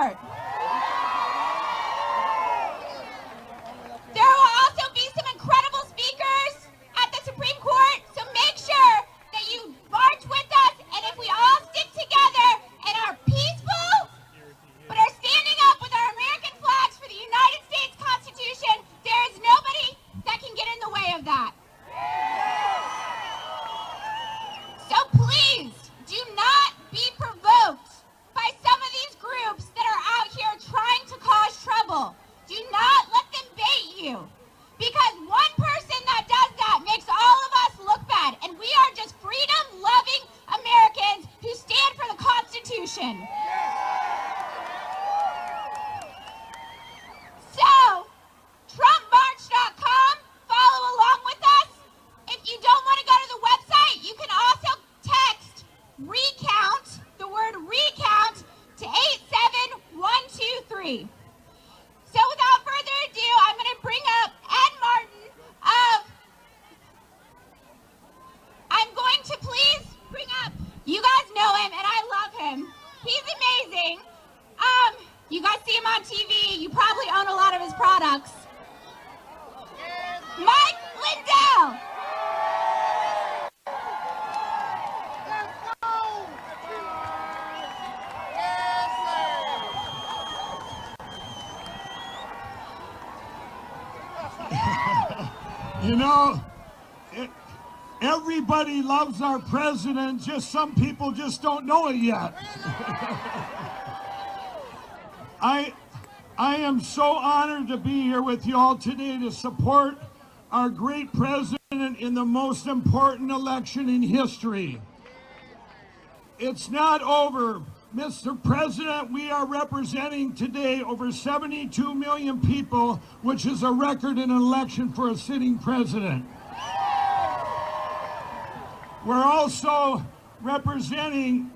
Court. There will also be some incredible speakers at the Supreme Court, so make sure that you march with us, and if we all stick together and are peaceful, but are standing up with our American flags for the United States Constitution, there is nobody that can get in the way of that. So please, do not be provoked by some of these groups that are out here trying to cause trouble. Do not let them bait you, because one person that does that makes all of us look bad, and we are just freedom-loving Americans who stand for the Constitution. So, TrumpMarch.com, follow along with us. If you don't want to go to the website, you can also text RECOUNT, the word RECOUNT, to 87123. So without further ado, I'm going to bring up Ed Martin I'm going to please bring up, you guys know him and I love him. He's amazing. You guys see him on TV. You probably own a lot of his products. Mike Lindell. You know, everybody loves our president, just some people just don't know it yet. I am so honored to be here with you all today to support our great president in the most important election in history. It's not over. Mr. President, we are representing today over 72 million people, which is a record in an election for a sitting president. We're also representing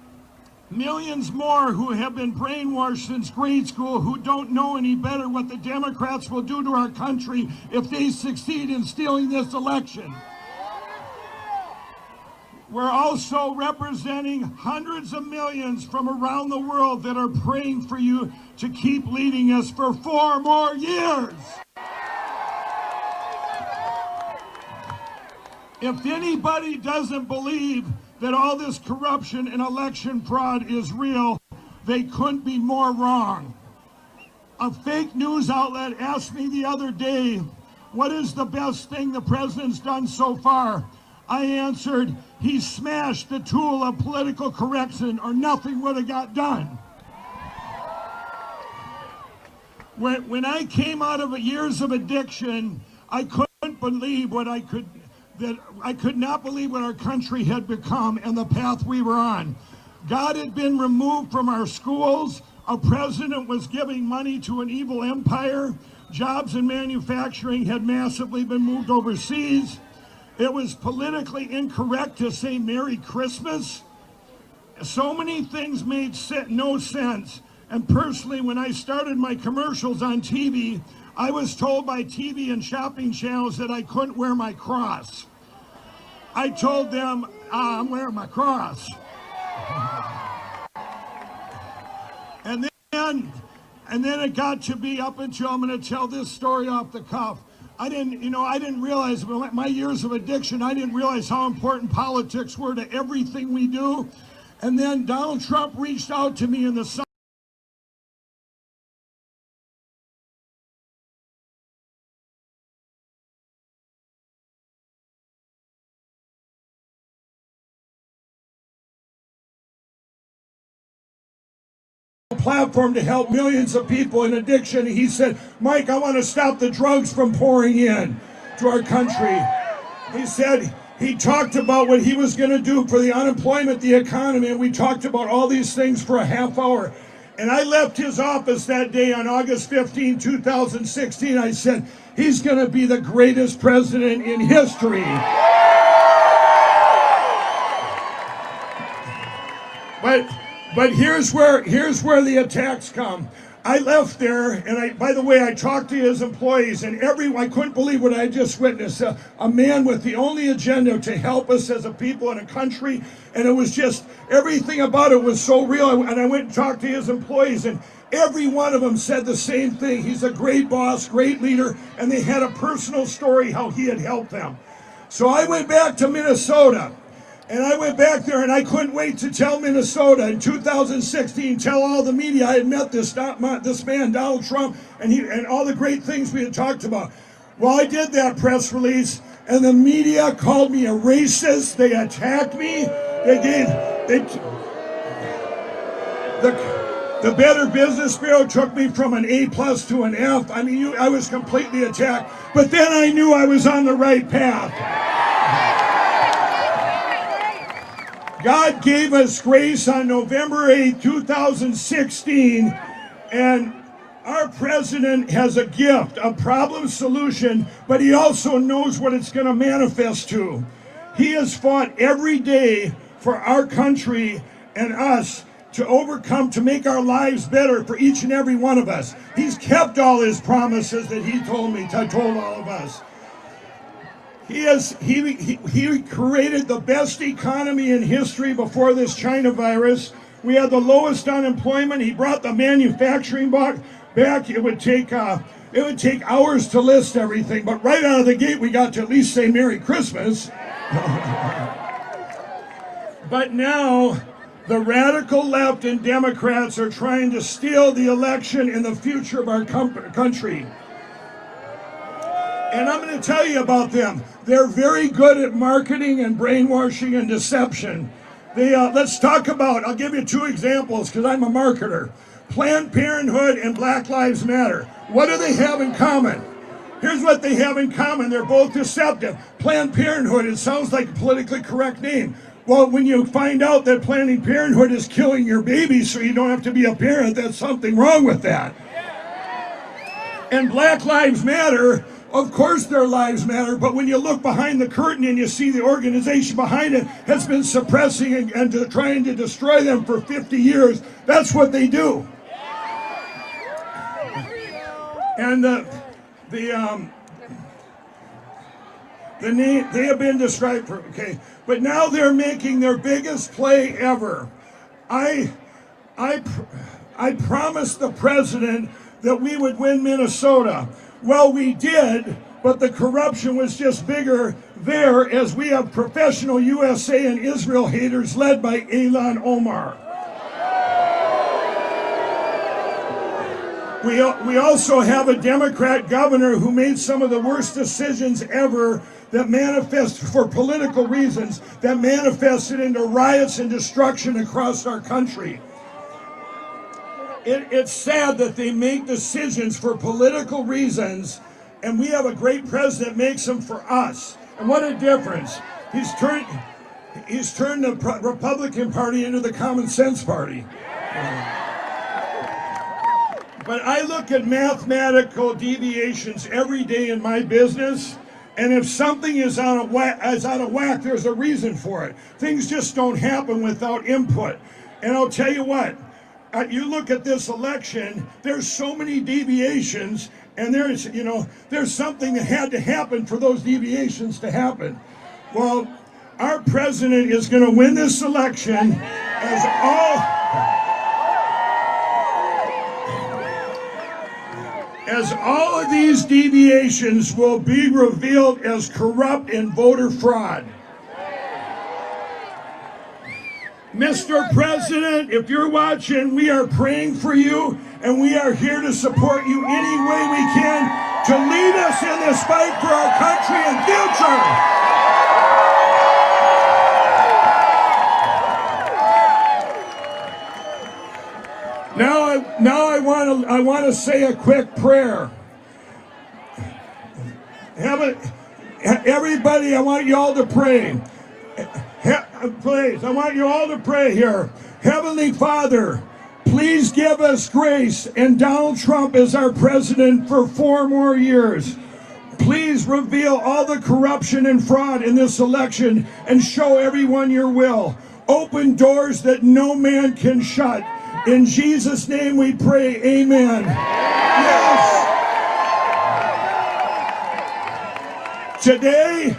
millions more who have been brainwashed since grade school, who don't know any better what the Democrats will do to our country if they succeed in stealing this election. We're also representing hundreds of millions from around the world that are praying for you to keep leading us for 4 more years. If anybody doesn't believe that all this corruption and election fraud is real, they couldn't be more wrong. A fake news outlet asked me the other day, what is the best thing the president's done so far? I answered, he smashed the tool of political correction or nothing would have got done. When I came out of years of addiction, I couldn't believe I could not believe what our country had become and the path we were on. God had been removed from our schools. Our president was giving money to an evil empire. Jobs in manufacturing had massively been moved overseas. It was politically incorrect to say Merry Christmas. So many things made no sense. And personally, when I started my commercials on TV, I was told by TV and shopping channels that I couldn't wear my cross. I told them, I'm wearing my cross. And then it got to be up until, I'm going to tell this story off the cuff. I didn't realize, my years of addiction, I didn't realize how important politics were to everything we do. And then Donald Trump reached out to me in the summer. Platform to help millions of people in addiction. He said, Mike, I want to stop the drugs from pouring in to our country. He said, he talked about what he was going to do for the unemployment, the economy, and we talked about all these things for a half hour. And I left his office that day on August 15, 2016. I said, he's going to be the greatest president in history. But here's where the attacks come. I left there, and by the way, I talked to his employees, and I couldn't believe what I just witnessed. A man with the only agenda to help us as a people and a country, and it was just, everything about it was so real. And I went and talked to his employees, and every one of them said the same thing. He's a great boss, great leader, and they had a personal story how he had helped them. So I went back to Minnesota. And I went back there, and I couldn't wait to tell Minnesota in 2016, tell all the media I had met this man, Donald Trump, and all the great things we had talked about. Well, I did that press release, and the media called me a racist. They attacked me. The Better Business Bureau took me from an A+ to an F. I mean, I was completely attacked. But then I knew I was on the right path. God gave us grace on November 8, 2016, and our president has a gift, a problem solution, but he also knows what it's going to manifest to. He has fought every day for our country and us to overcome, to make our lives better for each and every one of us. He's kept all his promises that he told all of us. He created the best economy in history before this China virus. We had the lowest unemployment. He brought the manufacturing back. It would take hours to list everything, but right out of the gate we got to at least say Merry Christmas. But now the radical left and Democrats are trying to steal the election and the future of our country. And I'm going to tell you about them. They're very good at marketing and brainwashing and deception. Let's talk about, I'll give you two examples because I'm a marketer. Planned Parenthood and Black Lives Matter. What do they have in common? Here's what they have in common. They're both deceptive. Planned Parenthood, it sounds like a politically correct name. Well, when you find out that Planned Parenthood is killing your baby so you don't have to be a parent, there's something wrong with that. And Black Lives Matter, of course their lives matter, but when you look behind the curtain and you see the organization behind it has been suppressing and trying to destroy them for 50 years, that's what they do. And they have been described for, okay, but now they're making their biggest play ever. I promised the president that we would win Minnesota. Well, we did, but the corruption was just bigger there as we have professional USA and Israel haters led by Ilhan Omar. We also have a Democrat governor who made some of the worst decisions ever that manifest for political reasons, that manifested into riots and destruction across our country. It's sad that they make decisions for political reasons, and we have a great president makes them for us. And what a difference. He's turned the Republican Party into the common sense party. But I look at mathematical deviations every day in my business, and if something is out of whack, there's a reason for it. Things just don't happen without input. And I'll tell you what, you look at this election, there's so many deviations, and there's something that had to happen for those deviations to happen. Well, our president is going to win this election as all of these deviations will be revealed as corrupt and voter fraud. Mr. President, if you're watching, we are praying for you, and we are here to support you any way we can to lead us in this fight for our country and future. Now I want to say a quick prayer. Everybody, I want you all to pray. Please, I want you all to pray here. Heavenly Father, please give us grace and Donald Trump as our president for 4 more years. Please reveal all the corruption and fraud in this election and show everyone your will. Open doors that no man can shut. In Jesus' name we pray, amen. Yes. Today,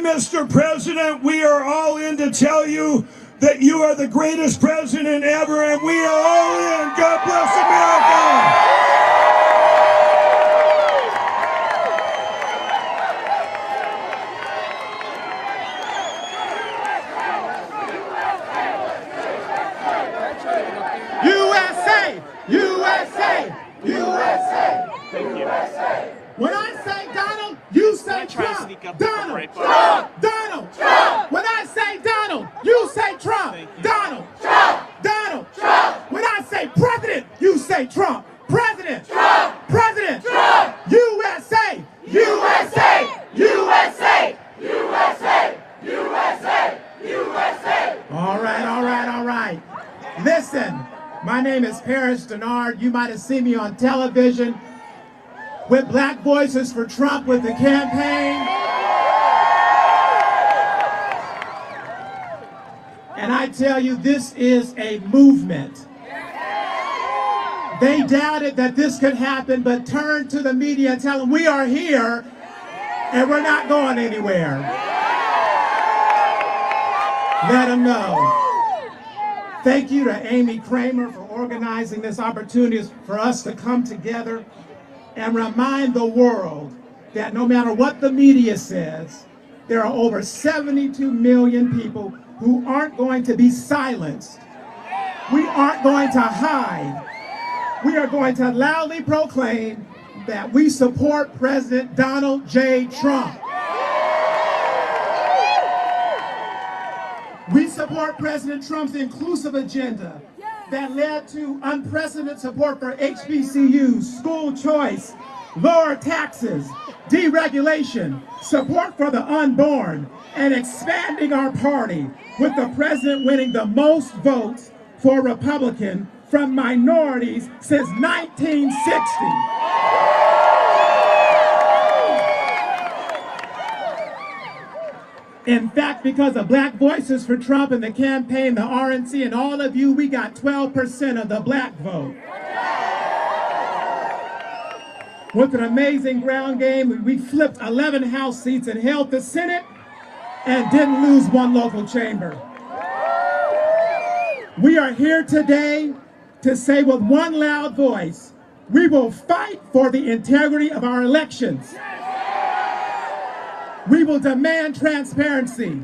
Mr. President, we are all in to tell you that you are the greatest president ever, and we are all in. God bless America. USA! USA! USA! USA! When I say Donald, you say Trump. Donald, Trump. Donald, Trump. When I say Donald, you say Trump. Donald, Trump. Donald, Trump. When I say president, you say Trump. President, Trump. President, Trump. USA! USA! USA! USA! USA! USA! All right, all right, all right. Listen, my name is Parrish Denard. You might have seen me on television with Black Voices for Trump with the campaign. And I tell you, this is a movement. They doubted that this could happen, but turned to the media and tell them we are here and we're not going anywhere. Let them know. Thank you to Amy Kramer for organizing this opportunity for us to come together and remind the world that no matter what the media says, there are over 72 million people who aren't going to be silenced. We aren't going to hide. We are going to loudly proclaim that we support President Donald J. Trump. We support President Trump's inclusive agenda that led to unprecedented support for HBCUs, school choice, lower taxes, deregulation, support for the unborn, and expanding our party, with the president winning the most votes for Republican from minorities since 1960. In fact, because of Black Voices for Trump and the campaign, the RNC, and all of you, we got 12% of the black vote. With an amazing ground game, we flipped 11 House seats and held the Senate and didn't lose one local chamber. We are here today to say with one loud voice, we will fight for the integrity of our elections. We will demand transparency,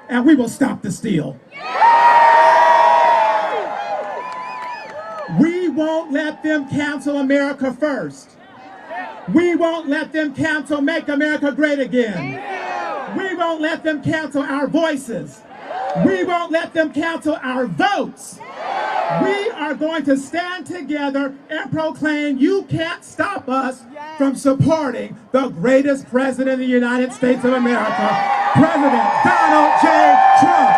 and we will stop the steal. We won't let them cancel America First. We won't let them cancel Make America Great Again. We won't let them cancel our voices. We won't let them cancel our votes. We are going to stand together and proclaim you can't stop us from supporting the greatest president of the United States of America, President Donald J. Trump.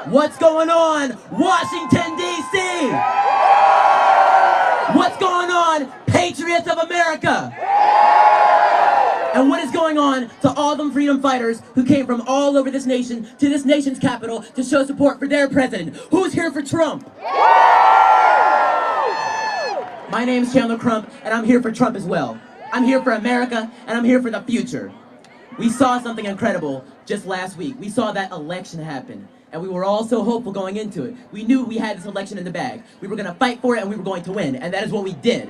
What's going on, Washington, D.C.? What's going on, patriots of America? And what is going on to all them freedom fighters who came from all over this nation to this nation's capital to show support for their president? Who's here for Trump? My name's Chandler Crump, and I'm here for Trump as well. I'm here for America, and I'm here for the future. We saw something incredible just last week. We saw that election happen. And we were all so hopeful going into it. We knew we had this election in the bag. We were going to fight for it and we were going to win. And that is what we did.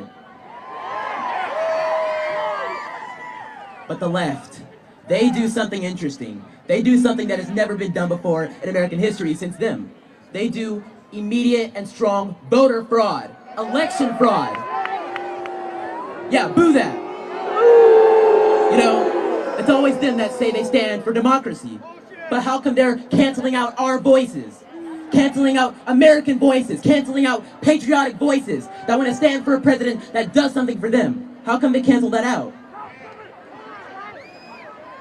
But the left, they do something interesting. They do something that has never been done before in American history since them. They do immediate and strong voter fraud. Election fraud. Yeah, boo that. You know, it's always them that say they stand for democracy. But how come they're canceling out our voices? Canceling out American voices, canceling out patriotic voices that want to stand for a president that does something for them. How come they cancel that out?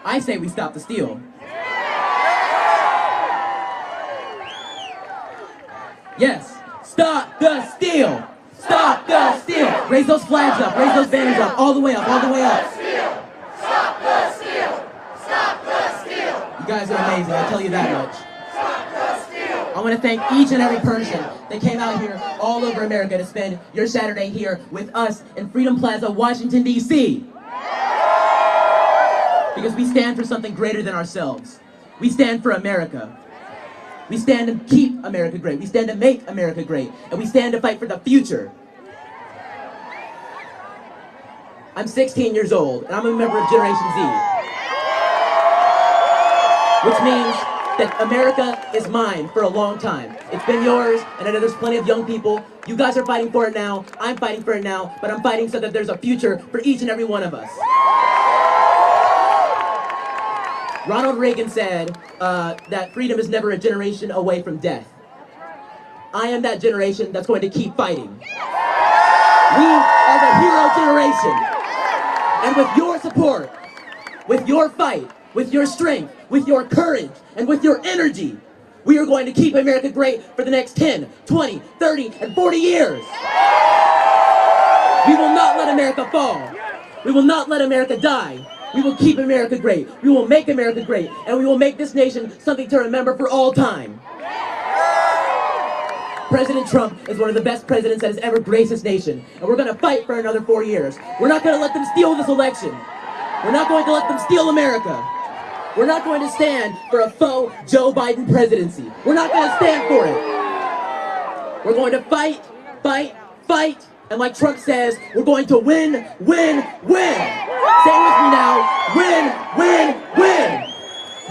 I say we stop the steal. Yes, stop the steal. Stop the steal! Raise those flags up, raise those banners up, all the way up, all the way up. Stop the steal! Stop the steal! You guys are amazing, I'll tell you that much. Stop the steal! I want to thank each and every person that came out here all over America to spend your Saturday here with us in Freedom Plaza, Washington, D.C. Because we stand for something greater than ourselves. We stand for America. We stand to keep America great. We stand to make America great. And we stand to fight for the future. I'm 16 years old, and I'm a member of Generation Z. Which means that America is mine for a long time. It's been yours, and I know there's plenty of young people. You guys are fighting for it now. I'm fighting for it now, but I'm fighting so that there's a future for each and every one of us. Ronald Reagan said that freedom is never a generation away from death. I am that generation that's going to keep fighting. We are the hero generation. And with your support, with your fight, with your strength, with your courage, and with your energy, we are going to keep America great for the next 10, 20, 30, and 40 years. We will not let America fall. We will not let America die. We will keep America great. We will make America great. And we will make this nation something to remember for all time. President Trump is one of the best presidents that has ever graced this nation. And we're going to fight for another 4 years. We're not going to let them steal this election. We're not going to let them steal America. We're not going to stand for a faux Joe Biden presidency. We're not going to stand for it. We're going to fight, fight, fight. And like Trump says, we're going to win, win, win. Say it with me now. Win, win, win.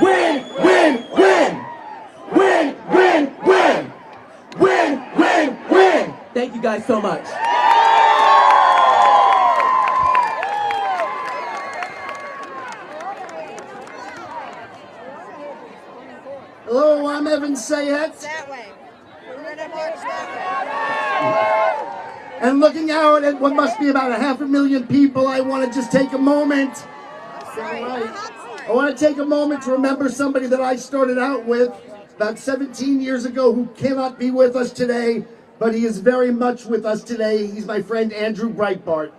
Win, win, win. Win, win, win. Win, win, win. Thank you guys so much. Hello, I'm Evan Sayet. That way. We're gonna march that way. And looking out at what must be about 500,000 people, I want to just take a moment. I want to take a moment to remember somebody that I started out with about 17 years ago who cannot be with us today, but he is very much with us today. He's my friend Andrew Breitbart.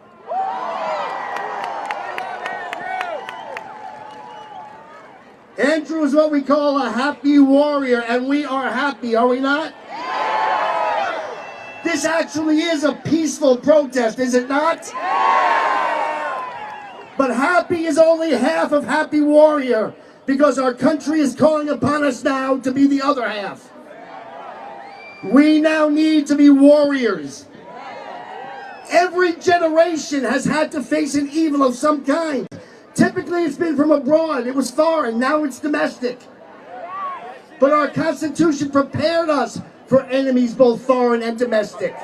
Andrew is what we call a happy warrior, and we are happy, are we not? This actually is a peaceful protest, is it not? But happy is only half of happy warrior, because our country is calling upon us now to be the other half. We now need to be warriors. Every generation has had to face an evil of some kind. Typically it's been from abroad, it was foreign, now it's domestic. But our Constitution prepared us for enemies both foreign and domestic.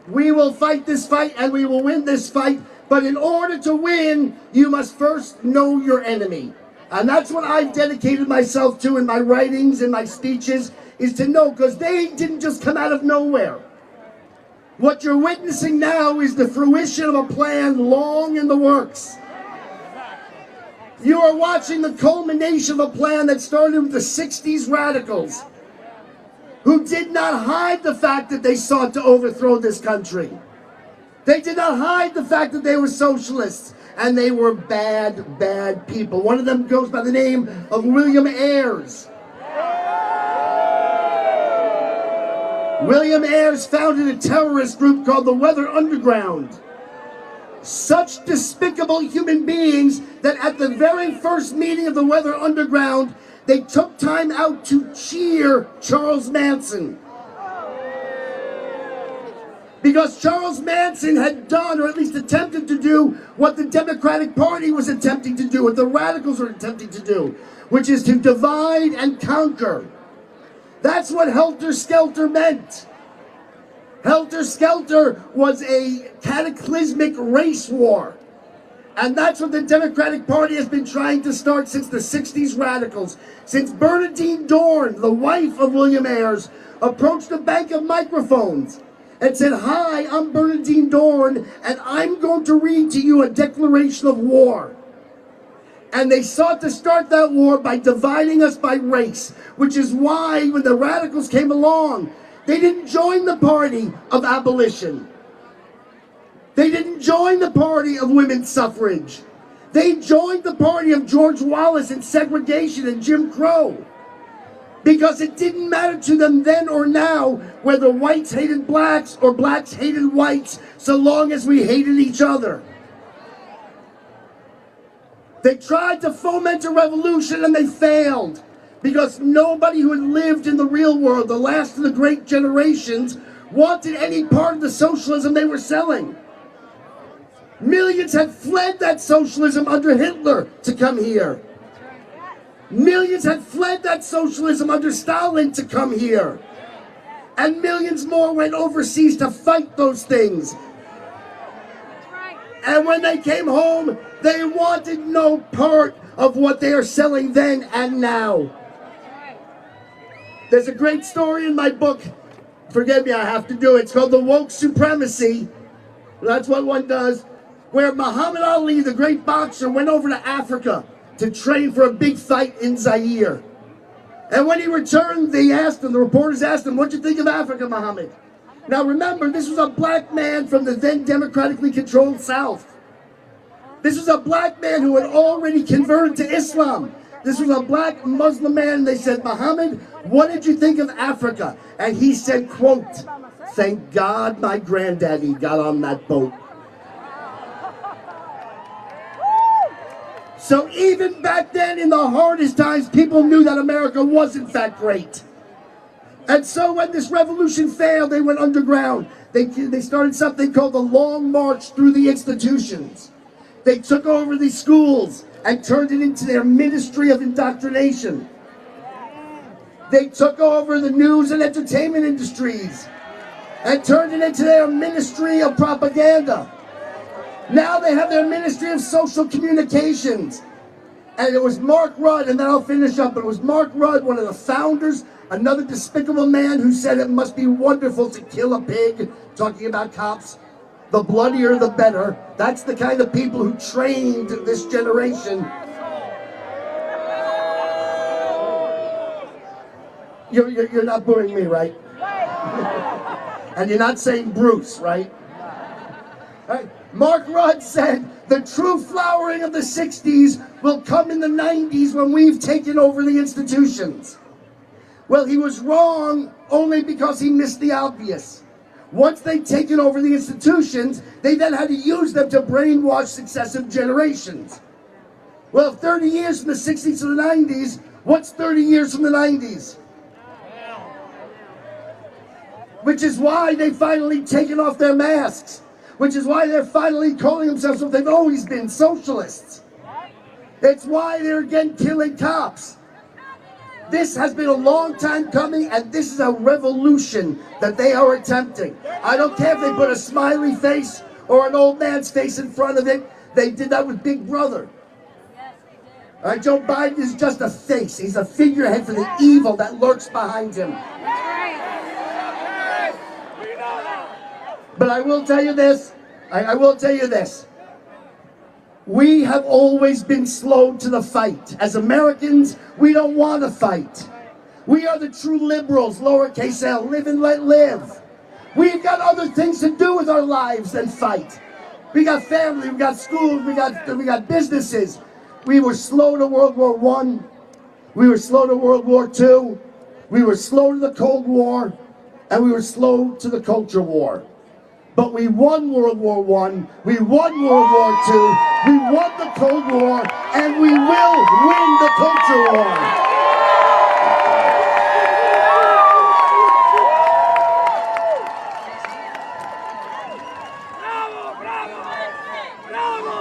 We will fight this fight and we will win this fight, but in order to win, you must first know your enemy. And that's what I've dedicated myself to in my writings and my speeches, is to know, because they didn't just come out of nowhere. What you're witnessing now is the fruition of a plan long in the works. You are watching the culmination of a plan that started with the 60s radicals, who did not hide the fact that they sought to overthrow this country. They did not hide the fact that they were socialists, and they were bad, bad people. One of them goes by the name of William Ayres. William Ayres founded a terrorist group called the Weather Underground. Such despicable human beings that at the very first meeting of the Weather Underground, they took time out to cheer Charles Manson. Because Charles Manson had done, or at least attempted to do, what the Democratic Party was attempting to do, what the radicals were attempting to do, which is to divide and conquer. That's what Helter Skelter meant. Helter Skelter was a cataclysmic race war. And that's what the Democratic Party has been trying to start since the 60s radicals. Since Bernadine Dorn, the wife of William Ayres, approached a bank of microphones and said, "Hi, I'm Bernadine Dorn, and I'm going to read to you a declaration of war." And they sought to start that war by dividing us by race, which is why when the radicals came along, They didn't join the party of abolition. They didn't join the party of women's suffrage. They joined the party of George Wallace and segregation and Jim Crow. Because it didn't matter to them then or now whether whites hated blacks or blacks hated whites, so long as we hated each other. They tried to foment a revolution and they failed. Because nobody who had lived in the real world, the last of the great generations, wanted any part of the socialism they were selling. Millions had fled that socialism under Hitler to come here. Millions had fled that socialism under Stalin to come here. And millions more went overseas to fight those things. And when they came home, they wanted no part of what they are selling then and now. There's a great story in my book, forgive me, I have to do it, it's called The Woke Supremacy. That's what one does, where Muhammad Ali, the great boxer, went over to Africa to train for a big fight in Zaire. And when he returned, the reporters asked him, what'd you think of Africa, Muhammad? Now remember, this was a black man from the then democratically controlled South. This was a black man who had already converted to Islam. This was a black Muslim man, and they said, Muhammad, what did you think of Africa? And he said, quote, thank God my granddaddy got on that boat. So even back then, in the hardest times, people knew that America was in fact great. And so when this revolution failed, they went underground. They started something called the Long March through the institutions. They took over these schools and turned it into their ministry of indoctrination. They took over the news and entertainment industries and turned it into their ministry of propaganda. Now they have their ministry of social communications. And it was Mark Rudd, and then I'll finish up, but it was Mark Rudd, one of the founders, another despicable man who said it must be wonderful to kill a pig, talking about cops. The bloodier the better. That's the kind of people who trained this generation. You're not booing me, right? And you're not saying Bruce, right? Right? Mark Rudd said, the true flowering of the 60s will come in the 90s when we've taken over the institutions. Well, he was wrong only because he missed the obvious. Once they'd taken over the institutions, they then had to use them to brainwash successive generations. Well, 30 years from the 60s to the 90s, what's 30 years from the 90s? Which is why they've finally taken off their masks. Which is why they're finally calling themselves what they've always been, socialists. It's why they're again killing cops. This has been a long time coming, and this is a revolution that they are attempting. I don't care if they put a smiley face or an old man's face in front of it. They did that with Big Brother. All right, Joe Biden is just a face. He's a figurehead for the evil that lurks behind him. But I will tell you this. I will tell you this. We have always been slow to the fight. As Americans, we don't want to fight. We are the true liberals, lowercase l, live and let live. We've got other things to do with our lives than fight. We got family, we got schools, we got businesses. We were slow to World War I. We were slow to World War II. We were slow to the Cold War. And we were slow to the Culture War. But we won World War I, we won World War II, we won the Cold War, and we will win the Culture War. Bravo, bravo, bravo!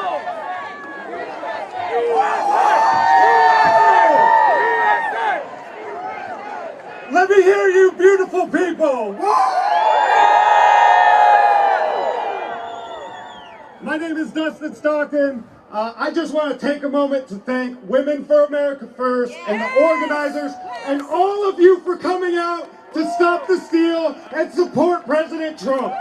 Let me hear you beautiful people! My name is Dustin Stockton. I just want to take a moment to thank Women for America First and the organizers and all of you for coming out to stop the steal and support President Trump.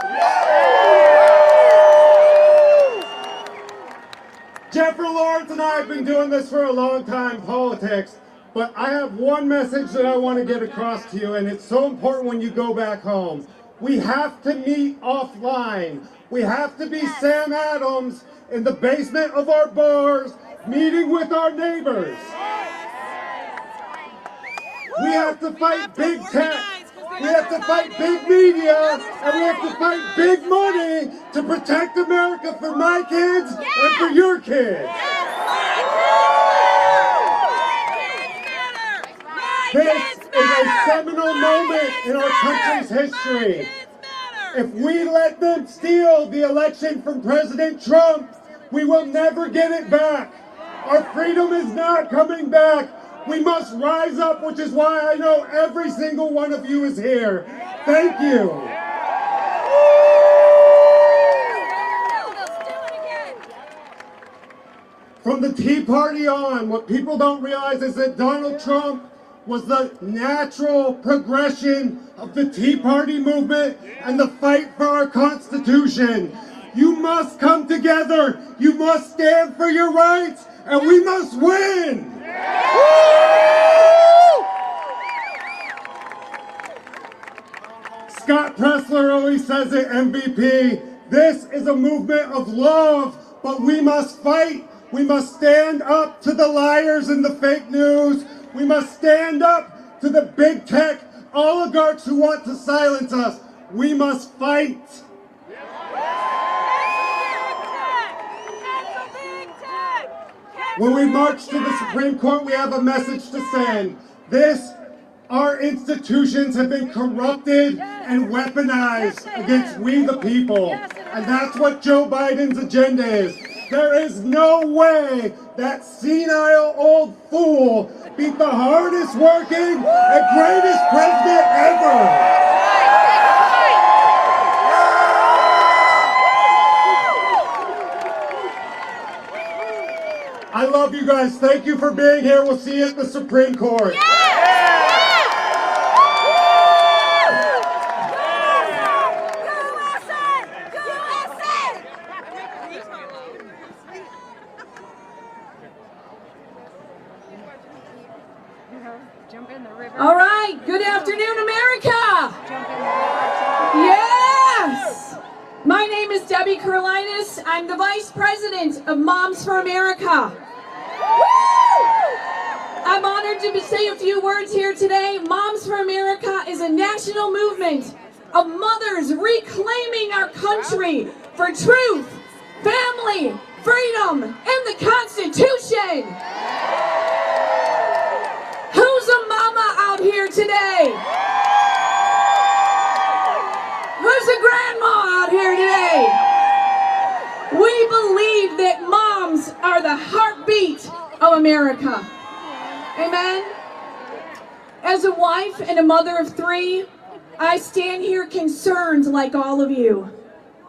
Jeffrey Lawrence and I have been doing this for a long time, politics, But I have one message that I want to get across to you, and it's so important when you go back home. We have to meet offline. We have to be Sam Adams in the basement of our bars, meeting with our neighbors. We have to fight big tech. We have to fight big media, and we have to fight big money to protect America for my kids and for your kids. This is a seminal moment in our country's history. If we let them steal the election from President Trump, we will never get it back. Our freedom is not coming back. We must rise up, which is why I know every single one of you is here. Thank you. From the Tea Party on, what people don't realize is that Donald Trump was the natural progression of the Tea Party movement and the fight for our Constitution. You must come together. You must stand for your rights, and we must win. Scott Pressler always says it, MVP, this is a movement of love, but we must fight. We must stand up to the liars and the fake news. We must stand up to the big tech oligarchs who want to silence us. We must fight. When we march to the Supreme Court, we have a message to send. Our institutions have been corrupted and weaponized against we the people. And that's what Joe Biden's agenda is. There is no way that senile old fool beat the hardest working and greatest president ever. I love you guys. Thank you for being here. We'll see you at the Supreme Court. All right, good afternoon, America. Yes. My name is Debbie Carolinas. I'm the Vice President of Moms for America. I'm honored to say a few words here today. Moms for America is a national movement of mothers reclaiming our country for truth, family, freedom, and the Constitution. Who's a mama out here today? Who's a grandma out here today? We believe that moms are the heartbeat of America. Amen. As a wife and a mother of three, I stand here concerned like all of you.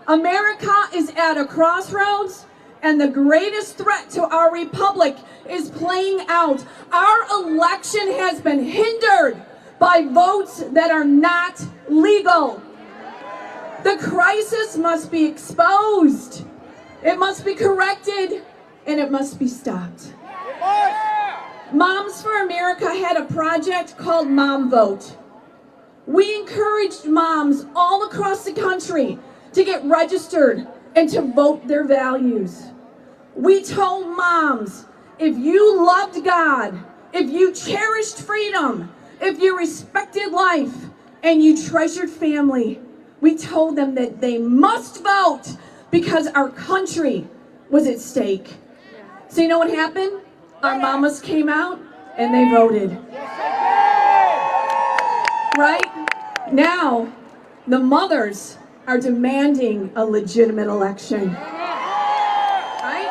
America is at a crossroads, and the greatest threat to our republic is playing out. Our election has been hindered by votes that are not legal. The crisis must be exposed. It must be corrected, and it must be stopped. Moms for America had a project called Mom Vote. We encouraged moms all across the country to get registered and to vote their values. We told moms, if you loved God, if you cherished freedom, if you respected life, and you treasured family, we told them that they must vote because our country was at stake. So you know what happened? Our mamas came out and they voted. Right? Now, the mothers are demanding a legitimate election. Right?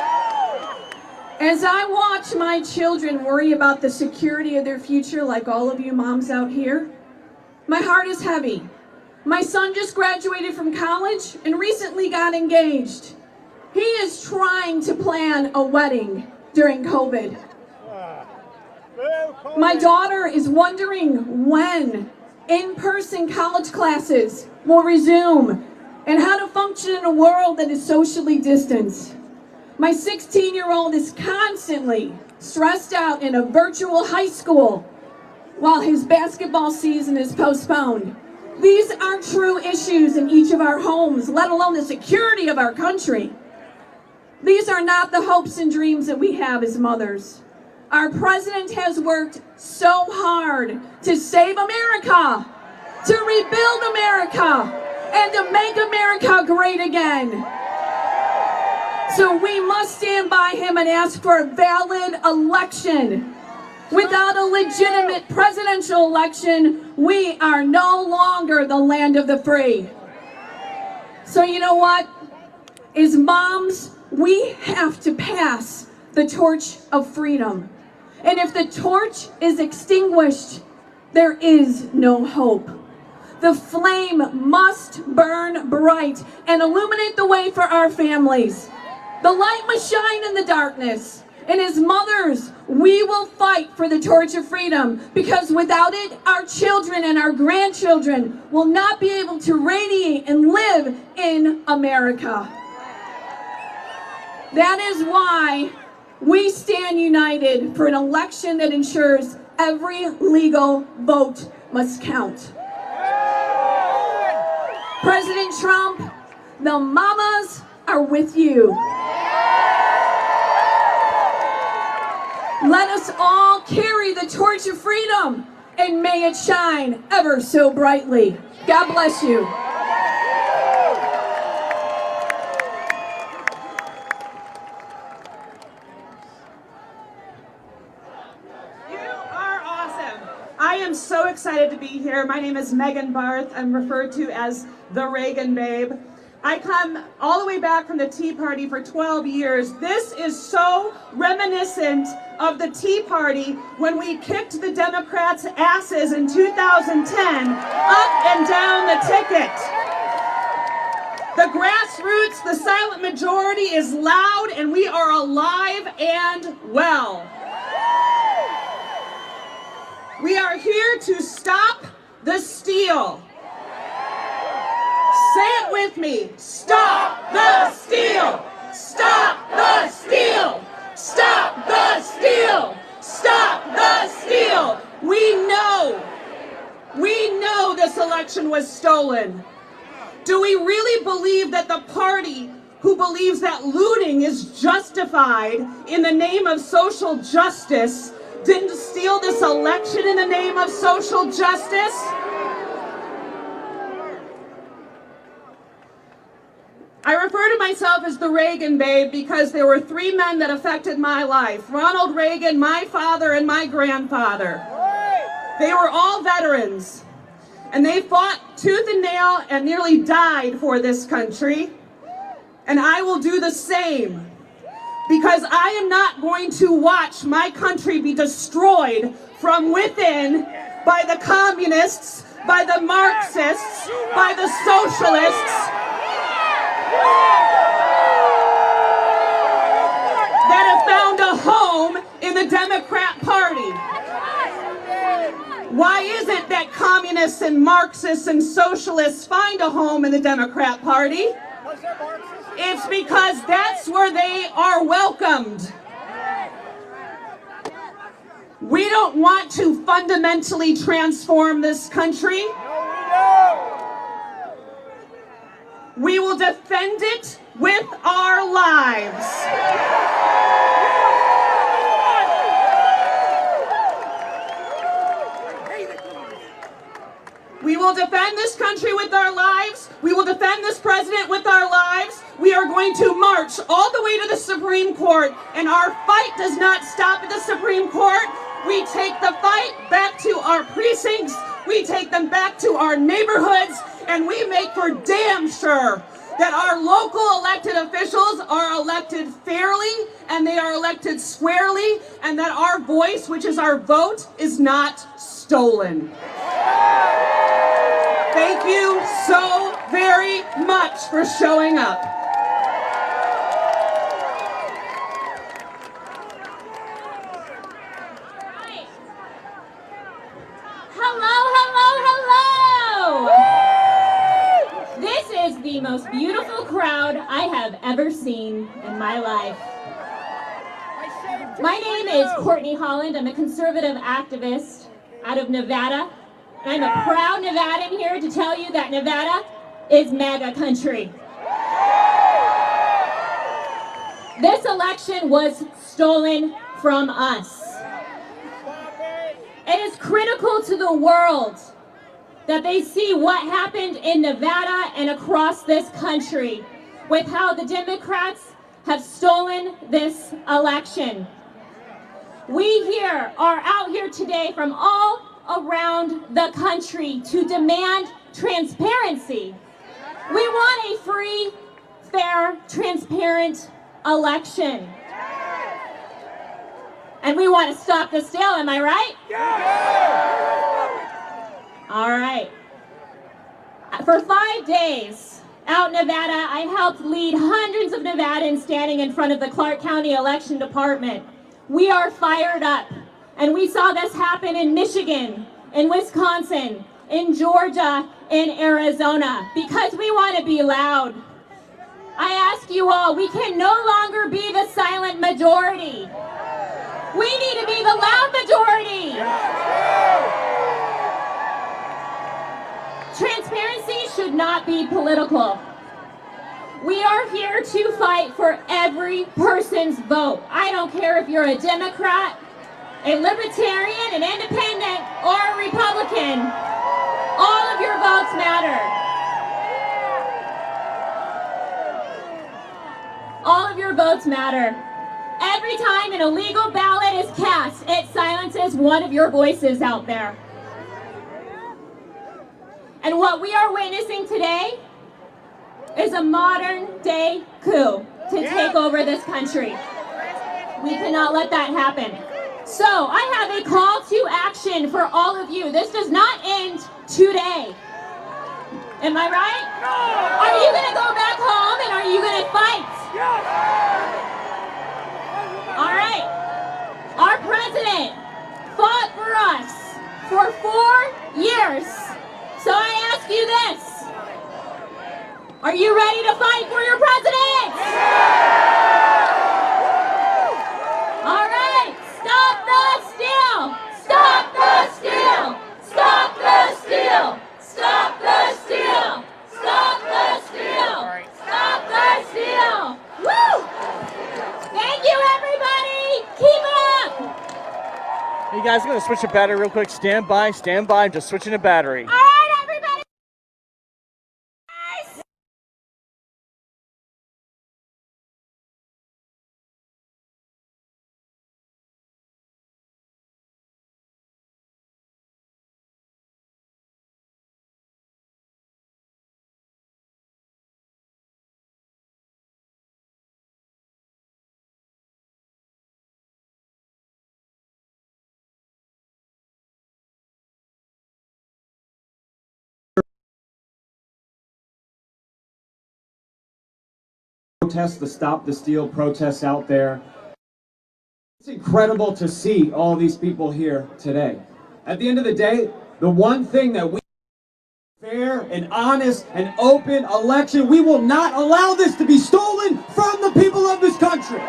As I watch my children worry about the security of their future, like all of you moms out here, my heart is heavy. My son just graduated from college and recently got engaged. He is trying to plan a wedding during COVID. My daughter is wondering when in-person college classes will resume and how to function in a world that is socially distanced. My 16-year-old is constantly stressed out in a virtual high school while his basketball season is postponed. These are true issues in each of our homes, let alone the security of our country. These are not the hopes and dreams that we have as mothers. Our president has worked so hard to save America, to rebuild America, and to make America great again. So we must stand by him and ask for a valid election. Without a legitimate presidential election, we are no longer the land of the free. So you know what? As moms, we have to pass the torch of freedom. And if the torch is extinguished, there is no hope. The flame must burn bright and illuminate the way for our families. The light must shine in the darkness. And as mothers, we will fight for the torch of freedom, because without it, our children and our grandchildren will not be able to radiate and live in America. That is why we stand united for an election that ensures every legal vote must count. President Trump, the mamas are with you. Let us all carry the torch of freedom, and may it shine ever so brightly. God bless you. You are awesome. I am so excited to be here. My name is Megan Barth. I'm referred to as the Reagan Babe. I come all the way back from the Tea Party for 12 years. This is so reminiscent of the Tea Party when we kicked the Democrats' asses in 2010 up and down the ticket. The grassroots, the silent majority is loud, and we are alive and well. We are here to stop the steal. Say it with me. Stop the steal! Stop the steal! Stop the steal! Stop the steal! We know this election was stolen. Do we really believe that the party who believes that looting is justified in the name of social justice didn't steal this election in the name of social justice? I refer to myself as the Reagan Babe because there were three men that affected my life. Ronald Reagan, my father, and my grandfather. They were all veterans, and they fought tooth and nail and nearly died for this country. And I will do the same, because I am not going to watch my country be destroyed from within by the communists, by the Marxists, by the socialists, that have found a home in the Democrat Party. Why is it that communists and Marxists and socialists find a home in the Democrat Party? It's because that's where they are welcomed. We don't want to fundamentally transform this country. We will defend it with our lives. We will defend this country with our lives. We will defend this president with our lives. We are going to march all the way to the Supreme Court, and our fight does not stop at the Supreme Court. We take the fight back to our precincts. We take them back to our neighborhoods, and we make for damn sure that our local elected officials are elected fairly, and they are elected squarely, and that our voice, which is our vote, is not stolen. Thank you so very much for showing up. This is the most beautiful crowd I have ever ever seen in my life. My name is Courtney Holland. I'm a conservative activist out of Nevada. And I'm a proud Nevadan here to tell you that Nevada is MAGA country. This election was stolen from us. It is critical to the world that they see what happened in Nevada and across this country with how the Democrats have stolen this election. We here are out here today from all around the country to demand transparency. We want a free, fair, transparent election. And we want to stop the steal, am I right? All right. For 5 days out in Nevada, I helped lead hundreds of Nevadans standing in front of the Clark County Election Department. We are fired up. And we saw this happen in Michigan, in Wisconsin, in Georgia, in Arizona, because we want to be loud. I ask you all, we can no longer be the silent majority. We need to be the loud majority. Transparency should not be political. We are here to fight for every person's vote. I don't care if you're a Democrat, a Libertarian, an Independent, or a Republican. All of your votes matter. All of your votes matter. Every time an illegal ballot is cast, it silences one of your voices out there. And what we are witnessing today is a modern day coup to take over this country. We cannot let that happen. So I have a call to action for all of you. This does not end today. Am I right? Are you going to go back home and are you going to fight? All right. Our president fought for us for 4 years. So I ask you this. Are you ready to fight for your president? All right. Stop the steal. Stop the steal. Stop the steal. Stop the steal. Stop the steal. Stop the steal. Woo! Thank you, everybody. Keep it up. Hey guys, I'm going to switch the battery real quick. Stand by, stand by. I'm just switching the battery. All right, everybody. Protests, the Stop the Steal protests out there. It's incredible to see all these people here today. At the end of the day, the one thing that we fair and honest and open election, we will not allow this to be stolen from the people of this country.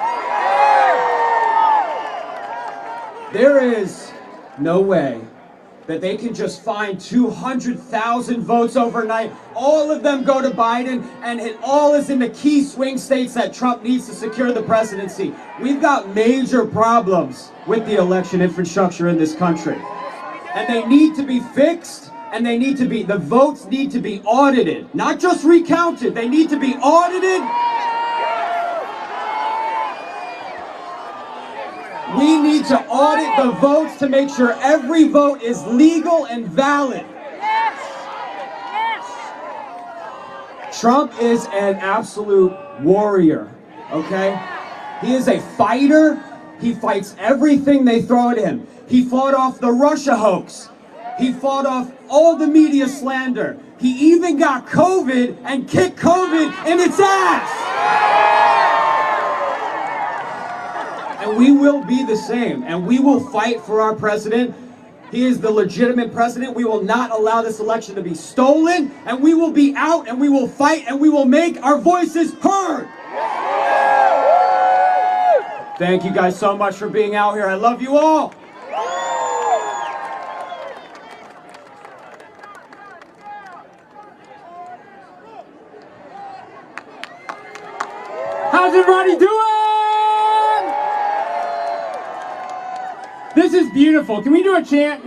There is no way that they can just find 200,000 votes overnight, all of them go to Biden, and it all is in the key swing states that Trump needs to secure the presidency. We've got major problems with the election infrastructure in this country. And they need to be fixed, and they need to be, the votes need to be audited, not just recounted, they need to be audited. We need to audit the votes to make sure every vote is legal and valid. Trump is an absolute warrior, okay? He is a fighter. He fights everything they throw at him. He fought off the Russia hoax. He fought off all the media slander. He even got COVID and kicked COVID in its ass. And we will be the same, and we will fight for our president. He is the legitimate president. We will not allow this election to be stolen, and we will be out, and we will fight, and we will make our voices heard. Thank you guys so much for being out here. I love you all. How's everybody doing? This is beautiful. Can we do a chant?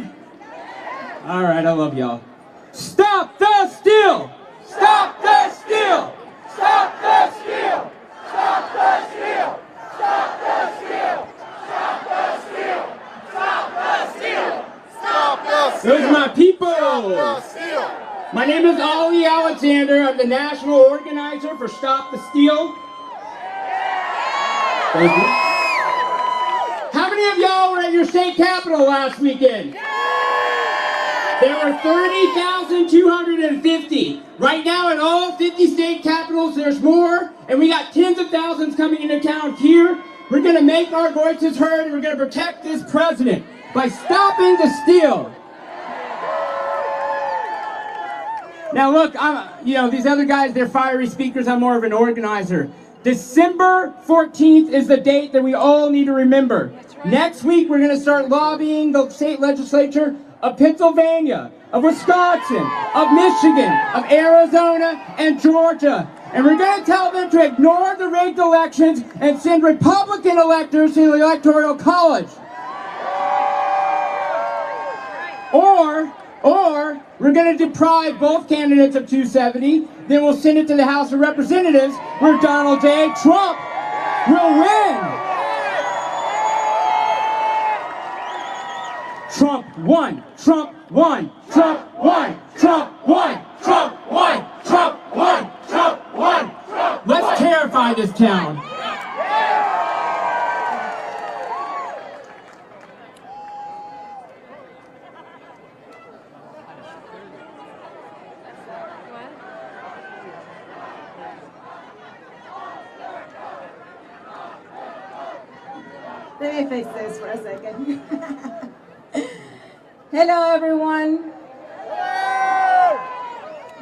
All right, I love y'all. Stop the steal! Stop the steal! Stop the steal! Stop the steal! Stop the steal! Stop the steal! Stop the steal! Stop the steal! Those are my people! Stop the steal! My name is Ollie Alexander. I'm the national organizer for Stop the Steal. Thank you. How many of y'all were at your state capitol last weekend? There were 30,250. Right now in all 50 state capitals, there's more, and we got tens of thousands coming into town here. We're gonna make our voices heard, and we're gonna protect this president by stopping the steal. Now look, these other guys, they're fiery speakers. I'm more of an organizer. December 14th is the date that we all need to remember. Next week, we're going to start lobbying the state legislature of Pennsylvania, of Wisconsin, of Michigan, of Arizona, and Georgia. And we're going to tell them to ignore the rigged elections and send Republican electors to the Electoral College. Or we're going to deprive both candidates of 270, then we'll send it to the House of Representatives where Donald J. Trump will win. Trump won, Trump won, Trump won, Trump won, Trump won, Trump won, Trump won. Let's terrify this town. Let me fix this for a second. Hello, everyone.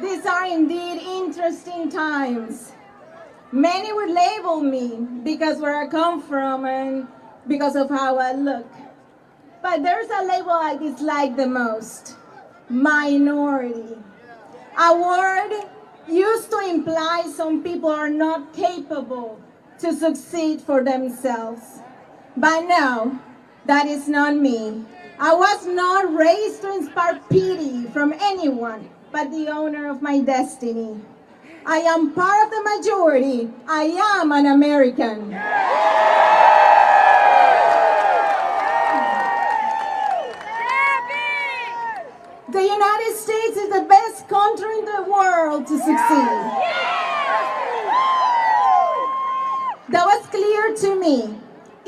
These are indeed interesting times. Many would label me because where I come from and because of how I look. But there's a label I dislike the most: minority. A word used to imply some people are not capable to succeed for themselves. But no, that is not me. I was not raised to inspire pity from anyone but the owner of my destiny. I am part of the majority. I am an American. The United States is the best country in the world to succeed. That was clear to me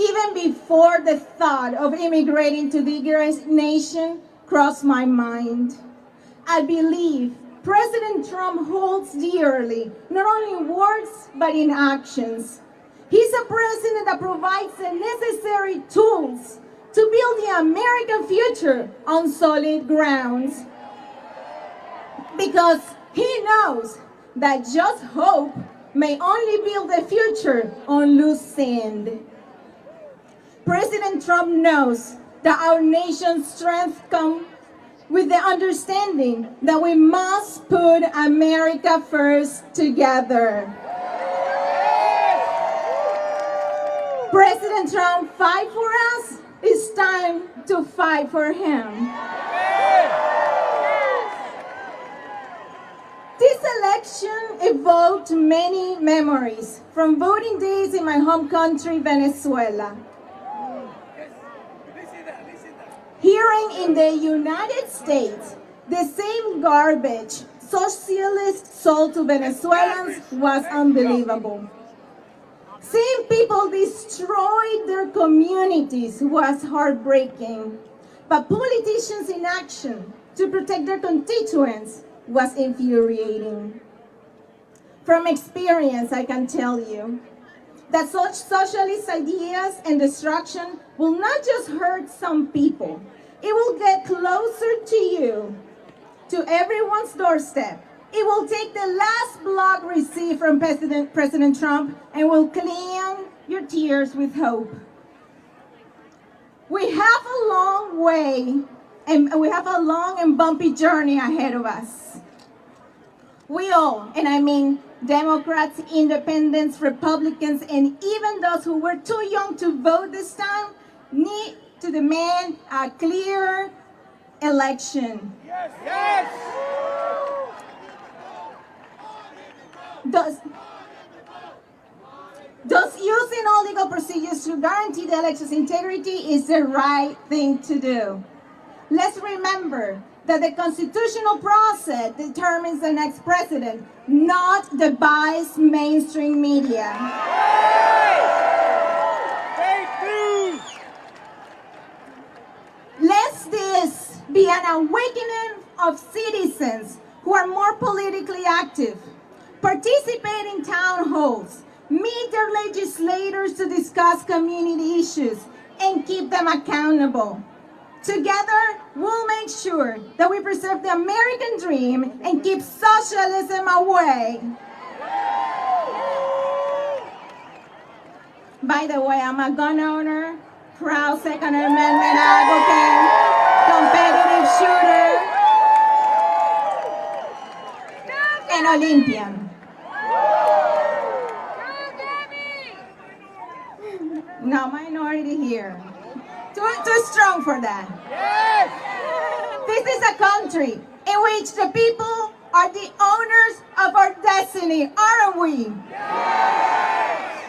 even before the thought of immigrating to the great nation crossed my mind. I believe President Trump holds dearly, not only in words, but in actions. He's a president that provides the necessary tools to build the American future on solid grounds. Because he knows that just hope may only build the future on loose sand. President Trump knows that our nation's strength comes with the understanding that we must put America first together. President Trump fight for us, it's time to fight for him. This election evoked many memories from voting days in my home country, Venezuela. Hearing in the United States the same garbage socialists sold to Venezuelans was unbelievable. Seeing people destroy their communities was heartbreaking, but politicians in action to protect their constituents was infuriating. From experience, I can tell you that such socialist ideas and destruction will not just hurt some people, it will get closer to you, to everyone's doorstep. It will take the last block received from President Trump and will clean your tears with hope. We have a long way, and we have a long and bumpy journey ahead of us. We all, and I mean Democrats, Independents, Republicans, and even those who were too young to vote this time, need to demand a clear election. Yes! Yes! Thus using all legal procedures to guarantee the election's integrity is the right thing to do. Let's remember that the constitutional process determines the next president, not the biased mainstream media. Fake news! Let this be an awakening of citizens who are more politically active. Participate in town halls, meet their legislators to discuss community issues, and keep them accountable. Together, we'll make sure that we preserve the American dream and keep socialism away. By the way, I'm a gun owner, proud Second Amendment advocate, competitive shooter, and Olympian. No minority here. Too strong for that. Yes! This is a country in which the people are the owners of our destiny, aren't we? Yes!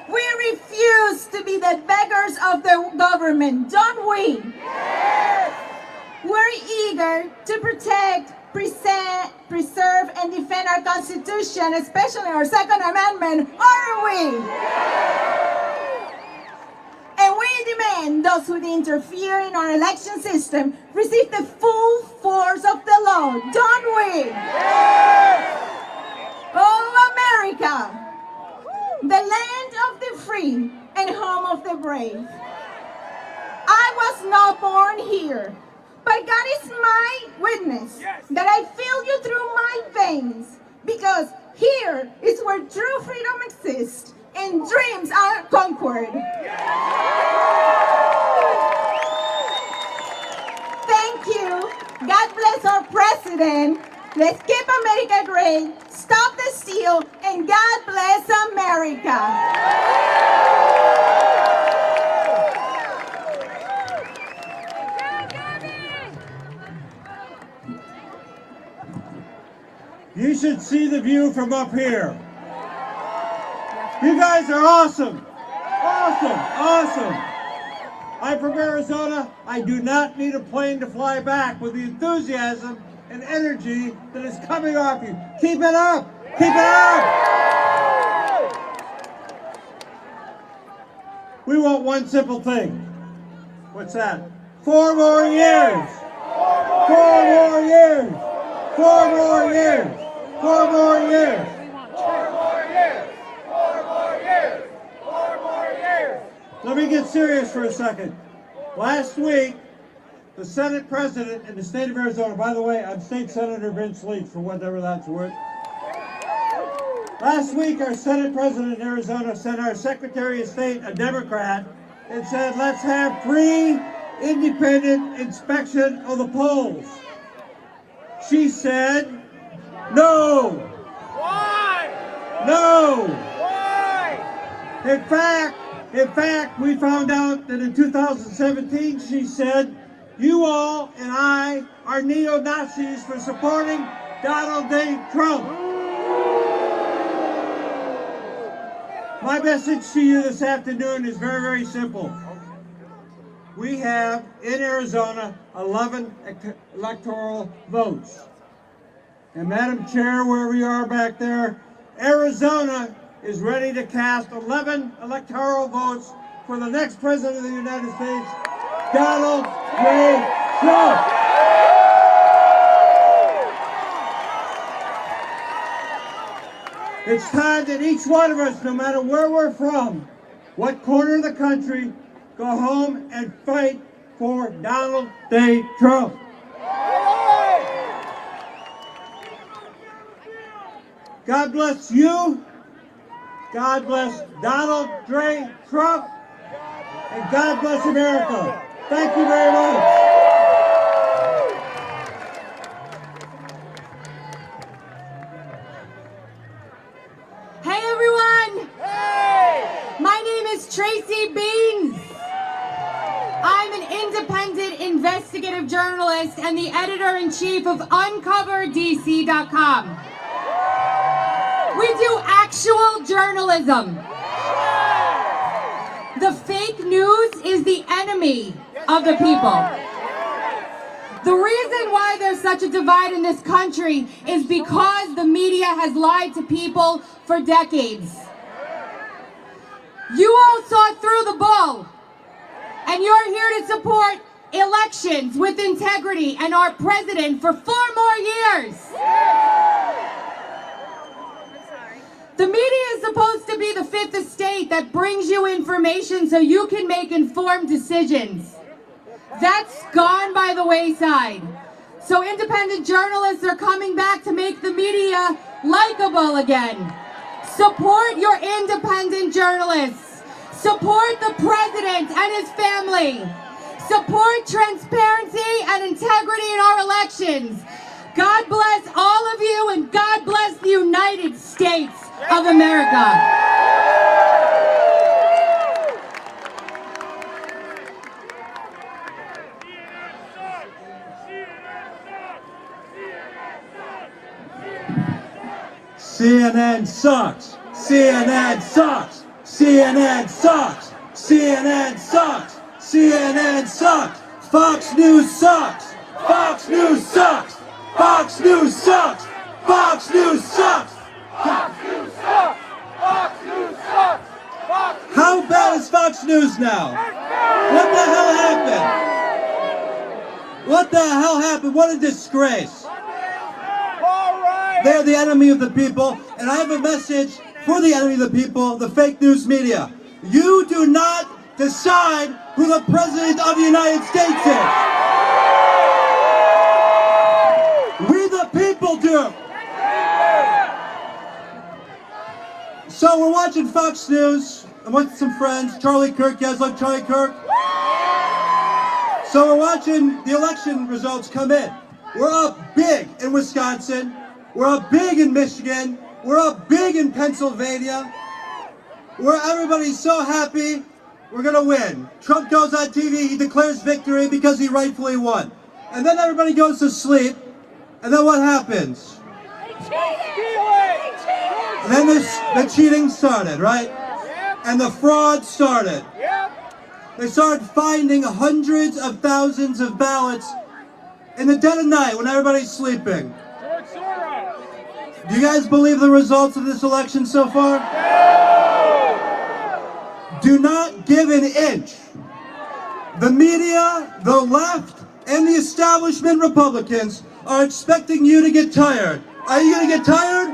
We refuse to be the beggars of the government, don't we? Yes! We're eager to protect, preserve, and defend our Constitution, especially our Second Amendment, aren't we? Yes! And we demand those who interfere in our election system receive the full force of the law, don't we? Yes! Oh, America, the land of the free and home of the brave. I was not born here, but God is my witness that I feel you through my veins, because here is where true freedom exists and dreams are conquered. Thank you. God bless our president. Let's keep America great, stop the steal, and God bless America. You should see the view from up here. You guys are awesome. Awesome. Awesome. I'm from Arizona. I do not need a plane to fly back with the enthusiasm and energy that is coming off you. Keep it up. Keep it up. We want one simple thing. What's that? 4 more years. 4 more years. 4 more years. 4 more years. 4 more years! 4 more years! 4 more years! Let me get serious for a second. Last week, the Senate President in the state of Arizona, by the way, I'm State Senator Vince Leach, for whatever that's worth. Last week, our Senate President in Arizona sent our Secretary of State, a Democrat, and said, let's have free, independent inspection of the polls. She said, no. Why? No. Why? In fact, we found out that in 2017, she said, you all and I are neo-Nazis for supporting Donald J. Trump. My message to you this afternoon is very, very simple. We have, in Arizona, 11 electoral votes. And Madam Chair, wherever you are back there, Arizona is ready to cast 11 electoral votes for the next President of the United States, Donald J. Trump. It's time that each one of us, no matter where we're from, what corner of the country, go home and fight for Donald J. Trump. God bless you. God bless Donald J. Trump. and God bless America. Thank you very much. Hey everyone! Hey! My name is Tracy Beans. I'm an independent investigative journalist and the editor-in-chief of UncoverDC.com. We do actual journalism. The fake news is the enemy of the people. The reason why there's such a divide in this country is because the media has lied to people for decades. You all saw through the bull, and you're here to support elections with integrity and our president for 4 more years. The media is supposed to be the fifth estate that brings you information so you can make informed decisions. That's gone by the wayside. So independent journalists are coming back to make the media likable again. Support your independent journalists. Support the president and his family. Support transparency and integrity in our elections. God bless all of you, and God bless the United States of America. CNN sucks. CNN sucks. CNN sucks. CNN sucks. CNN sucks. Fox News sucks. Fox News sucks. Fox News sucks. Fox News sucks. Fox News sucks. Fox News sucks. How bad is Fox News now? What the hell happened? What the hell happened? What a disgrace. They're the enemy of the people, and I have a message for the enemy of the people, the fake news media. You do not decide who the President of the United States is. We the people do. So we're watching Fox News. I'm with some friends. Charlie Kirk, you guys like Charlie Kirk? So we're watching the election results come in. We're up big in Wisconsin. We're up big in Michigan. We're up big in Pennsylvania. Where everybody's so happy we're gonna win. Trump goes on TV, he declares victory because he rightfully won. And then everybody goes to sleep, and then what happens? And then the cheating started, right? And the fraud started. They started finding hundreds of thousands of ballots in the dead of night when everybody's sleeping. Do you guys believe the results of this election so far? Do not give an inch. The media, the left, and the establishment Republicans are expecting you to get tired. Are you going to get tired?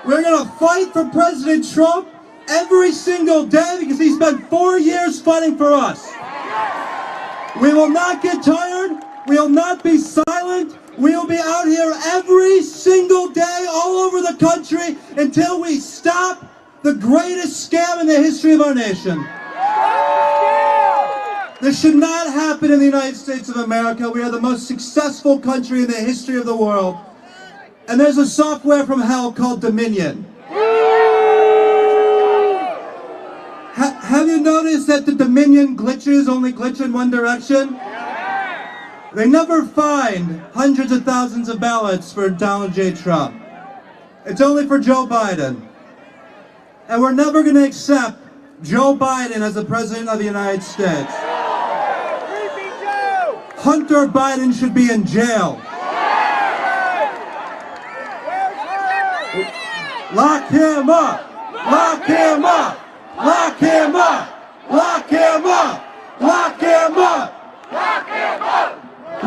We're going to fight for President Trump every single day because he spent 4 years fighting for us. We will not get tired. We will not be silent. We will be out here every single day all over the country until we stop the greatest scam in the history of our nation. This should not happen in the United States of America. We are the most successful country in the history of the world. And there's a software from hell called Dominion. Have you noticed that the Dominion glitches only glitch in one direction? They never find hundreds of thousands of ballots for Donald J. Trump. It's only for Joe Biden. And we're never going to accept Joe Biden as the President of the United States. Hunter Biden should be in jail. Lock him up! Lock him up! Lock him up! Lock him up! Lock him up! Lock him up!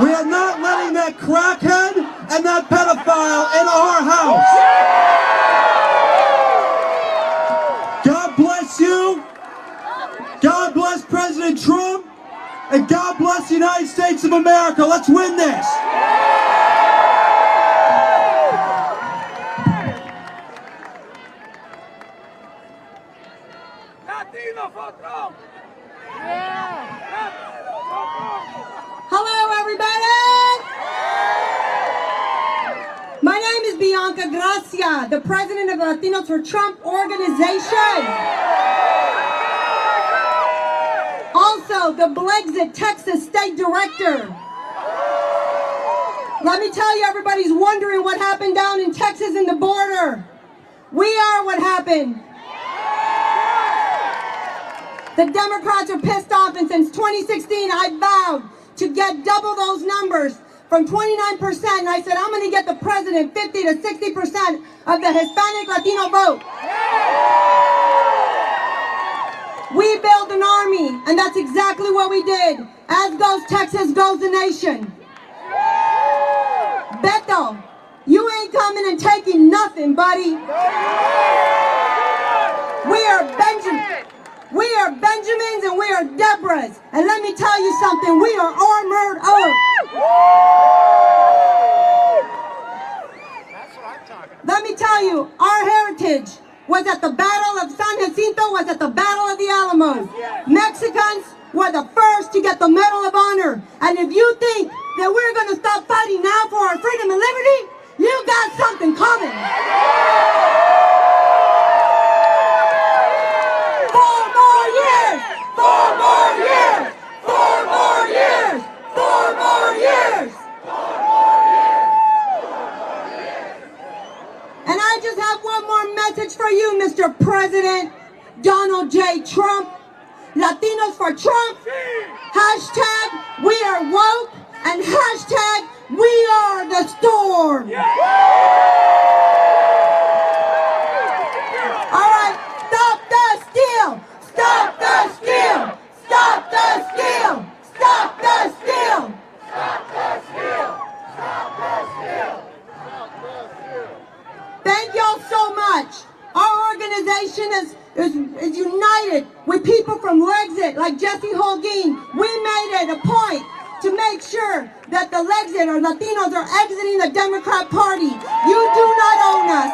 We are not letting that crackhead and that pedophile in our house. God bless you. God bless President Trump. And God bless the United States of America. Let's win this. Hello, everybody. My name is Bianca Gracia, the president of the Latinos for Trump organization. Also, the Blexit Texas state director. Let me tell you, everybody's wondering what happened down in Texas in the border. We are what happened. The Democrats are pissed off, and since 2016, I vowed to get double those numbers from 29%, and I said, I'm going to get the president 50 to 60% of the Hispanic Latino vote. We built an army, and that's exactly what we did. As goes Texas, goes the nation. Beto, you ain't coming and taking nothing, buddy. We are Benjamin. We are Benjamins and we are Deborahs. And let me tell you something, we are armored up. Let me tell you, our heritage was at the Battle of San Jacinto, was at the Battle of the Alamos. Mexicans were the first to get the Medal of Honor. And if you think that we're going to stop fighting now for our freedom and liberty, you got something coming. 4 more years! 4 more years! 4 more years! 4 more years! And I just have one more message for you, Mr. President Donald J. Trump. Latinos for Trump. Hashtag we are woke. And hashtag we are the storm. All right, stop the steal. Stop the steal. Stop the steal. Stop the steal. Stop the steal. Stop the steal. Thank y'all so much. Our organization is united with people from Lexit, like Jesse Holguin. We made it a point to make sure that the Lexit or Latinos are exiting the Democrat Party. You do not own us.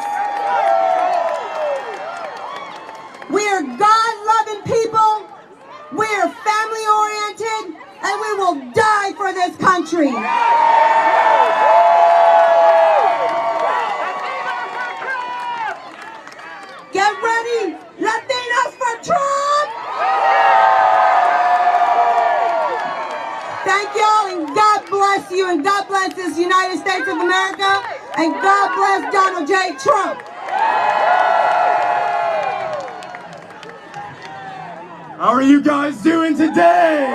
We are God-loving people. We are family-oriented, and we will die for this country. Get ready, Latinos for Trump! Thank y'all, and God bless you, and God bless this United States of America, and God bless Donald J. Trump. How are you guys doing today?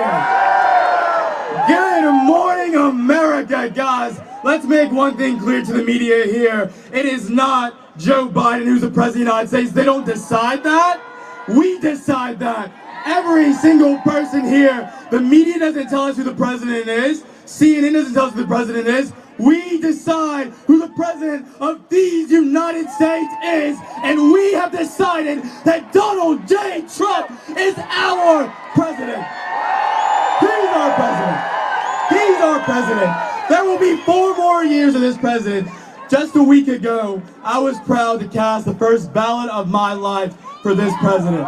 Good morning, America, guys. Let's make one thing clear to the media here. It is not Joe Biden who's the president of the United States. They don't decide that. We decide that. Every single person here, the media doesn't tell us who the president is. CNN doesn't tell us who the president is. We decide who the president of these United States is, and we have decided that Donald J. Trump is our president. He's our president. He's our president. There will be 4 more years of this president. Just a week ago, I was proud to cast the first ballot of my life for this president.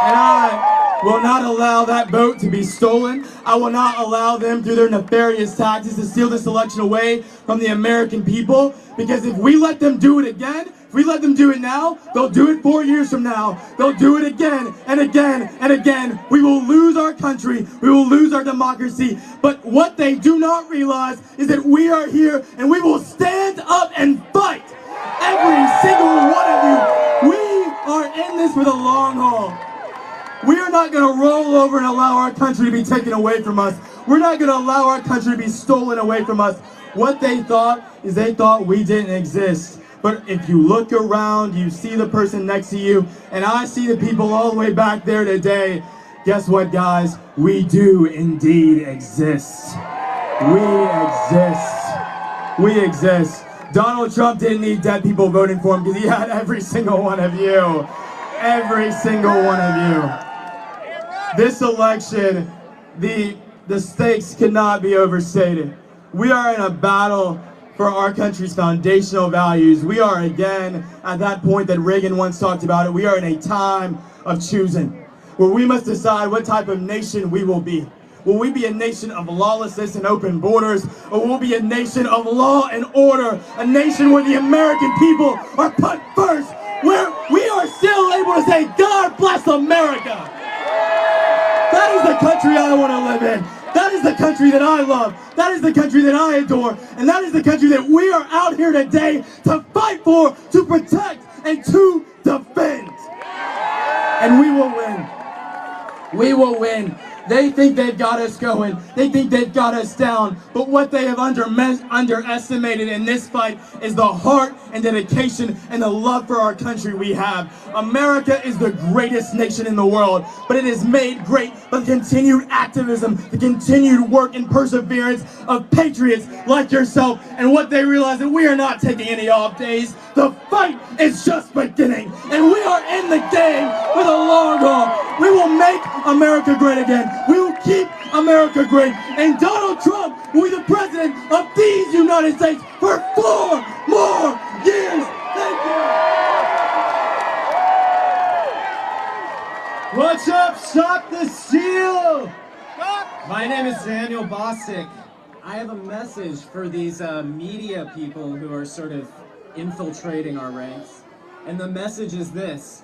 And I will not allow that vote to be stolen. I will not allow them, through their nefarious tactics, to steal this election away from the American people. Because if we let them do it again, if we let them do it now, they'll do it 4 years from now. They'll do it again and again and again. We will lose our country. We will lose our democracy. But what they do not realize is that we are here and we will stand up and fight. Every single one of you. We are in this for the long haul. We are not going to roll over and allow our country to be taken away from us. We're not going to allow our country to be stolen away from us. What they thought is they thought we didn't exist. But if you look around, you see the person next to you, and I see the people all the way back there today. Guess what, guys? We do indeed exist. We exist. We exist. Donald Trump didn't need dead people voting for him because he had every single one of you. Every single one of you. This election, the stakes cannot be overstated. We are in a battle for our country's foundational values. We are again at that point that Reagan once talked about it. We are in a time of choosing, where we must decide what type of nation we will be. Will we be a nation of lawlessness and open borders, or will we be a nation of law and order, a nation where the American people are put first, where we are still able to say, God bless America? That is the country I want to live in. That is the country that I love. That is the country that I adore. And that is the country that we are out here today to fight for, to protect, and to defend. And we will win. We will win. They think they've got us going. They think they've got us down. But what they have underestimated in this fight is the heart and dedication and the love for our country we have. America is the greatest nation in the world, but it is made great by the continued activism, the continued work and perseverance of patriots like yourself. And what they realize that we are not taking any off days. The fight is just beginning, and we are in the game with a long haul. We will make America great again. We will keep America great, and Donald Trump will be the president of these United States for 4 more years. Thank you. What's up? Stop the steal! My name is Daniel Bostic. I have a message for these media people who are sort of infiltrating our ranks. And the message is this: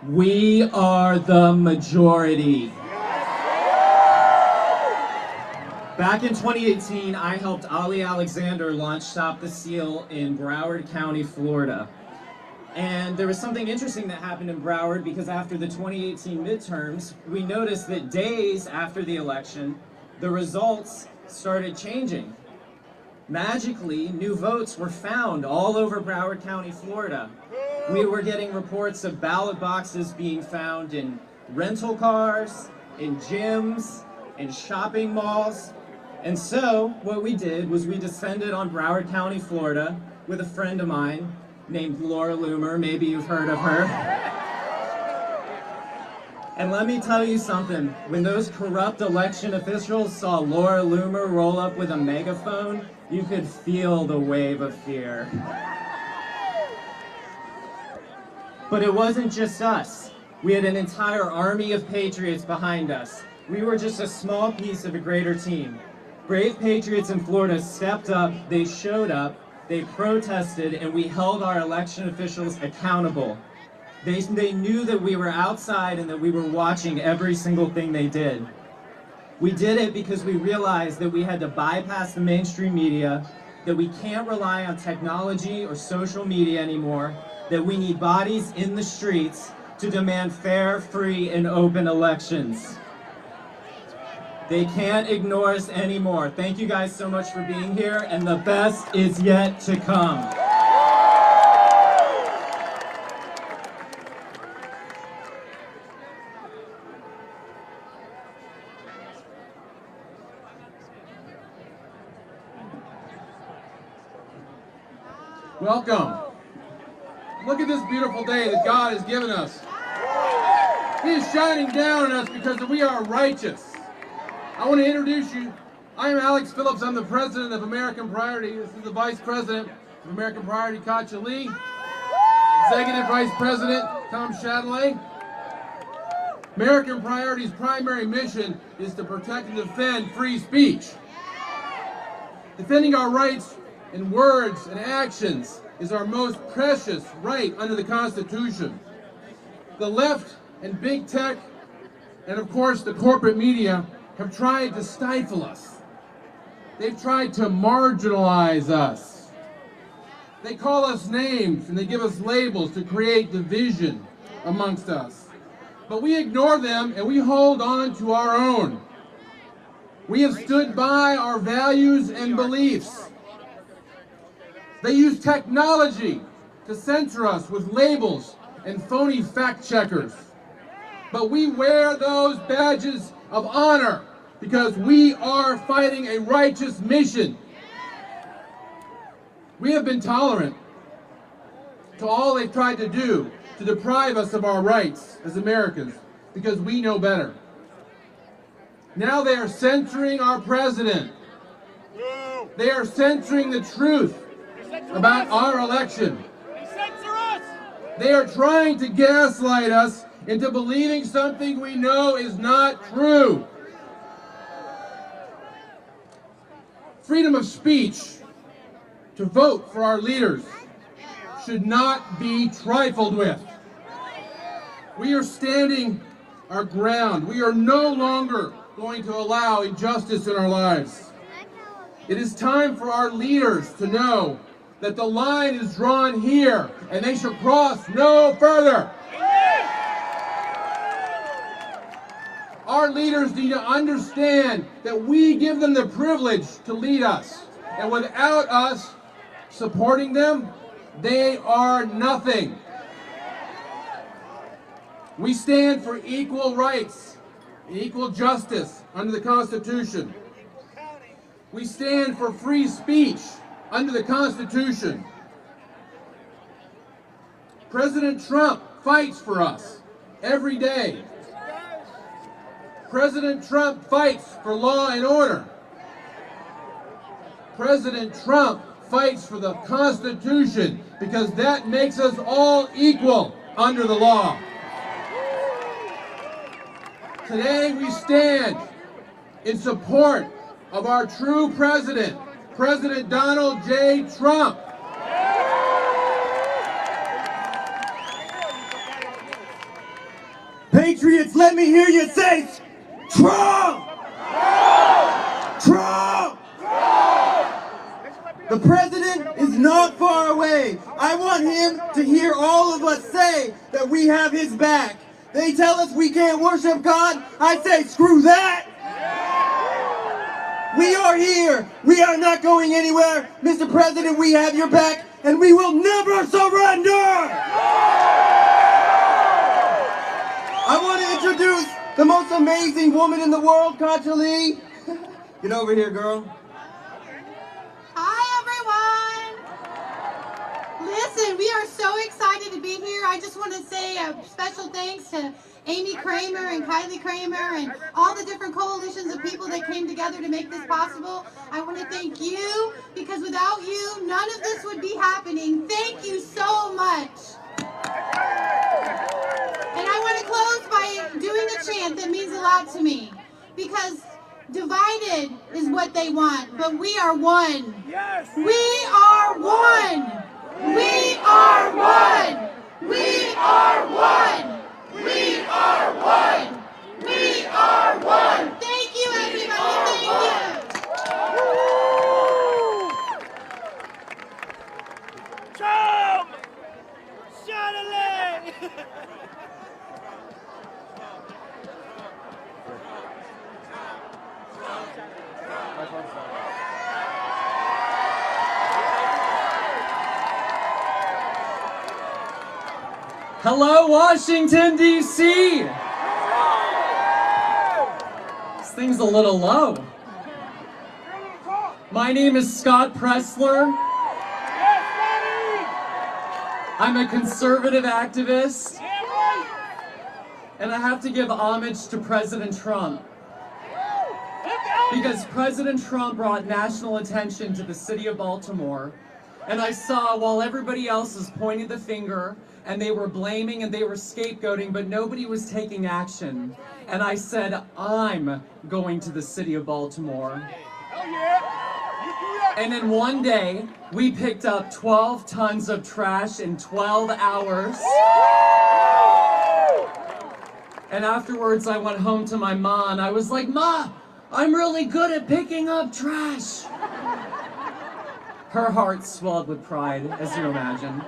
we are the majority. Back in 2018, I helped Ali Alexander launch Stop the Steal in Broward County, Florida. And there was something interesting that happened in Broward, because after the 2018 midterms, we noticed that days after the election, the results started changing. Magically, new votes were found all over Broward County, Florida. We were getting reports of ballot boxes being found in rental cars, in gyms, in shopping malls. And so, what we did was we descended on Broward County, Florida, with a friend of mine named Laura Loomer. Maybe you've heard of her. And let me tell you something, when those corrupt election officials saw Laura Loomer roll up with a megaphone, you could feel the wave of fear. But it wasn't just us. We had an entire army of patriots behind us. We were just a small piece of a greater team. Brave patriots in Florida stepped up, they showed up, they protested, and we held our election officials accountable. They knew that we were outside and that we were watching every single thing they did. We did it because we realized that we had to bypass the mainstream media, that we can't rely on technology or social media anymore, that we need bodies in the streets to demand fair, free, and open elections. They can't ignore us anymore. Thank you guys so much for being here, and the best is yet to come. Welcome. Look at this beautiful day that God has given us. He is shining down on us because we are righteous. I want to introduce you. I am Alex Phillips. I'm the president of American Priority. This is the vice president of American Priority, Katja Lee. Executive vice president, Tom Shadley. American Priority's primary mission is to protect and defend free speech. Defending our rights in words and actions is our most precious right under the Constitution. The left and big tech, and of course the corporate media, have tried to stifle us. They've tried to marginalize us. They call us names and they give us labels to create division amongst us. But we ignore them and we hold on to our own. We have stood by our values and beliefs. They use technology to censor us with labels and phony fact checkers. But we wear those badges of honor because we are fighting a righteous mission. We have been tolerant to all they've tried to do to deprive us of our rights as Americans because we know better. Now they are censoring our president. They are censoring the truth about our election. They are trying to gaslight us into believing something we know is not true. Freedom of speech to vote for our leaders should not be trifled with. We are standing our ground. We are no longer going to allow injustice in our lives. It is time for our leaders to know that the line is drawn here and they should cross no further. Our leaders need to understand that we give them the privilege to lead us. And without us supporting them, they are nothing. We stand for equal rights and equal justice under the Constitution. We stand for free speech under the Constitution. President Trump fights for us every day. President Trump fights for law and order. President Trump fights for the Constitution because that makes us all equal under the law. Today we stand in support of our true president, President Donald J. Trump. Patriots, let me hear you say, Trump! Trump! The president is not far away. I want him to hear all of us say that we have his back. They tell us we can't worship God. I say, screw that! We are here. We are not going anywhere. Mr. President, we have your back, and we will never surrender! I want to introduce the most amazing woman in the world, Katja Lee. Get over here, girl. Hi, everyone. Listen, we are so excited to be here. I just want to say a special thanks to Amy Kramer and Kylie Kramer and all the different coalitions of people that came together to make this possible. I want to thank you, because without you, none of this would be happening. Thank you so much. And I want to close by doing a chant that means a lot to me, because divided is what they want, but we are one. Yes. We are one. We are one. We are one. We are one. We are one. Thank you, everybody. Thank you. Trump! Chatelet! Hello, Washington, D.C. This thing's a little low. My name is Scott Pressler. I'm a conservative activist, and I have to give homage to President Trump, because President Trump brought national attention to the city of Baltimore, and I saw, while everybody else was pointing the finger and they were blaming and they were scapegoating, but nobody was taking action, and I said, I'm going to the city of Baltimore. And in one day, we picked up 12 tons of trash in 12 hours. And afterwards, I went home to my mom, and I was like, Ma, I'm really good at picking up trash. Her heart swelled with pride, as you imagine.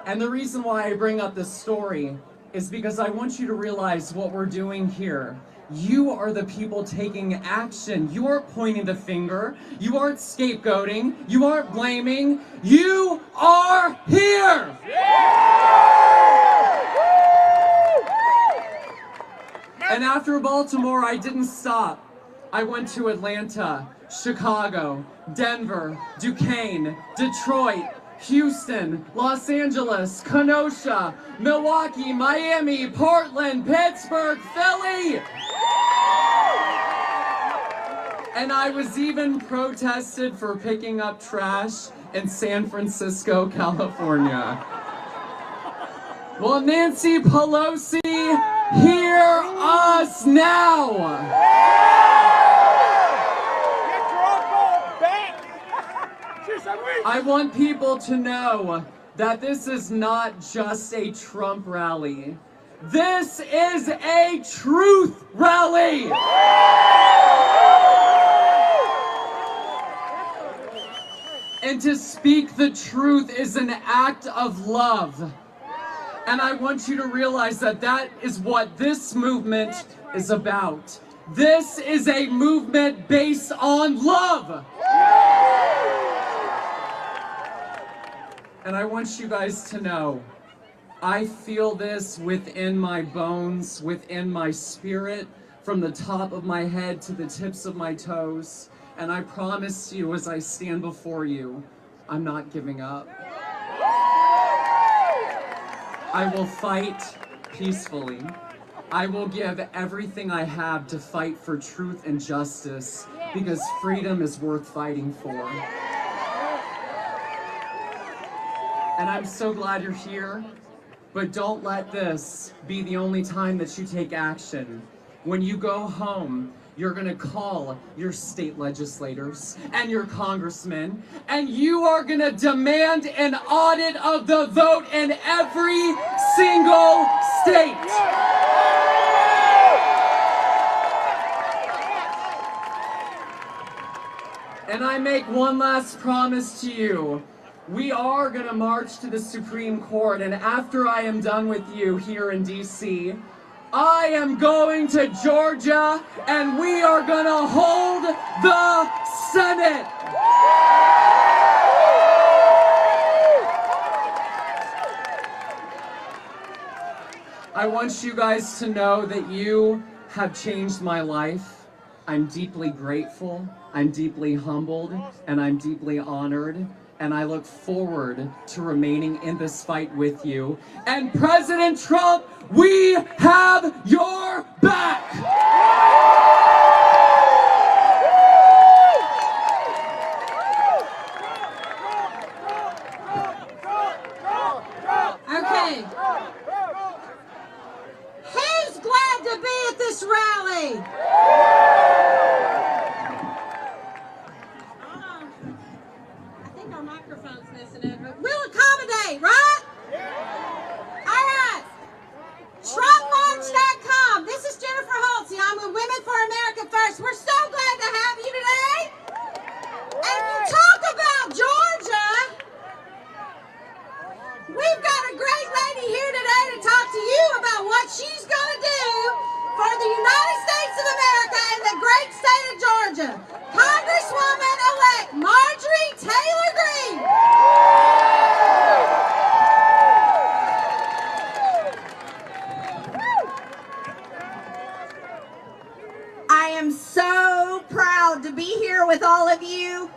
And the reason why I bring up this story is because I want you to realize what we're doing here. You are the people taking action. You aren't pointing the finger. You aren't scapegoating. You aren't blaming. You are here! And after Baltimore, I didn't stop. I went to Atlanta, Chicago, Denver, Duquesne, Detroit, Houston, Los Angeles, Kenosha, Milwaukee, Miami, Portland, Pittsburgh, Philly. And I was even protested for picking up trash in San Francisco, California. Well, Nancy Pelosi, hear us now. I want people to know that this is not just a Trump rally. This is a truth rally. And to speak the truth is an act of love. And I want you to realize that that is what this movement is about. This is a movement based on love. And I want you guys to know, I feel this within my bones, within my spirit, from the top of my head to the tips of my toes. And I promise you, as I stand before you, I'm not giving up. I will fight peacefully. I will give everything I have to fight for truth and justice, because freedom is worth fighting for. And I'm so glad you're here, but don't let this be the only time that you take action. When you go home, you're gonna call your state legislators and your congressmen, and you are gonna demand an audit of the vote in every single state. And I make one last promise to you. We are gonna march to the Supreme Court, and after I am done with you here in DC, I am going to Georgia, and we are gonna hold the Senate. I want you guys to know that you have changed my life. I'm deeply grateful, I'm deeply humbled, and I'm deeply honored. And I look forward to remaining in this fight with you. And President Trump, we have your back! Okay. Who's glad to be at this rally? We'll accommodate, right? All right. TrumpLaunch.com. This is Jennifer Holtzy. I'm with Women for America First. We're so glad to have you today. And you talk about Georgia. We've got a great lady here today to talk to you about what she's going to do for the United States of America and the great state of Georgia. Congresswoman-elect Marjorie Taylor Greene. I am so proud to be here with all of you.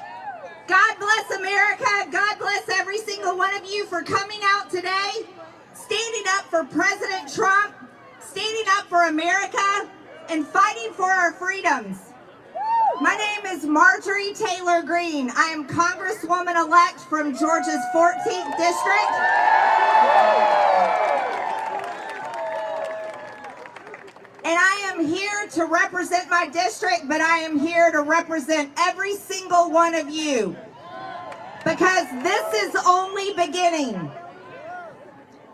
God bless America. God bless every single one of you for coming out today, standing up for President Trump, standing up for America, and fighting for our freedoms. My name is Marjorie Taylor Greene. I am Congresswoman-elect from Georgia's 14th District. And I am here to represent my district, but I am here to represent every single one of you. Because this is only beginning.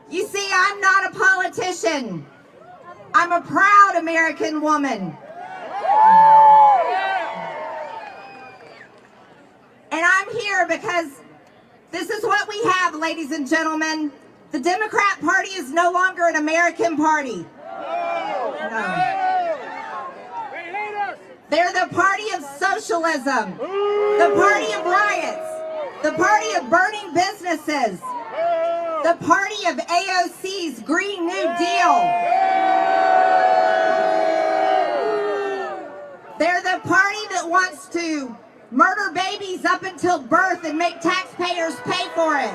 You see, I'm not a politician. I'm a proud American woman. And I'm here because this is what we have, ladies and gentlemen. The Democrat Party is no longer an American party. No. They're the party of socialism, the party of riots, the party of burning businesses, the party of AOC's Green New Deal. They're the party that wants to murder babies up until birth and make taxpayers pay for it.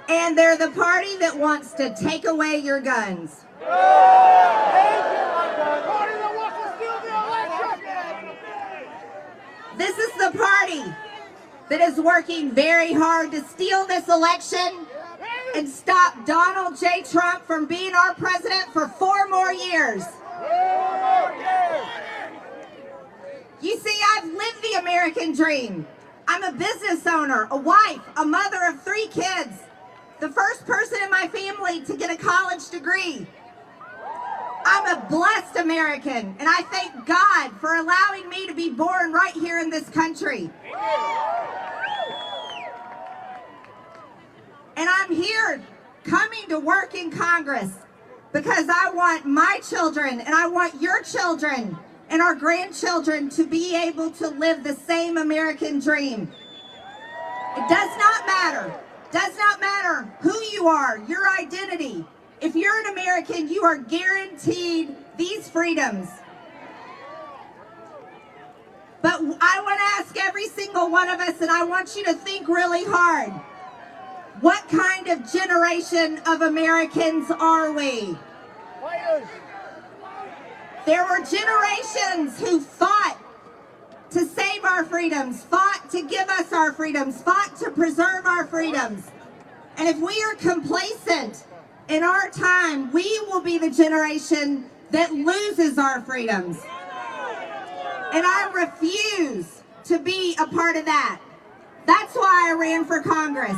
And they're the party that wants to take away your guns. This is the party that is working very hard to steal this election and stop Donald J. Trump from being our president for 4 more years. You see, I've lived the American dream. I'm a business owner, a wife, a mother of 3 kids, the first person in my family to get a college degree. I'm a blessed American, and I thank God for allowing me to be born right here in this country. And I'm here coming to work in Congress because I want my children and I want your children and our grandchildren to be able to live the same American dream. It does not matter who you are, your identity. If you're an American, you are guaranteed these freedoms. But I want to ask every single one of us, and I want you to think really hard. What kind of generation of Americans are we? There were generations who fought to save our freedoms, fought to give us our freedoms, fought to preserve our freedoms. And if we are complacent in our time, we will be the generation that loses our freedoms. And I refuse to be a part of that. That's why I ran for Congress.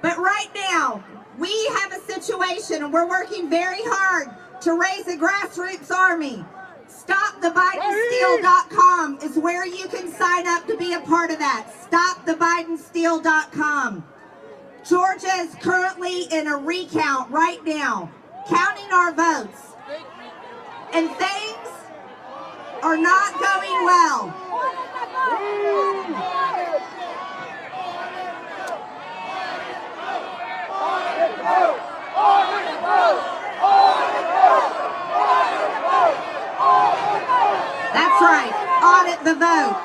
But right now, we have a situation and we're working very hard to raise a grassroots army. StopTheBidenSteal.com is where you can sign up to be a part of that. StopTheBidenSteal.com. Georgia is currently in a recount right now, counting our votes. And things are not going well. That's right, audit the vote.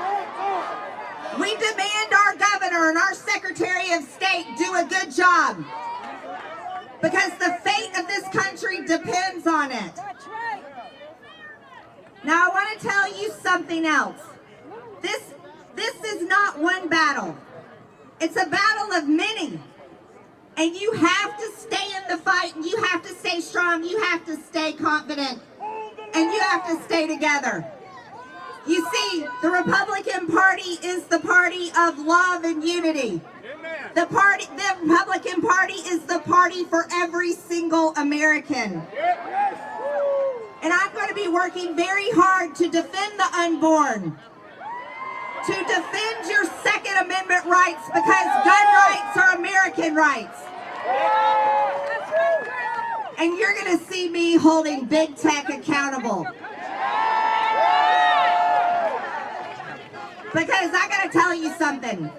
We demand our governor and our Secretary of State do a good job because the fate of this country depends on it. Now I want to tell you something else. This is not one battle. It's a battle of many. And you have to stay in the fight, and you have to stay strong, you have to stay confident, and you have to stay together. You see, the Republican Party is the party of love and unity. The Republican Party is the party for every single American. And I'm going to be working very hard to defend the unborn, to defend your Second Amendment rights, because gun rights are American rights. And you're going to see me holding big tech accountable. Because I got to tell you something.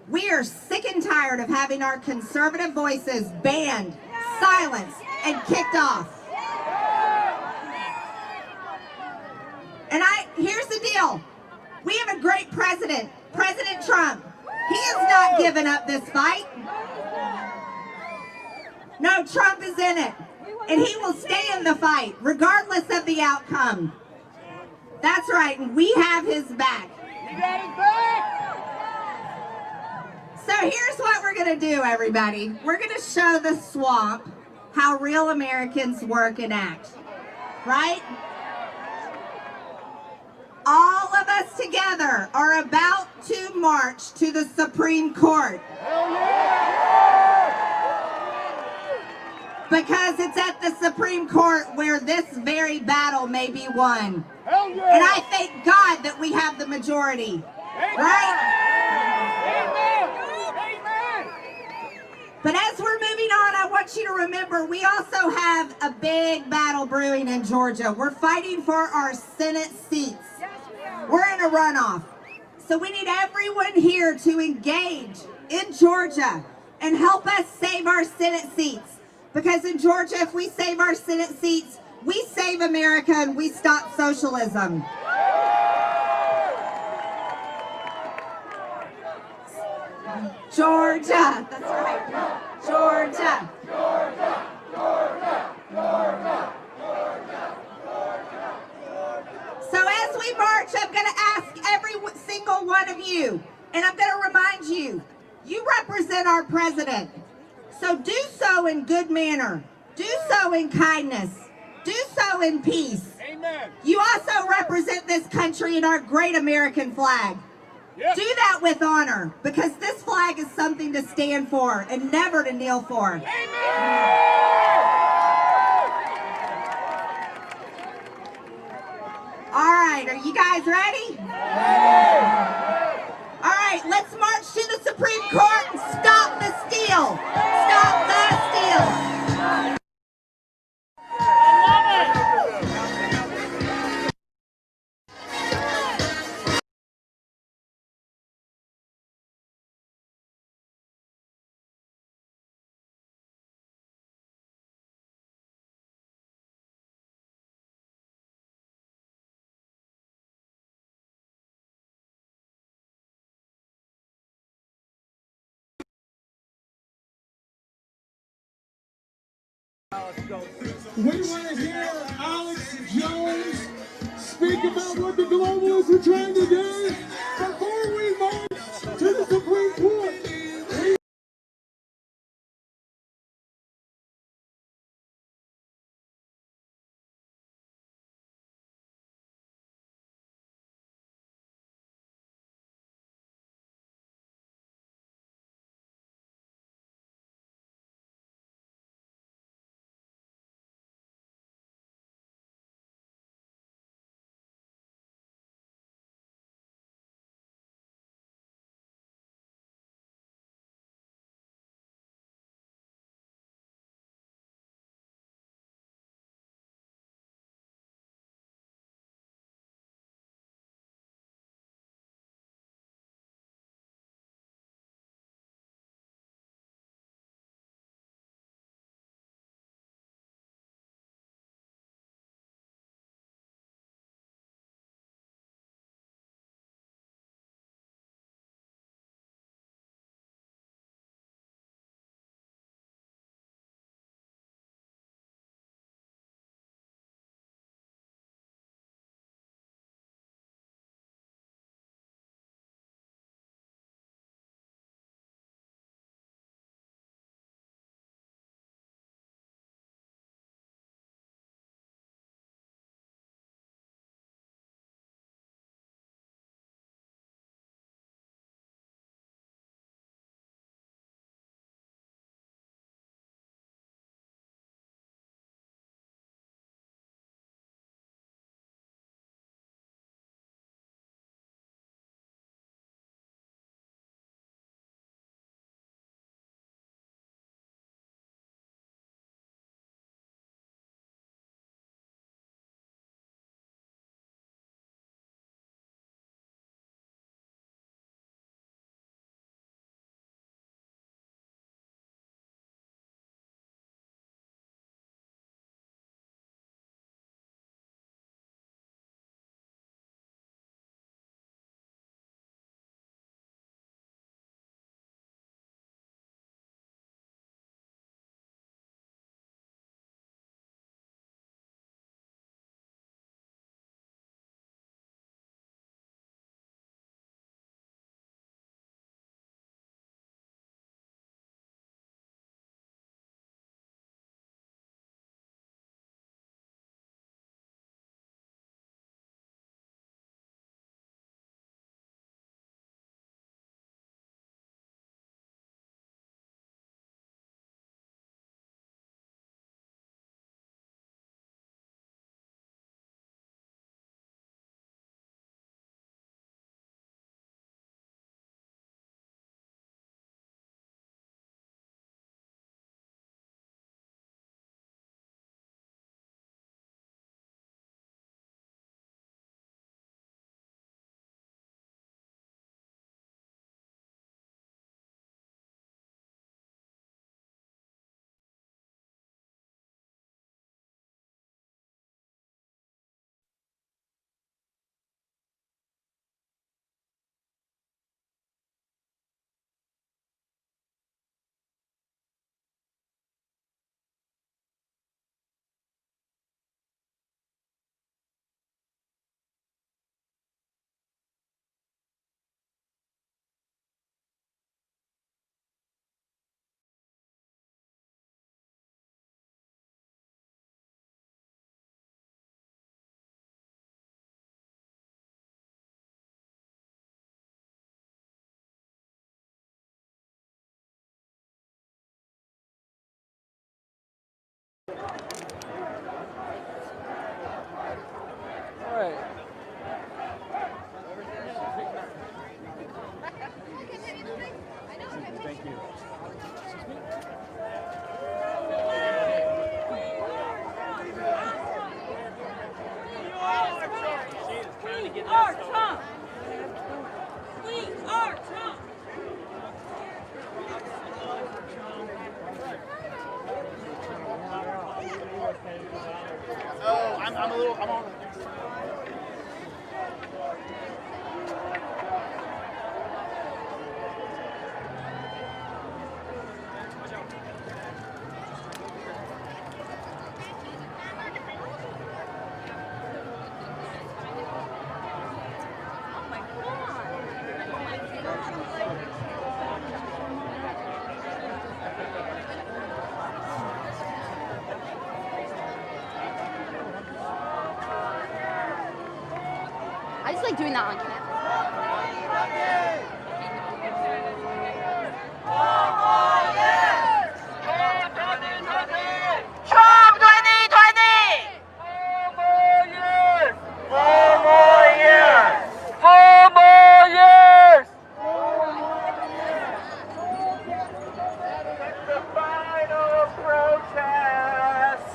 We are sick and tired of having our conservative voices banned, silenced, and kicked off. And here's the deal. We have a great president, President Trump. He has not given up this fight. No, Trump is in it. And he will stay in the fight, regardless of the outcome. That's right, and we have his back. So here's what we're going to do, everybody. We're going to show the swamp how real Americans work and act. Right? All of us together are about to march to the Supreme Court. Because it's at the Supreme Court where this very battle may be won. And I thank God that we have the majority. Right? But as we're moving on, I want you to remember we also have a big battle brewing in Georgia. We're fighting for our Senate seats. We're in a runoff. So we need everyone here to engage in Georgia and help us save our Senate seats. Because in Georgia, if we save our Senate seats, we save America and we stop socialism. Georgia, that's right. Georgia. Georgia, Georgia, Georgia, Georgia. one of you. And I'm going to remind you, you represent our president. So do so in good manner. Do so in kindness. Do so in peace. Amen. You also represent this country in our great American flag. Yep. Do that with honor, because this flag is something to stand for and never to kneel for. Amen. All right, are you guys ready? All right, let's march to the Supreme Court and stop the steal. Stop the steal. We want to hear Alex Jones speak about what the globalists are trying to do before we march to the Supreme Court. I just like doing that on camera. Trump 2020! 4 more years! 4 more years! 4 more years! It's the final protest!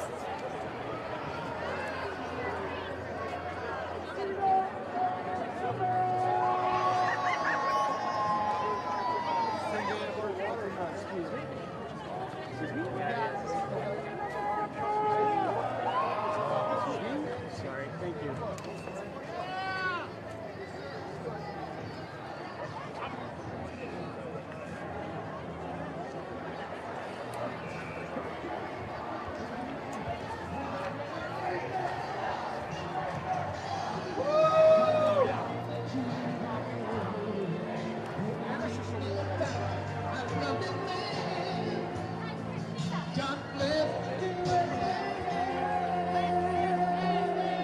Sorry, thank you.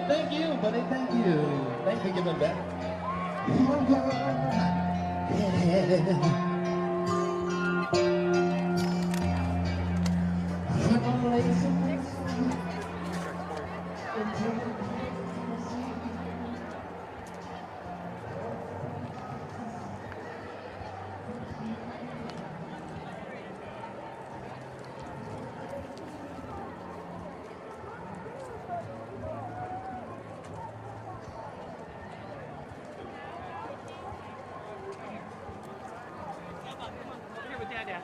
Thank you, buddy. Thank you. Thanks for giving back. Here with Dad.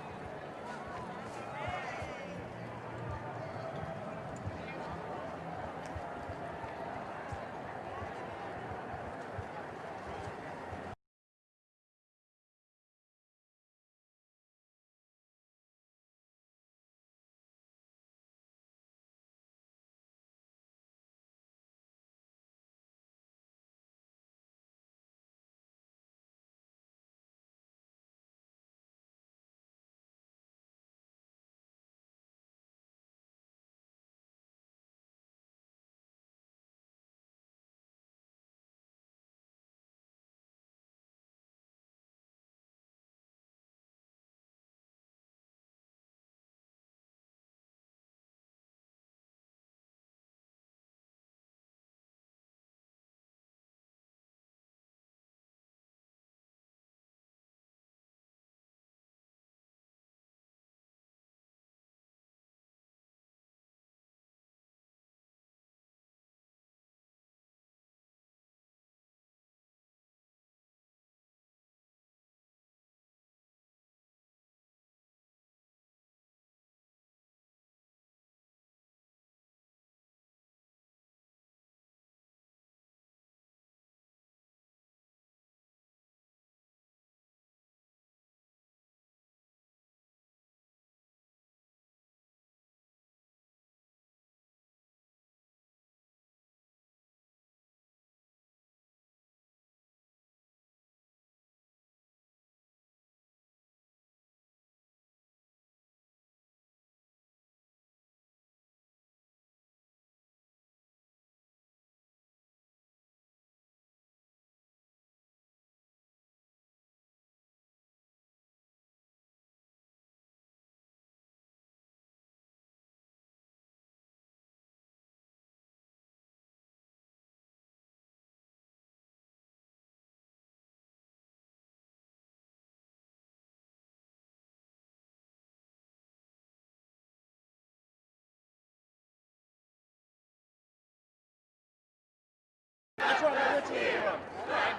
That's where the ritual is from.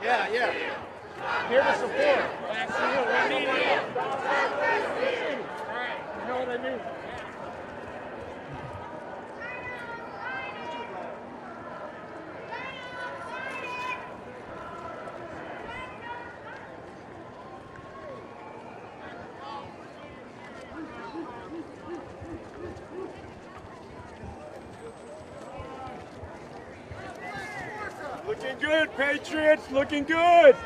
Yeah, yeah. Here to support. Absolutely. All right. You know what I mean? good, Patriots. Looking good.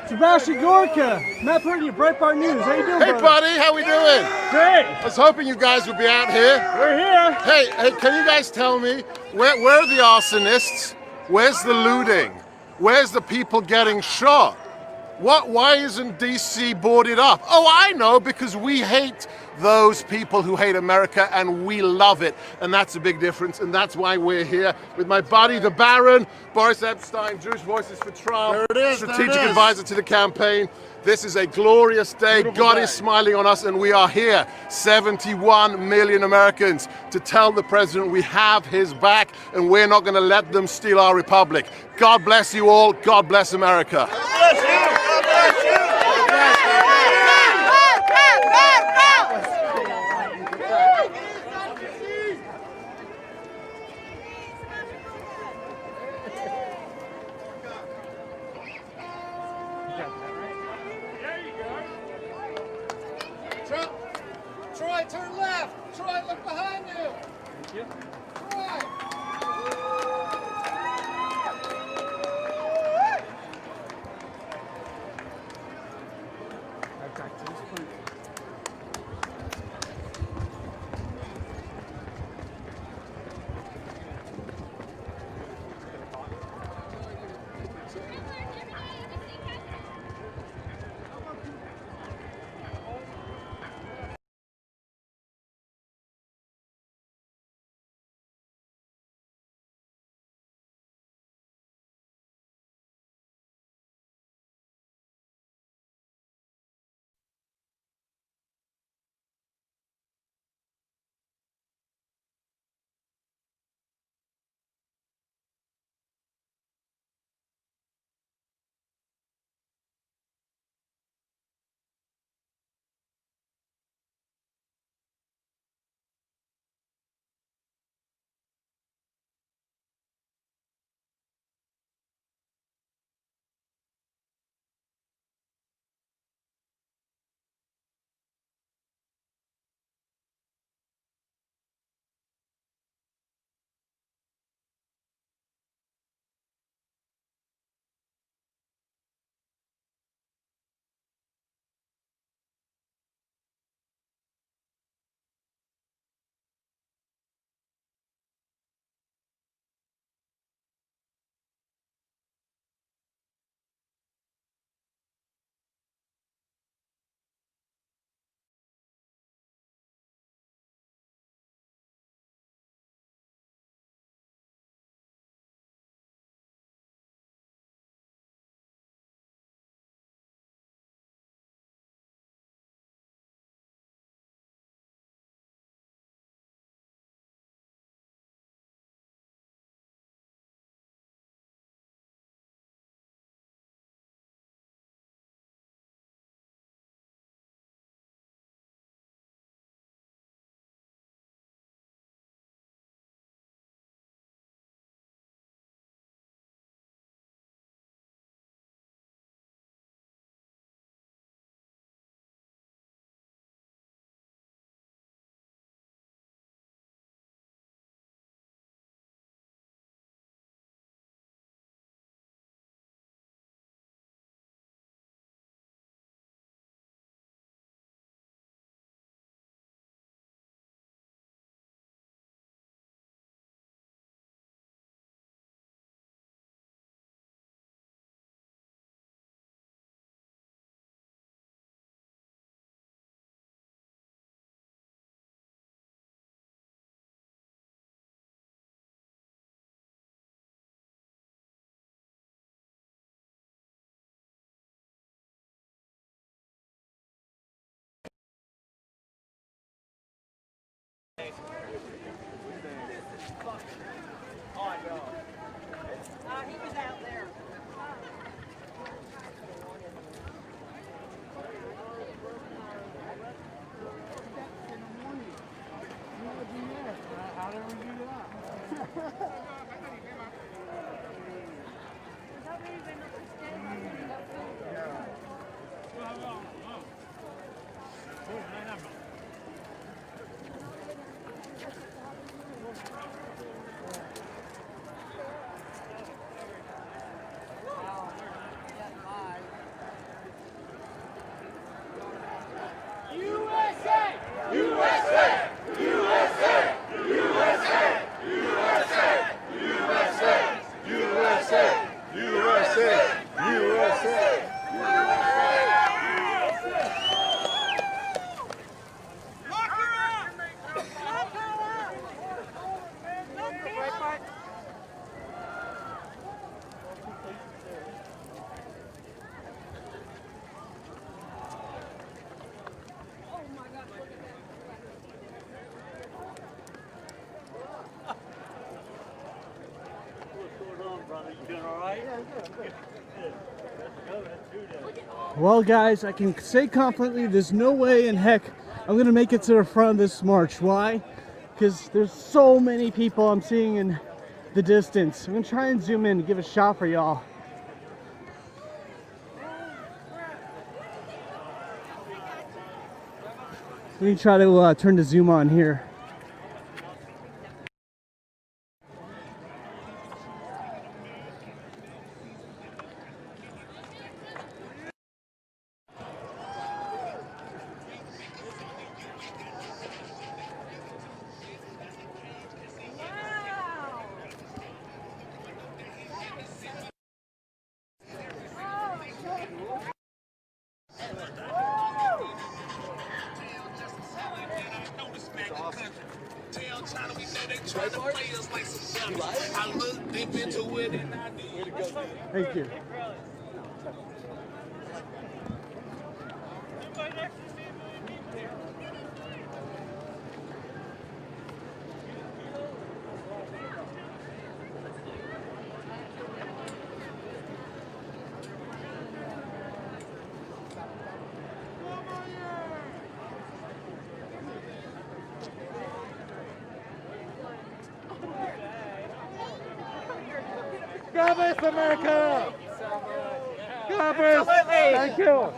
Sebastian Gorka, Matt Purdy, Breitbart News. How you doing, Hey, brother? buddy, how we doing? Great. I was hoping you guys would be out here. We're here. Hey, can you guys tell me, where are the arsonists? Where's the looting? Where's the people getting shot? Why isn't DC boarded up? Oh, I know, because we hate those people who hate America, and we love it. And that's a big difference, and that's why we're here with my buddy, the Baron, Boris Epstein, Jewish Voices for Trump, there it is, strategic there it is. advisor to the campaign. This is a glorious day. Beautiful God day. is smiling on us, and we are here, 71 million Americans, to tell the president we have his back, and we're not going to let them steal our republic. God bless you all. God bless America. God bless you. God bless you. Troy, turn left. Troy, look behind you. Thank you. Troy. Well, guys, I can say confidently there's no way in heck I'm going to make it to the front of this march. Why? Because there's so many people I'm seeing in the distance. I'm going to try and zoom in to give a shot for y'all. Let me try to turn the zoom on here. Thank you. God bless America! God bless! Thank you!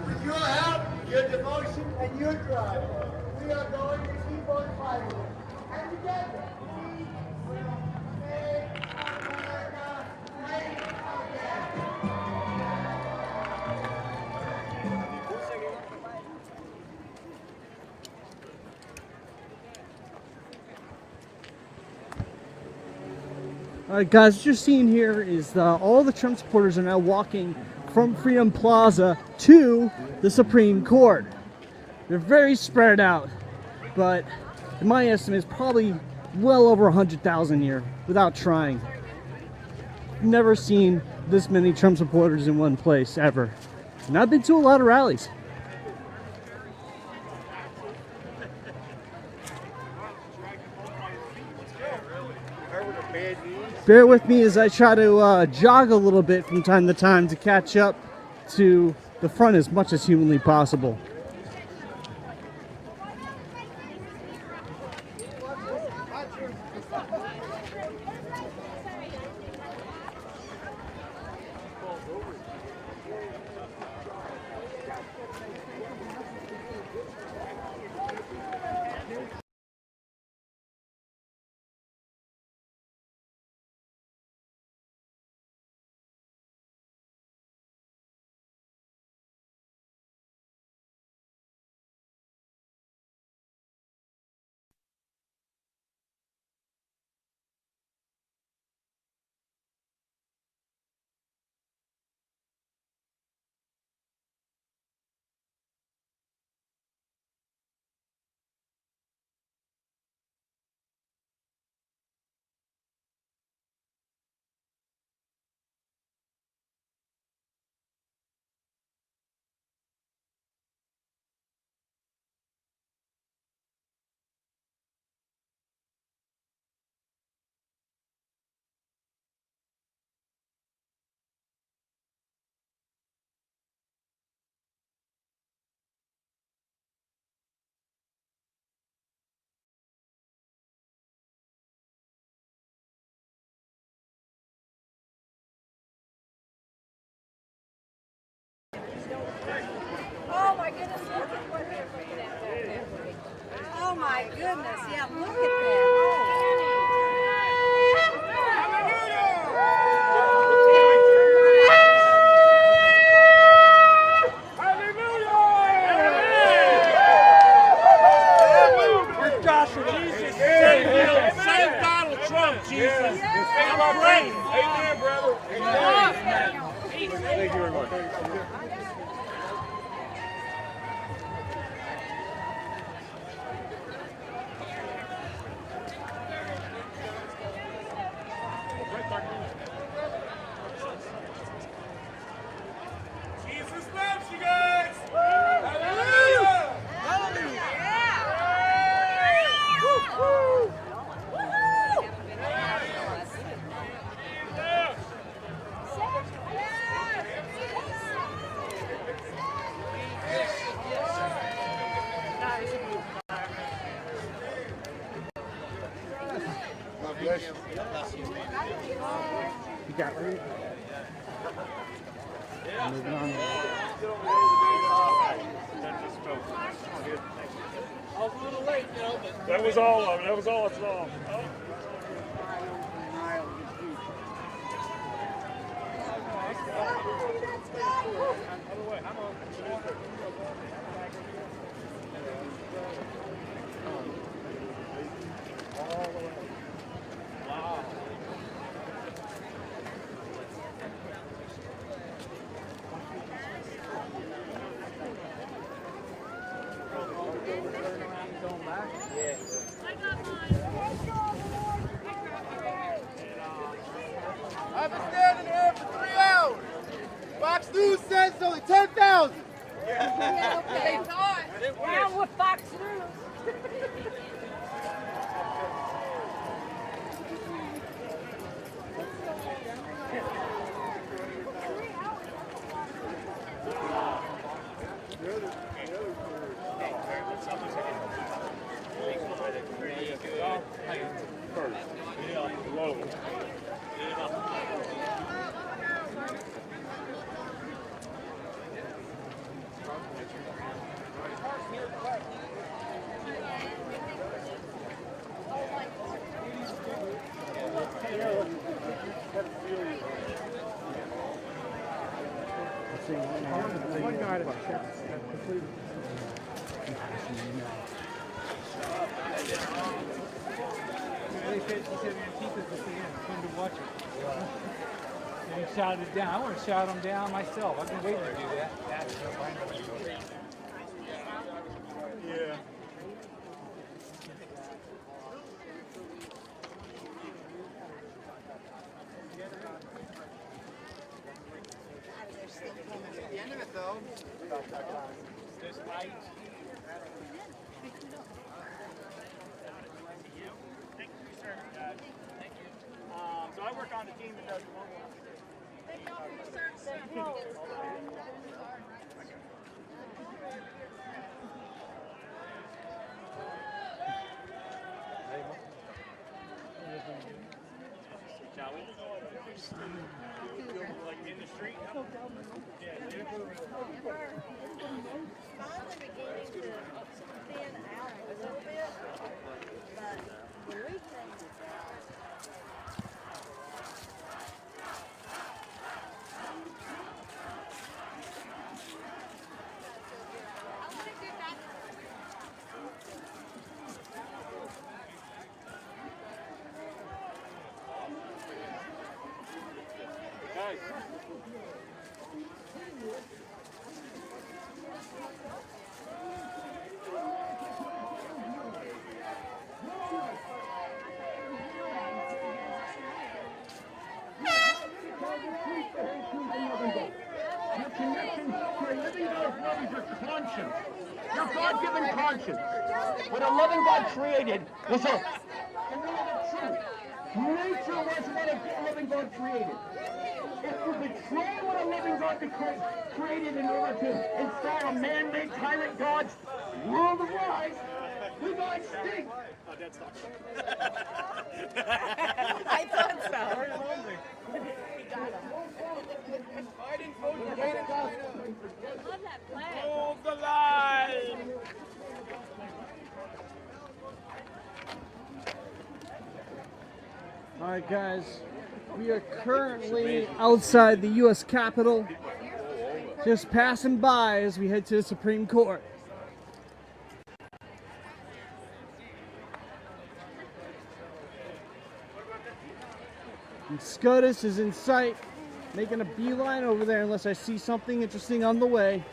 With your help, your devotion, and your drive, we are going to keep on fighting. And together, we will make America great again. All right, guys, what you're seeing here is all the Trump supporters are now walking from Freedom Plaza to the Supreme Court. They're very spread out, but in my estimate, it's probably well over 100,000 here without trying. Never seen this many Trump supporters in one place, ever. And I've been to a lot of rallies. Bear with me as I try to jog a little bit from time to time to catch up to the front as much as humanly possible. Oh my goodness, look at what they're looking at back there. Oh my goodness, yeah, look at that. With Joshua, Jesus, save Donald Trump, Jesus. I'm great. Amen, brother. Thank you very much. Jesus loves you guys! Hallelujah! Hallelujah! Woo-hoo! You got it. Moving on. I was a little late, you know, but that was all of it. That was all I saw. Oh. I've been standing here for 3 hours. Fox News says it's only 10,000. Yeah. Okay. One guy to check completely. He said Antifa's at the end. Come to watch it. And he shouted it down. I want to shout him down myself. I've been waiting to do that. Yeah. The end of it, though. There's light. Thank you, sir. Thank you. So I work on the team that does the mobile. Shall we? Like in the street? Yeah. Finally beginning to thin out a little bit, but the weekend Your God-given conscience, what a loving God created, was a truth. Nature was what a loving God created. If you betray what a loving God created in order to install a man-made tyrant God's world of lies, we got extinct. Oh, that's not I thought so. Very lonely. Hold the line! Alright guys, we are currently outside the U.S. Capitol, just passing by as we head to the Supreme Court. And SCOTUS is in sight, making a beeline over there unless I see something interesting on the way.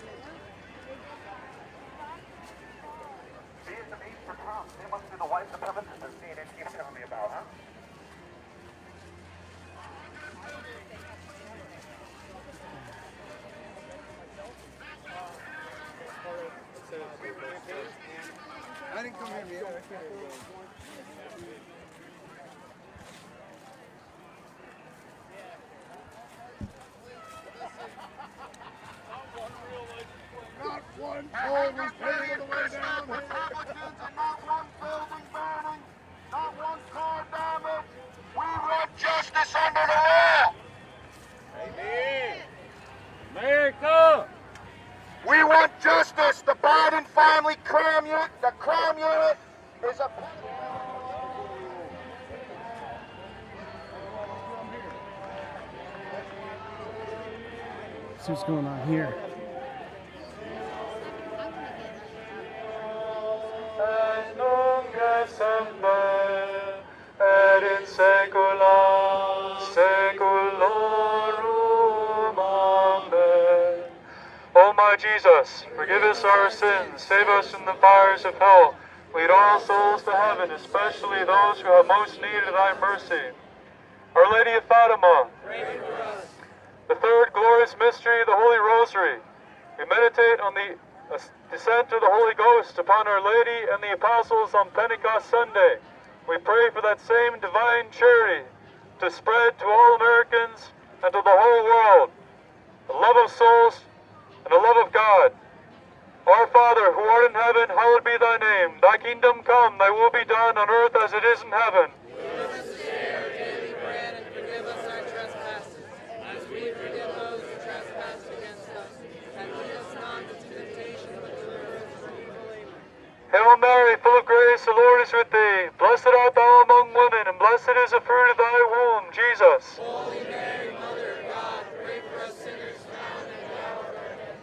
I didn't come here, man. Not one soul was paid on the way down here. Not one building burning, not one car damaged. We want justice under the law. Amen. America. We want justice. The Biden family crime unit, the crime unit is a... See what's going on here. Et in saecula saeculorum. Amen. O my Jesus, forgive us our sins, save us from the fires of hell, lead all souls to heaven, especially those who have most need of thy mercy. Our Lady of Fatima, pray for us. The third glorious mystery, the Holy Rosary. We meditate on the descent of the Holy Ghost upon Our Lady and the Apostles on Pentecost Sunday. We pray for that same divine charity to spread to all Americans and to the whole world, the love of souls and the love of God. Our Father, who art in heaven, hallowed be thy name. Thy kingdom come, thy will be done on earth as it is in heaven. Give us this day our daily bread, and forgive us our trespasses, as we forgive those who trespass against us. And lead us not into temptation, but deliver us from evil. Amen. Hail Mary, full of grace, the Lord is with thee. Blessed art thou among women, and blessed is the fruit of thy womb, Jesus. Holy Mary, Mother of God, pray for us sinners now and at the hour of our death.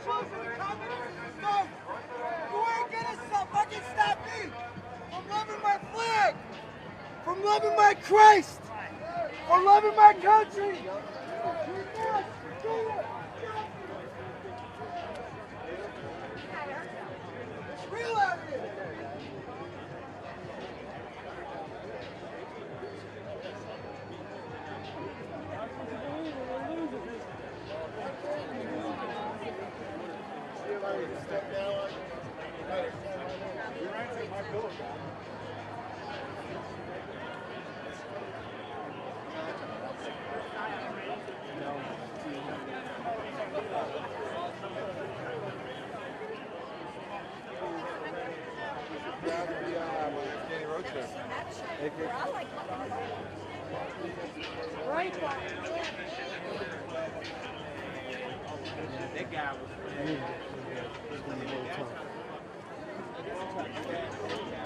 socialism and communism. No, you ain't gonna fucking stop me from loving my flag, from loving my Christ, from loving my country. Real out here.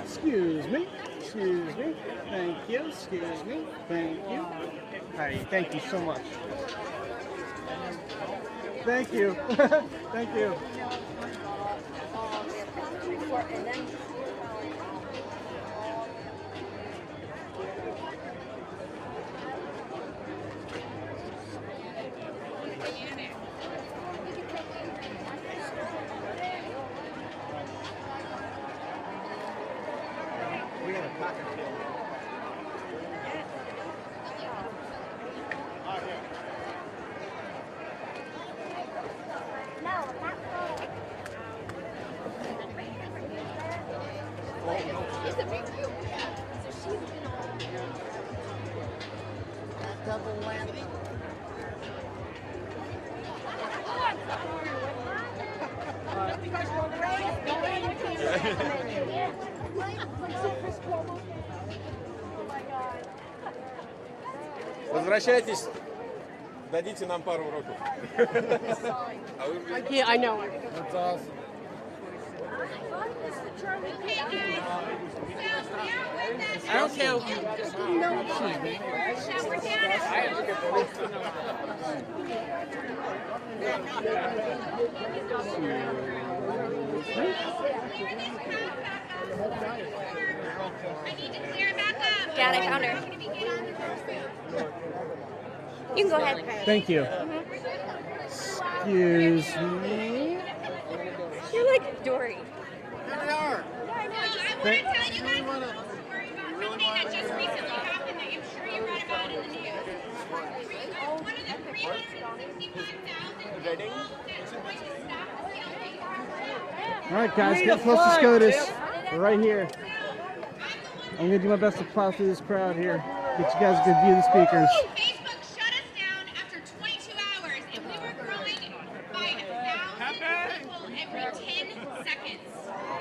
Excuse me. Excuse me. Thank you. Excuse me. Thank you. Hi. Thank you so much. Thank you. Thank you. Возвращайтесь, дадите нам пару уроков. I know. That's awesome. I don't care. Dad, I found her. You can go ahead. Thank you. Excuse me. You're like Dory. Here they are. I want to tell you guys a little story about something that just recently happened that I'm sure you read about in the news. One of the 365,000 people that tried to stop the CLP. All right, guys, get close to SCOTUS. We're right here. I'm gonna do my best to plow through this crowd here. Get you guys a good view of the speakers. Facebook shut us down after 22 hours, and we were growing by 1,000 people every 10 seconds.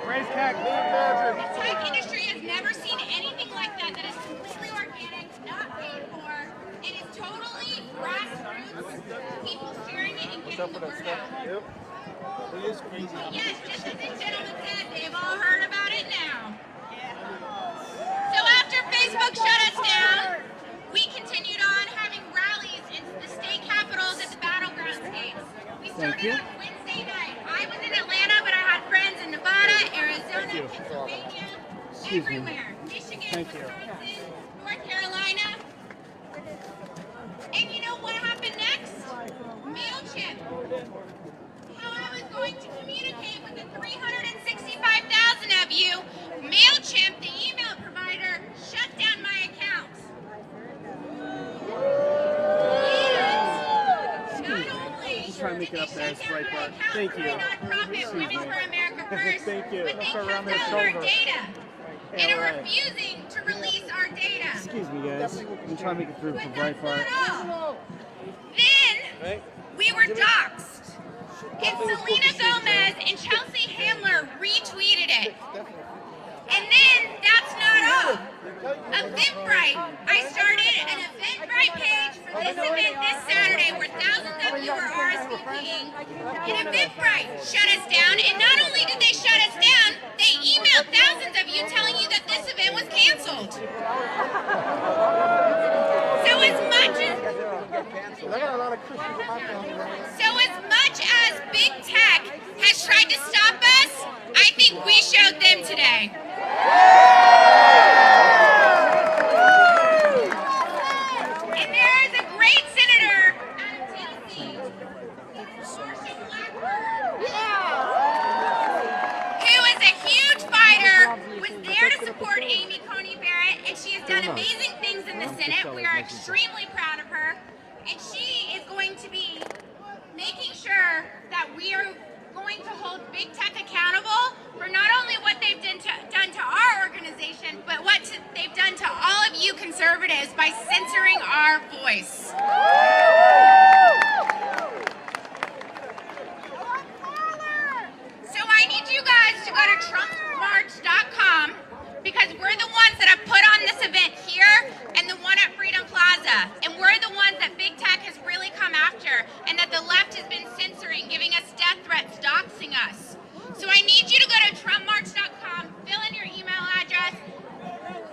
Raise CAC. The tech industry has never seen anything like that that is completely organic, not paid for. It is totally grassroots, people sharing it and getting the word out. Yep. It is crazy. Yes, just as the gentleman said, they've all heard about it now. So after Facebook shut us down, we continued on having rallies in the state capitals at the battleground states. We started on Wednesday night. I was in Atlanta, but I had friends in Nevada, Arizona, Pennsylvania, everywhere. Michigan, Wisconsin, North Carolina. And you know what happened next? MailChimp. How I was going to communicate with the 365,000 of you, MailChimp, the email provider, shut down my account. And not only Just trying to make it up there. It's right part. Thank you. nonprofit Women for America First, Thank you. but they kept out our data and are refusing to release our data. Excuse me, guys. I'm trying to make it through for Bright Part. Then we were doxxed. And Selena Gomez and Chelsea Handler retweeted it. And then that's not all. Eventbrite. I started an Eventbrite page for this event this Saturday where thousands of you are RSVPing. And Eventbrite shut us down. And not only did they shut us down, they emailed thousands of you telling you that this event was canceled. So as much as Big Tech we showed them today. And there is a great senator out of Tennessee, who is a huge fighter, was there to support Amy Coney Barrett, and she has done amazing things in the Senate. We are extremely proud of her, and she is going to be making sure that we are going to hold big tech accountable for not only what they've done to our organization, but what they've done to all of you conservatives by censoring our voice. So I need you guys to go to TrumpMarch.com, because we're the ones that have put on this event here and the one at Freedom Plaza. And we're the ones that big tech has really come after, and that the left has been censoring, giving us death threats, doxing us. So I need you to go to TrumpMarch.com, fill in your email address,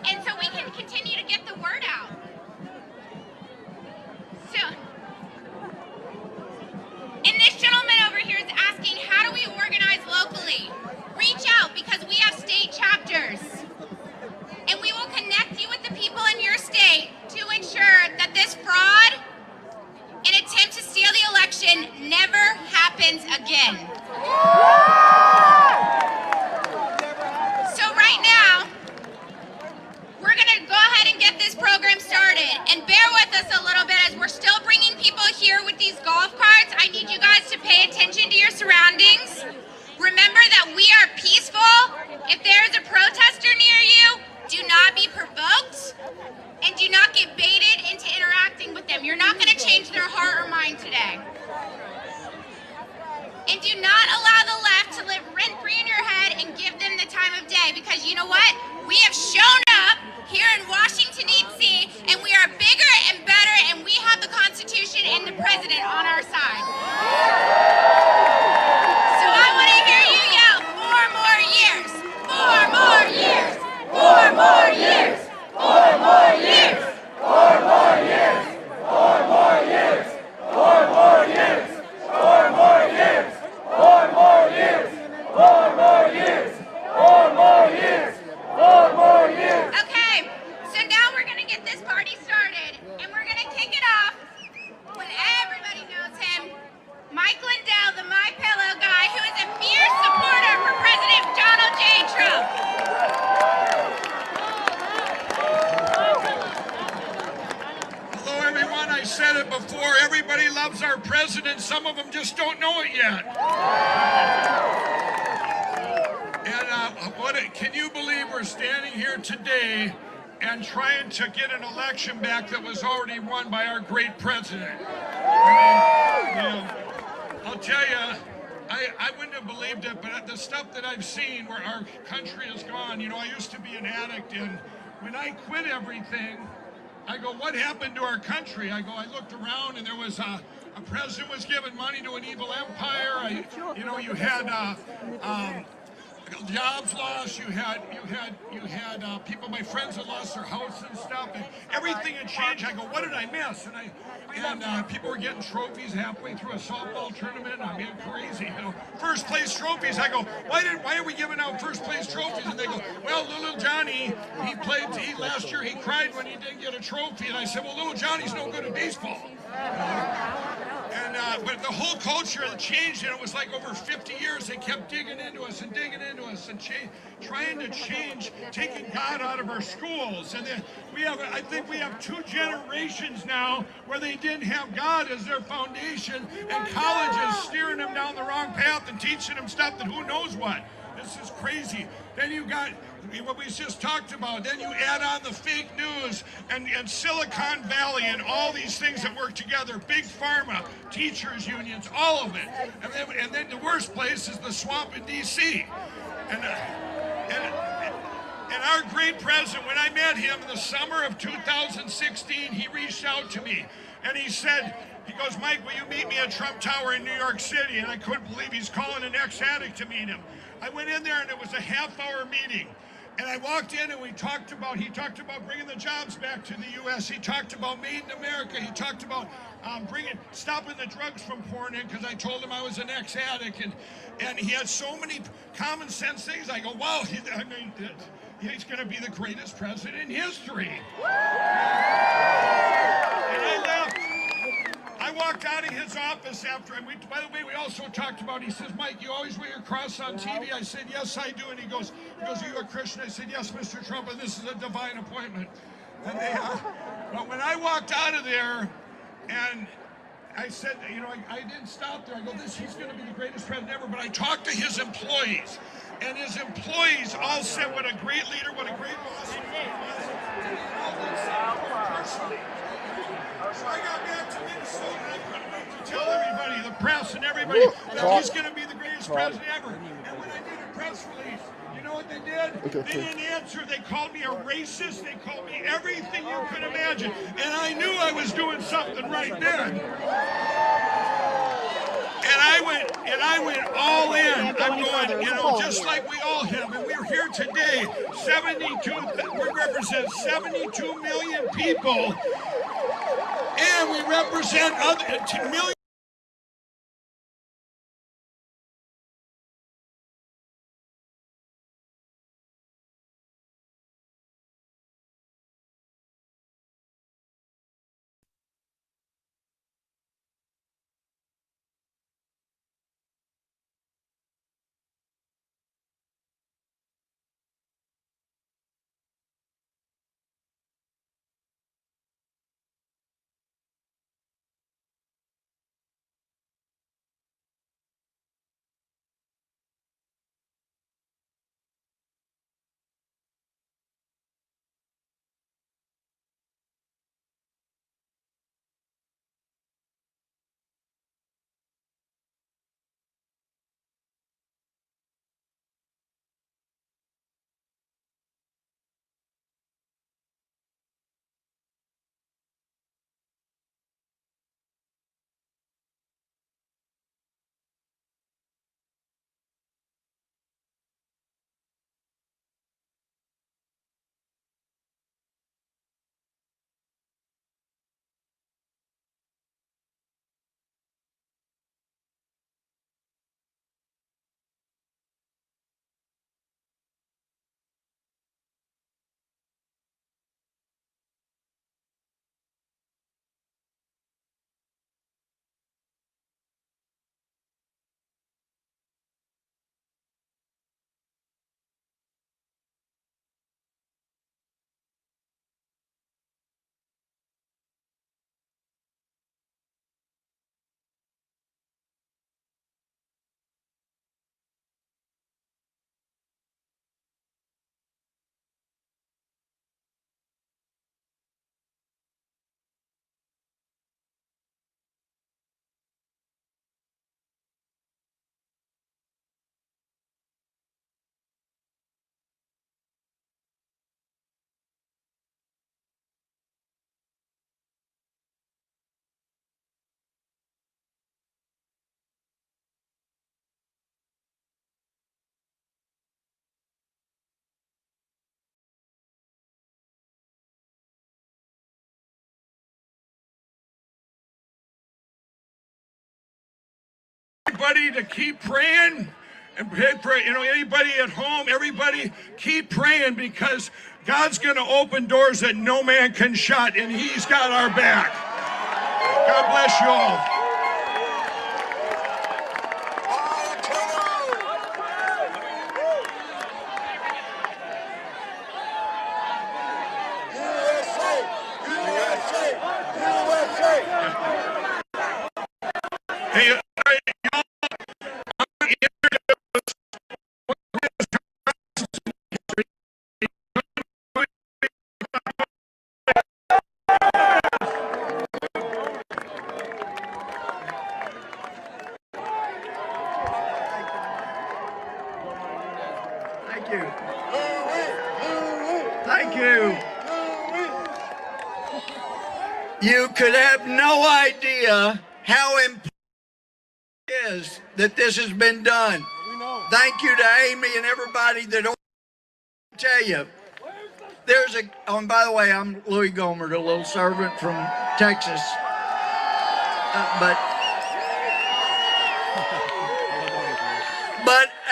and so we can continue to get the word out. So, and this gentleman over here is asking, how do we organize locally? Reach out, because we have state chapters. And we will connect you with the people in your state to ensure that this fraud and attempt to steal the election never happens again. So right now, we're going to go ahead and get this program started. And bear with us a little bit as we're still bringing people here with these golf carts. I need you guys to pay attention to your surroundings. Remember that we are peaceful. If there is a protester near you, do not be provoked, and do not get baited into interacting with them. You're not going to change their heart or mind today. And do not allow the left to live rent-free in your head and give them the time of day, because you know what? We have shown up here in Washington, D.C., and we are bigger and better, and we have the Constitution and the President on our side. So I want to hear you yell, 4 more years, 4 more years, 4 more years, 4 more years, 4 more years, 4 more years, 4 more years, 4 more years, 4 more years, 4 more years, 4 more years, 4 more years. Okay, so now we're going to get this party started, and we're going to kick it off with everybody knows him, Mike Lindell, the My Pillow guy, who is a fierce supporter for President Donald J. Trump. Hello, everyone. I said it before. Everybody loves our president. Some of them just don't know it yet. And can you believe we're standing here today and trying to get an election back that was already won by our great president? I'll tell you, I wouldn't have believed it, but the stuff that I've seen where our country has gone, I used to be an addict, and when I quit everything, I go, what happened to our country? I looked around, and there was a president was giving money to an evil empire. You had jobs lost. You had people, my friends that lost their house and stuff, and everything had changed. I go, what did I miss? And people were getting trophies halfway through a softball tournament. I mean, crazy, first place trophies. I go, why are we giving out first place trophies? And they go, well, little Johnny, last year he cried when he didn't get a trophy. And I said, well, little Johnny's no good at baseball. But the whole culture had changed, and it was like over 50 years they kept digging into us and trying to change, taking God out of our schools. And then I think we have 2 generations now where they didn't have God as their foundation, and colleges steering them down the wrong path and teaching them stuff that who knows what. This is crazy. Then you got what we just talked about. Then you add on the fake news and Silicon Valley and all these things that work together, big pharma, teachers unions, all of it. And then the worst place is the swamp in D.C. And our great president, when I met him in the summer of 2016, he reached out to me and he goes, Mike, will you meet me at Trump Tower in New York City? And I couldn't believe he's calling an ex-addict to meet him. I went in there and it was a half-hour meeting. And I walked in and he talked about bringing the jobs back to the U.S. He talked about Made in America. He talked about stopping the drugs from pouring in, because I told him I was an ex-addict. And he had so many common sense things. I go, wow, he's going to be the greatest president in history. And I left. I walked out of his office after, and by the way, we also talked about, he says, Mike, you always wear your cross on TV? I said, yes, I do. And he goes, are you a Christian? I said, yes, Mr. Trump, and this is a divine appointment. And but when I walked out of there, and I said, I didn't stop there. I go, he's going to be the greatest president ever. But I talked to his employees, and his employees all said what a great leader, what a great boss he was. And they all did something personally. So I got back to Minnesota, and I couldn't wait to tell everybody, the press and everybody, that he's going to be the greatest president ever. And when I did a press release, you know what they did? They didn't answer. They called me a racist. They called me everything you could imagine. And I knew I was doing something right then. And I went all in. I'm going, just like we all have. And we're here today. We represent 72 million people. And we represent millions. Everybody to keep praying and pray for, anybody at home, everybody keep praying, because God's going to open doors that no man can shut, and he's got our back. God bless you all. Hey, Thank you. Thank you. You could have no idea how important it is that this has been done. Thank you to Amy and everybody that Tell you, there's a, oh, and by the way, I'm Louis Gomer, the little servant from Texas. But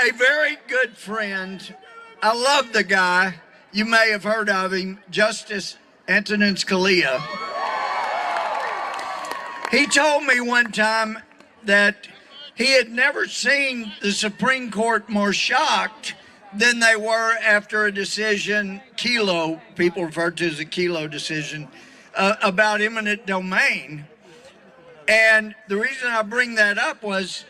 a very good friend. I love the guy. You may have heard of him, Justice Antonin Scalia. He told me one time that he had never seen the Supreme Court more shocked than they were after a decision, Kelo, people refer to as a Kelo decision, about eminent domain. And the reason I bring that up was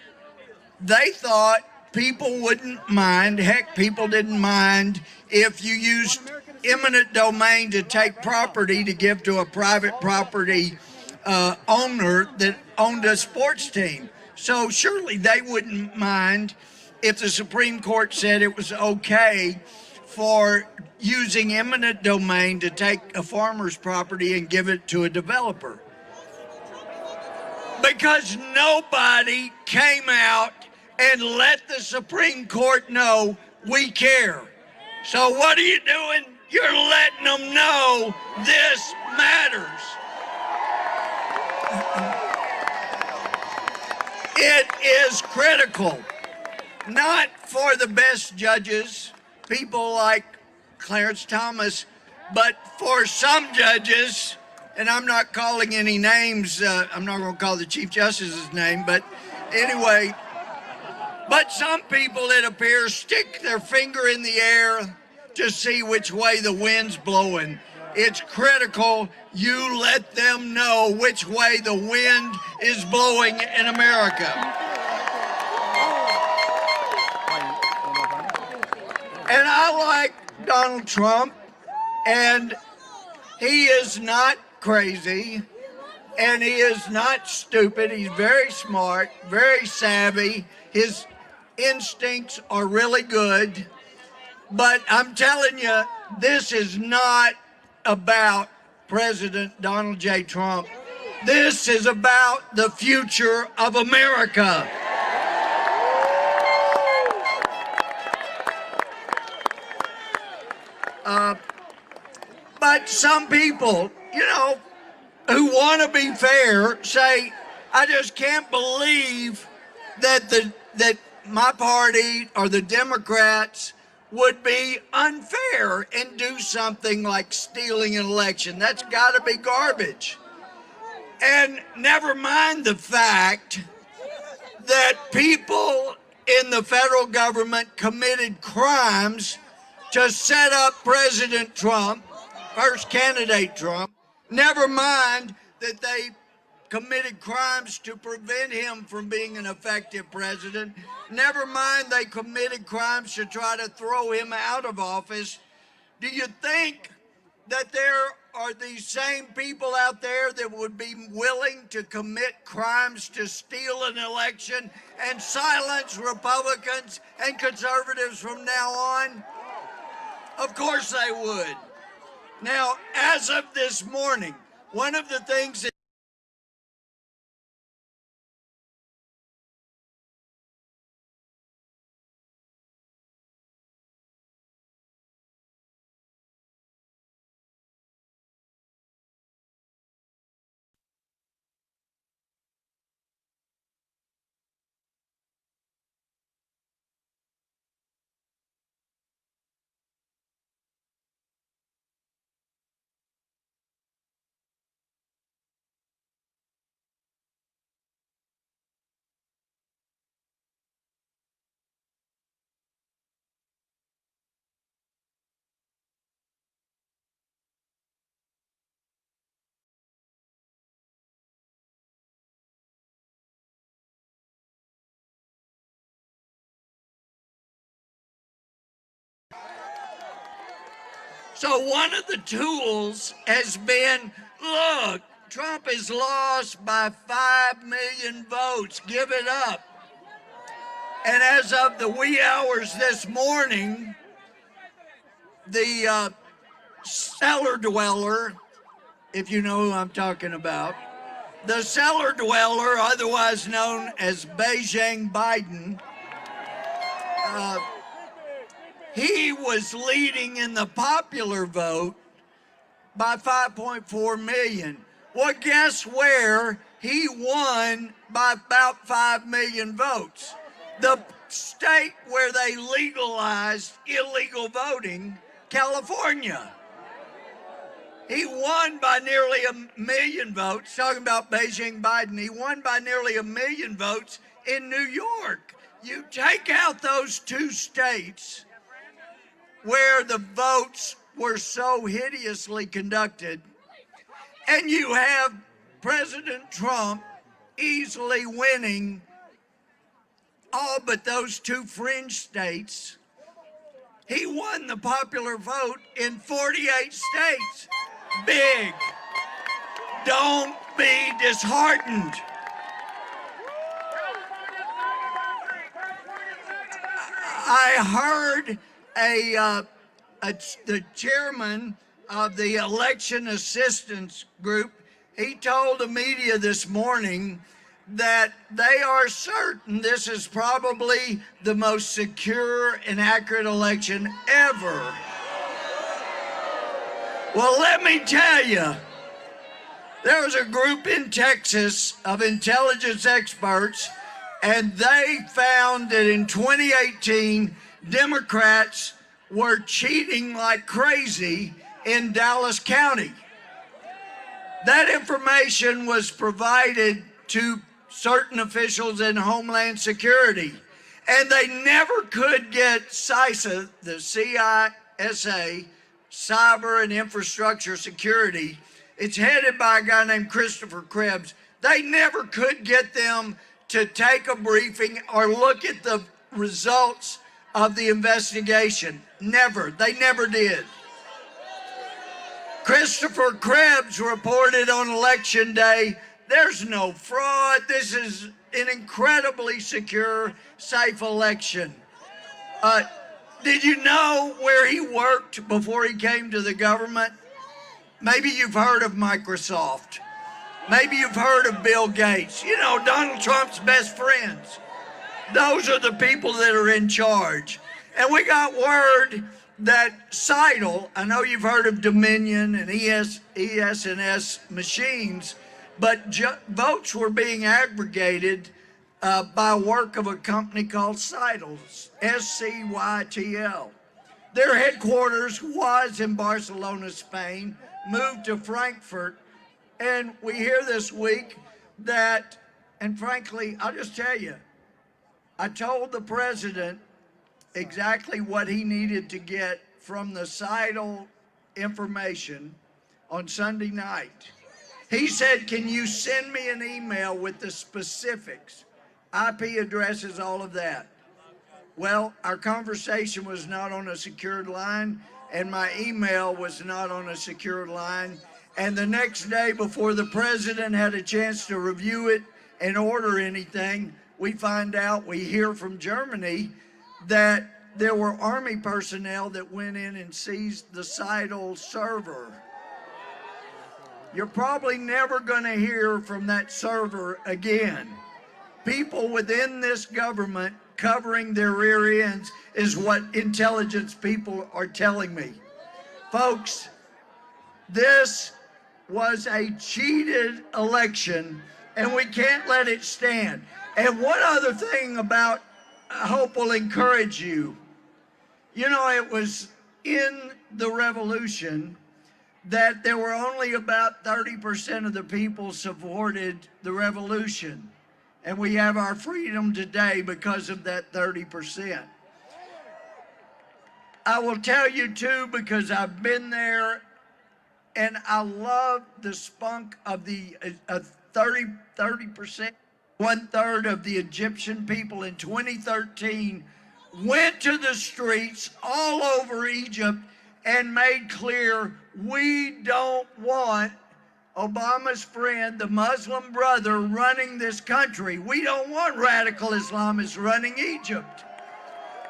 they thought people wouldn't mind, heck, people didn't mind if you used eminent domain to take property to give to a private property owner that owned a sports team. So surely they wouldn't mind if the Supreme Court said it was okay for using eminent domain to take a farmer's property and give it to a developer. Because nobody came out and let the Supreme Court know we care. So what are you doing? You're letting them know this matters. It is critical, not for the best judges, people like Clarence Thomas, but for some judges, and I'm not calling any names, I'm not going to call the Chief Justice's name, but anyway, but some people, it appears, stick their finger in the air to see which way the wind's blowing. It's critical you let them know which way the wind is blowing in America. And I like Donald Trump, and he is not crazy, and he is not stupid. He's very smart, very savvy. His instincts are really good. But I'm telling you, this is not about President Donald J. Trump. This is about the future of America. But some people, you know, who want to be fair say, I just can't believe that that my party or the Democrats would be unfair and do something like stealing an election. That's got to be garbage. And never mind the fact that people in the federal government committed crimes to set up President Trump, first candidate Trump. Never mind that they committed crimes to prevent him from being an effective president. Never mind they committed crimes to try to throw him out of office. Do you think that there are these same people out there that would be willing to commit crimes to steal an election and silence Republicans and conservatives from now on? Of course they would. Now, as of this morning, one of the things that So one of the tools has been, look, Trump is lost by 5 million votes. Give it up. And as of the wee hours this morning, the cellar dweller, if you know who I'm talking about, the cellar dweller, otherwise known as Beijing Biden, he was leading in the popular vote by 5.4 million. Well, guess where he won by about 5 million votes? The state where they legalized illegal voting, California. He won by nearly 1 million votes. Talking about Beijing Biden, he won by nearly 1 million votes in New York. You take out those two states where the votes were so hideously conducted, and you have President Trump easily winning all but those two fringe states. He won the popular vote in 48 states. Big. Don't be disheartened. I heard the chairman of the election assistance group, he told the media this morning that they are certain this is probably the most secure and accurate election ever. Well, let me tell you, there was a group in Texas of intelligence experts, and they found that in 2018, Democrats were cheating like crazy in Dallas County. That information was provided to certain officials in Homeland Security, and they never could get CISA, the CISA, Cyber and Infrastructure Security. It's headed by a guy named Christopher Krebs. They never could get them to take a briefing or look at the results of the investigation. Never. They never did. Christopher Krebs reported on election day, there's no fraud. This is an incredibly secure, safe election. Did you know where he worked before he came to the government? Maybe you've heard of Microsoft. Maybe you've heard of Bill Gates. You know, Donald Trump's best friends. Those are the people that are in charge. And we got word that Seidel, I know you've heard of Dominion and ES&S machines, but votes were being aggregated by work of a company called Seidel, SCYTL. Their headquarters was in Barcelona, Spain, moved to Frankfurt, and we hear this week that, and frankly, I'll just tell you, I told the president exactly what he needed to get from the Seidel information on Sunday night. He said, can you send me an email with the specifics, IP addresses, all of that? Well, our conversation was not on a secured line, and my email was not on a secured line. And the next day, before the president had a chance to review it and order anything, we find out, we hear from Germany that there were Army personnel that went in and seized the Seidel server. You're probably never going to hear from that server again. People within this government covering their rear ends is what intelligence people are telling me. Folks, this was a cheated election, and we can't let it stand. And one other thing about, I hope will encourage you. You know, it was in the revolution that there were only about 30% of the people supported the revolution. And we have our freedom today because of that 30%. I will tell you too, because I've been there, and I love the spunk of the 30%. 1/3 of the Egyptian people in 2013 went to the streets all over Egypt and made clear, we don't want Obama's friend, the Muslim brother, running this country. We don't want radical Islamists running Egypt.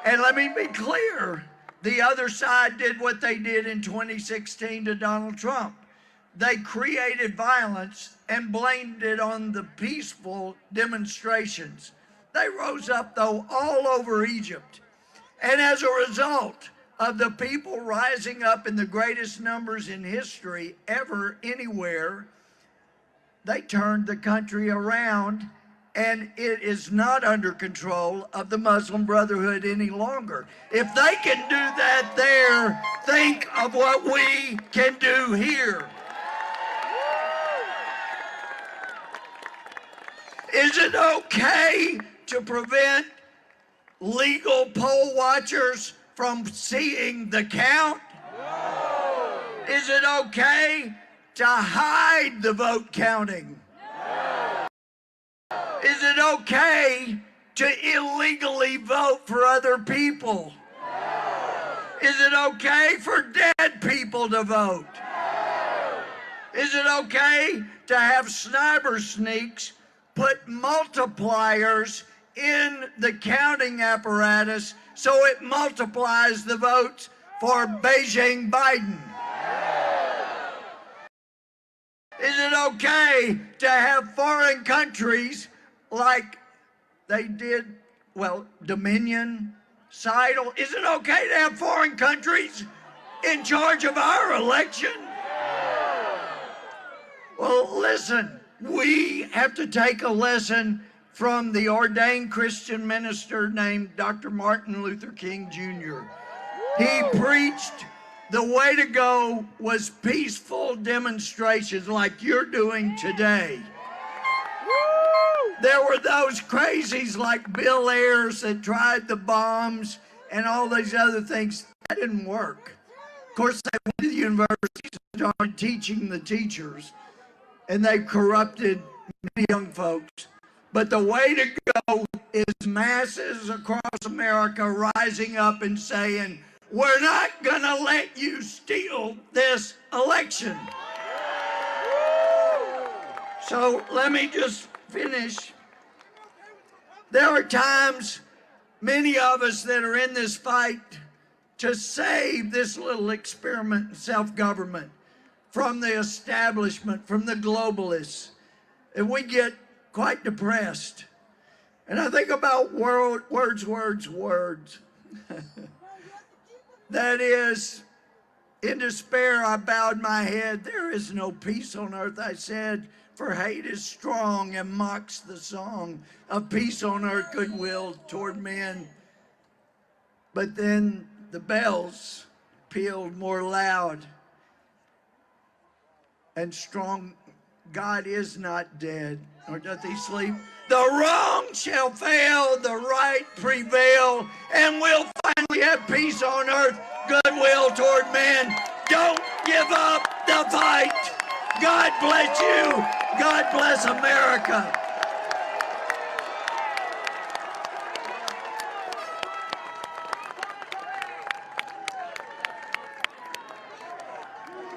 And let me be clear, the other side did what they did in 2016 to Donald Trump. They created violence and blamed it on the peaceful demonstrations. They rose up, though, all over Egypt. And as a result of the people rising up in the greatest numbers in history ever anywhere, they turned the country around, and it is not under control of the Muslim Brotherhood any longer. If they can do that there, think of what we can do here. Is it okay to prevent legal poll watchers from seeing the count? No. Is it okay to hide the vote counting? No. Is it okay to illegally vote for other people? No. Is it okay for dead people to vote? No. Is it okay to have sniper sneaks put multipliers in the counting apparatus so it multiplies the votes for Beijing Biden? Is it okay to have foreign countries like they did, well, Dominion, Seidel? Is it okay to have foreign countries in charge of our election? Well, listen, we have to take a lesson from the ordained Christian minister named Dr. Martin Luther King Jr. He preached the way to go was peaceful demonstrations like you're doing today. There were those crazies like Bill Ayers that tried the bombs and all these other things. That didn't work. Of course, they went to the universities and started teaching the teachers, and they corrupted many young folks. But the way to go is masses across America rising up and saying, we're not going to let you steal this election. So let me just finish. There are times, many of us that are in this fight to save this little experiment in self-government from the establishment, from the globalists, and we get quite depressed. And I think about words. That is, in despair, I bowed my head. There is no peace on earth, I said, for hate is strong and mocks the song of peace on earth, goodwill toward men. But then the bells pealed more loud and strong. God is not dead, nor doth he sleep. The wrong shall fail, the right prevail, and we'll finally have peace on earth, goodwill toward men. Don't give up the fight. God bless you. God bless America.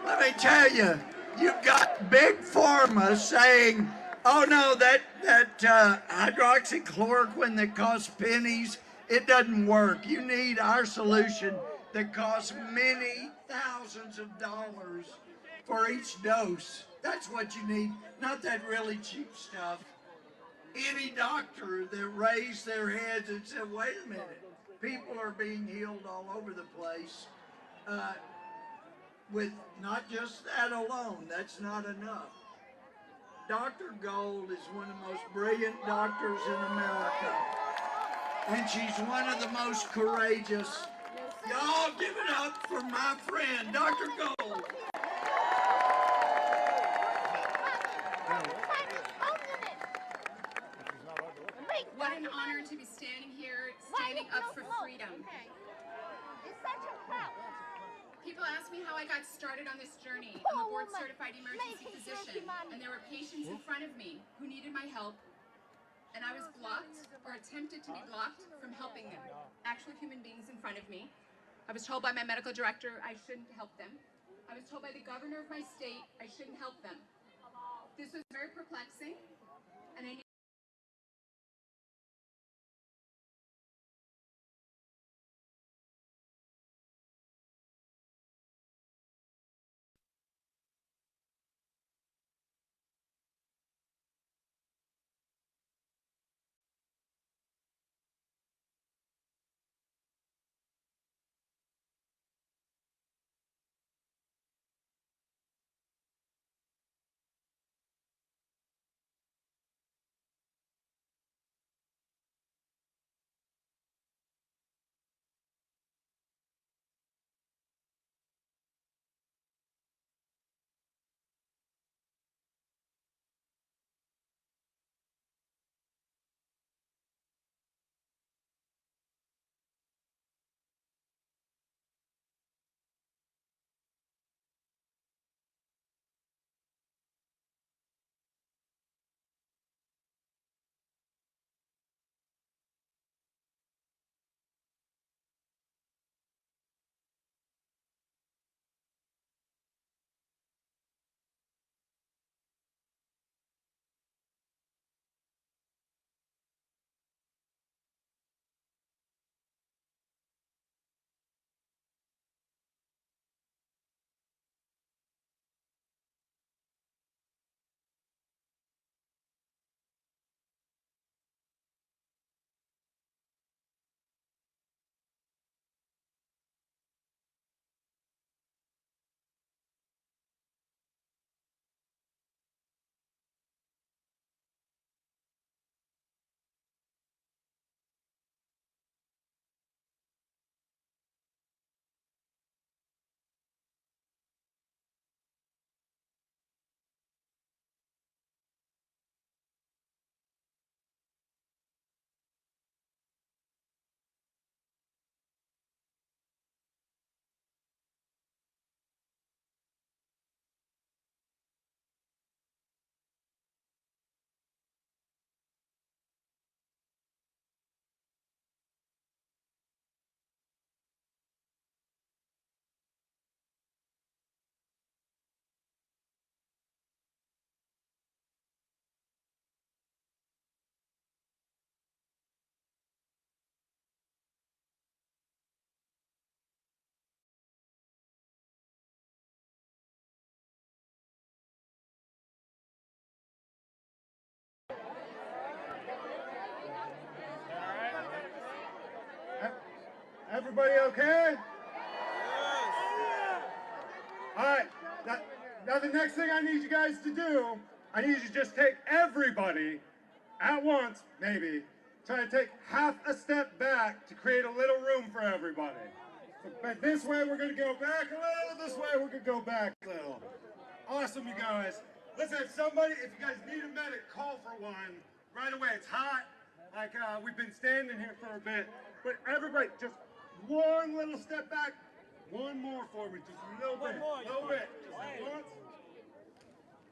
Let me tell you, you've got big pharma saying, oh no, that hydroxychloroquine that costs pennies, it doesn't work. You need our solution that costs many thousands of dollars for each dose. That's what you need, not that really cheap stuff. Any doctor that raised their heads and said, wait a minute, people are being healed all over the place. With not just that alone, that's not enough. Dr. Gold is one of the most brilliant doctors in America. And she's one of the most courageous. Y'all give it up for my friend, Dr. Gold. What an honor to be standing here, standing up for freedom. It's such a crowd. People ask me how I got started on this journey. I'm a board-certified emergency physician, and there were patients in front of me who needed my help, and I was blocked, or attempted to be blocked, from helping them. Actual human beings in front of me. I was told by my medical director I shouldn't help them. I was told by the governor of my state I shouldn't help them. This was very perplexing, and I Everybody okay? All right. Now the next thing I need you guys to do, I need you to just take everybody at once, maybe, try to take half a step back to create a little room for everybody. So this way we're gonna go back a little, this way we're gonna go back a little. Awesome, you guys. Listen, if you guys need a medic, call for one right away. It's hot, like we've been standing here for a bit. But everybody, just one little step back, one more for me, just a little bit, little bit, just once.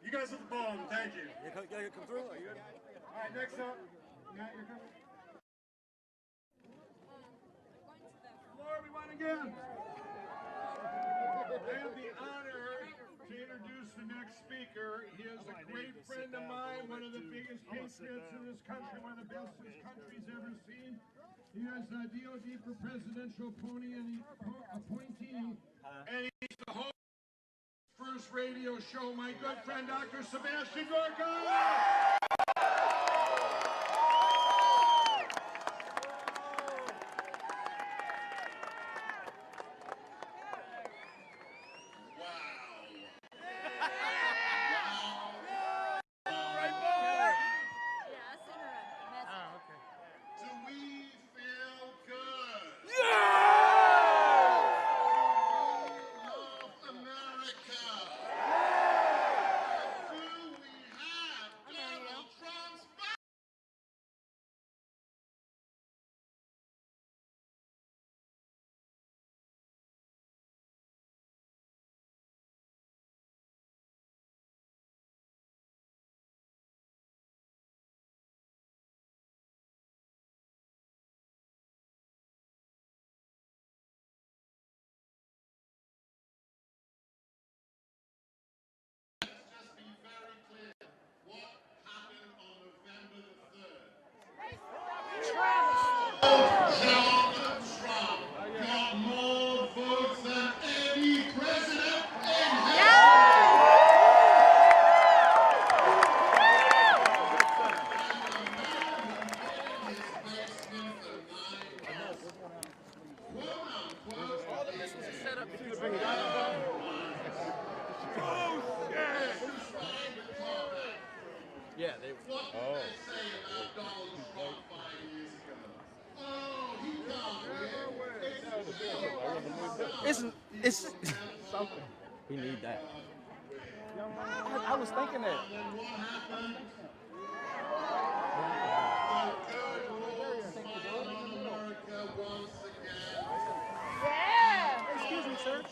You guys are the bomb, thank you. You gotta come through, are you good? All right, next up, Matt, you're coming. Hello, everyone again. I have the honor to introduce the next speaker. He is a great friend of mine, one of the biggest patriots in this country, one of the best this country's ever seen. He is a DOD for presidential appointee, and he's the host of the first radio show, my good friend, Dr. Sebastian Gorka. Yeah, they. Oh. It's something. We need that. I was thinking that. Yeah. Excuse me, sir.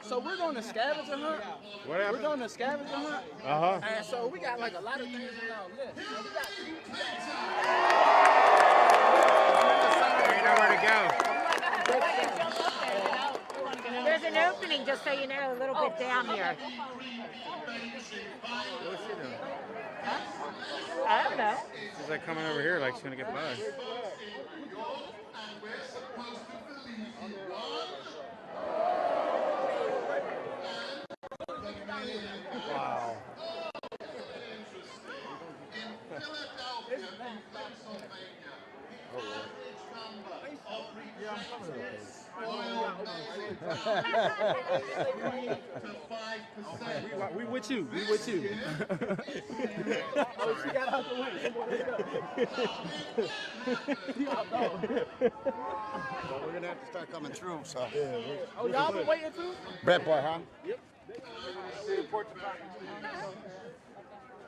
So we're going to scavenger hunt. What happened? We're going to scavenger hunt. And so we got like a lot of things on our list. You know where to go. There's an opening, just so you know, a little bit down here. What's she doing? I don't know. She's like coming over here like she's gonna get by. Wow. We with you. We with you. Oh, she got out the way. Well, we're gonna have to start coming through, so. Oh, y'all been waiting too? Brett boy, huh? Yep.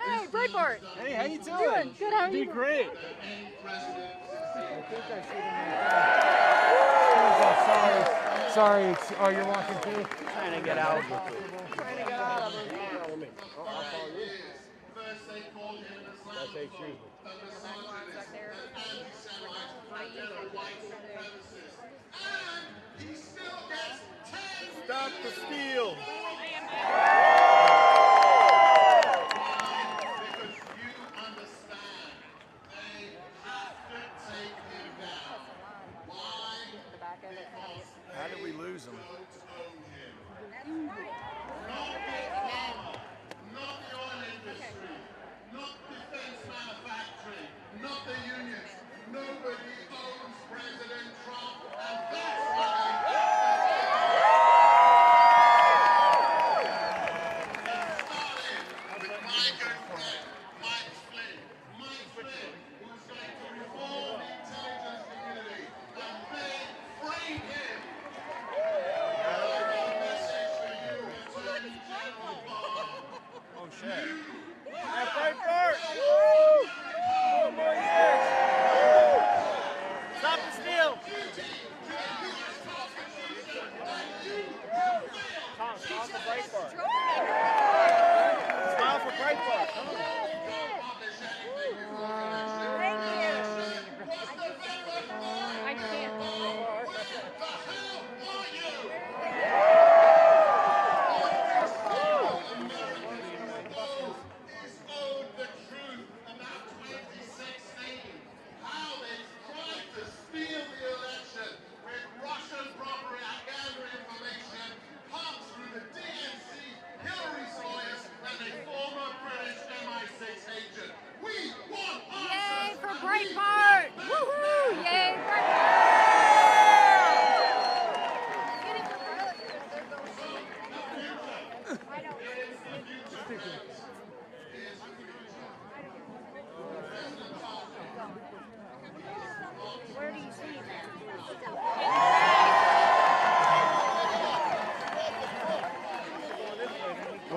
Hey, Breitbart. Hey, how you doing? Good, how are you? Doing great. Sorry, oh, you're walking too? Trying to get out. Trying to get out of it. Stop the steal. How did we lose him? Not the unions. Nobody owns President Trump, and that's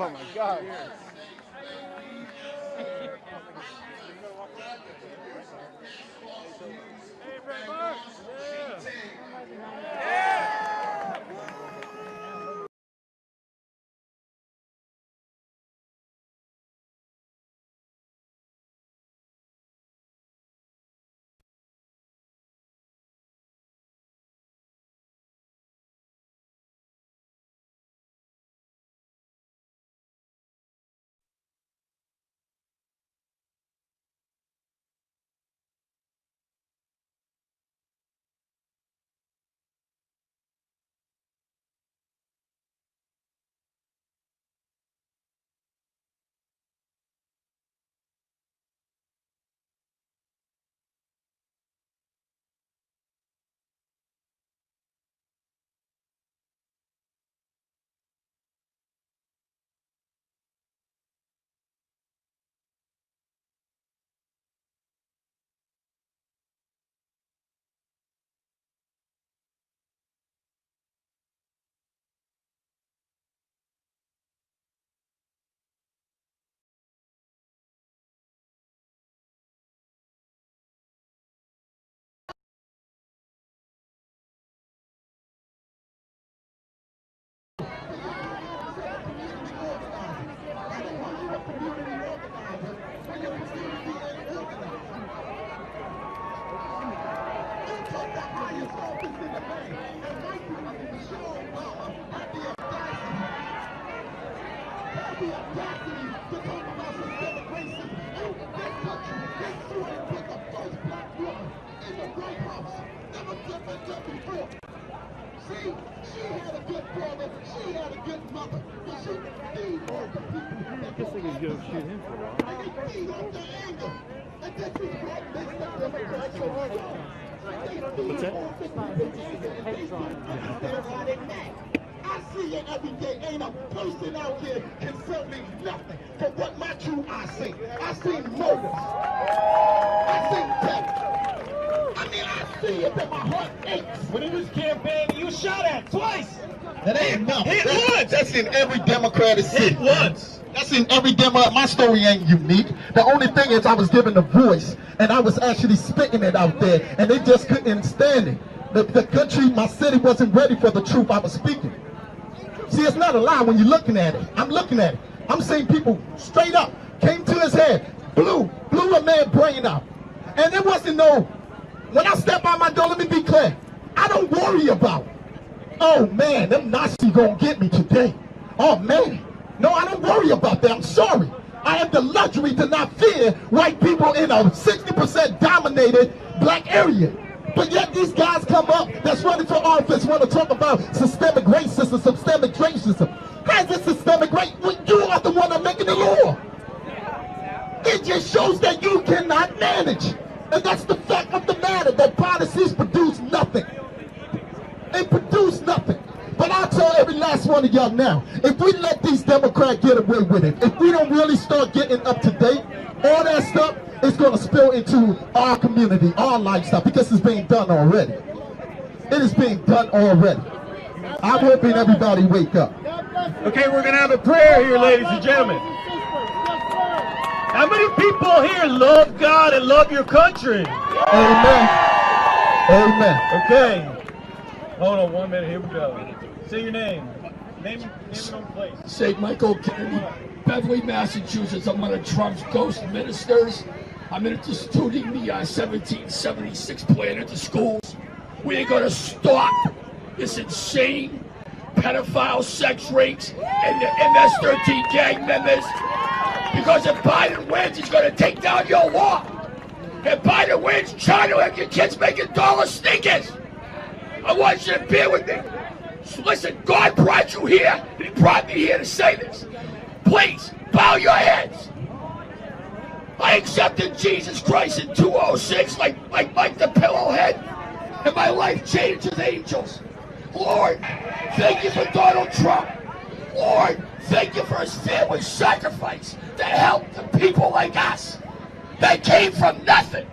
Oh my God. What's that? I see it every day. Ain't a person out here concerning nothing for what my true eyes see. I see murders. I see death. I mean, I see it that my heart aches. When he was campaigning, you shot at twice. That ain't nothing. Hit once. That's in every Democratic city. Hit once. That's in every Democrat. My story ain't unique. The only thing is I was given a voice, and I was actually spitting it out there, and they just couldn't stand it. The country, my city wasn't ready for the truth I was speaking. See, it's not a lie when you're looking at it. I'm looking at it. I'm seeing people straight up, came to his head, blew a man's brain out. And there wasn't no, when I step out my door, let me be clear, I don't worry about, oh man, them Nazis gonna get me today. Oh man. No, I don't worry about that. I'm sorry. I have the luxury to not fear white people in a 60% dominated black area. But yet these guys come up that's running for office want to talk about systemic racism, systemic racism. How is this systemic racism? Well, you are the one that's making the law. It just shows that you cannot manage. And that's the fact of the matter, that policies produce nothing. They produce nothing. But I'll tell every last one of y'all now, if we let these Democrats get away with it, if we don't really start getting up to date, all that stuff is going to spill into our community, our lifestyle, because it's being done already. It is being done already. I'm hoping everybody wake up. Okay, we're going to have a prayer here, ladies and gentlemen. How many people here love God and love your country? Amen. Amen. Okay. Hold on 1 minute. Here we go. Say your name. Name and own place. St. Michael Kennedy, Beverly, Massachusetts. I'm one of Trump's ghost ministers. I'm instituting the 1776 plan at the schools. We ain't gonna stop this insane pedophile sex rapes and the MS-13 gang members. Because if Biden wins, he's gonna take down your law. If Biden wins, China will have your kids making dollar sneakers. I want you to bear with me. So listen, God brought you here, and he brought me here to say this. Please, bow your heads. I accepted Jesus Christ in 2006 like Mike the Pillowhead, and my life changed with angels. Lord, thank you for Donald Trump. Lord, thank you for his family sacrifice to help the people like us that came from nothing.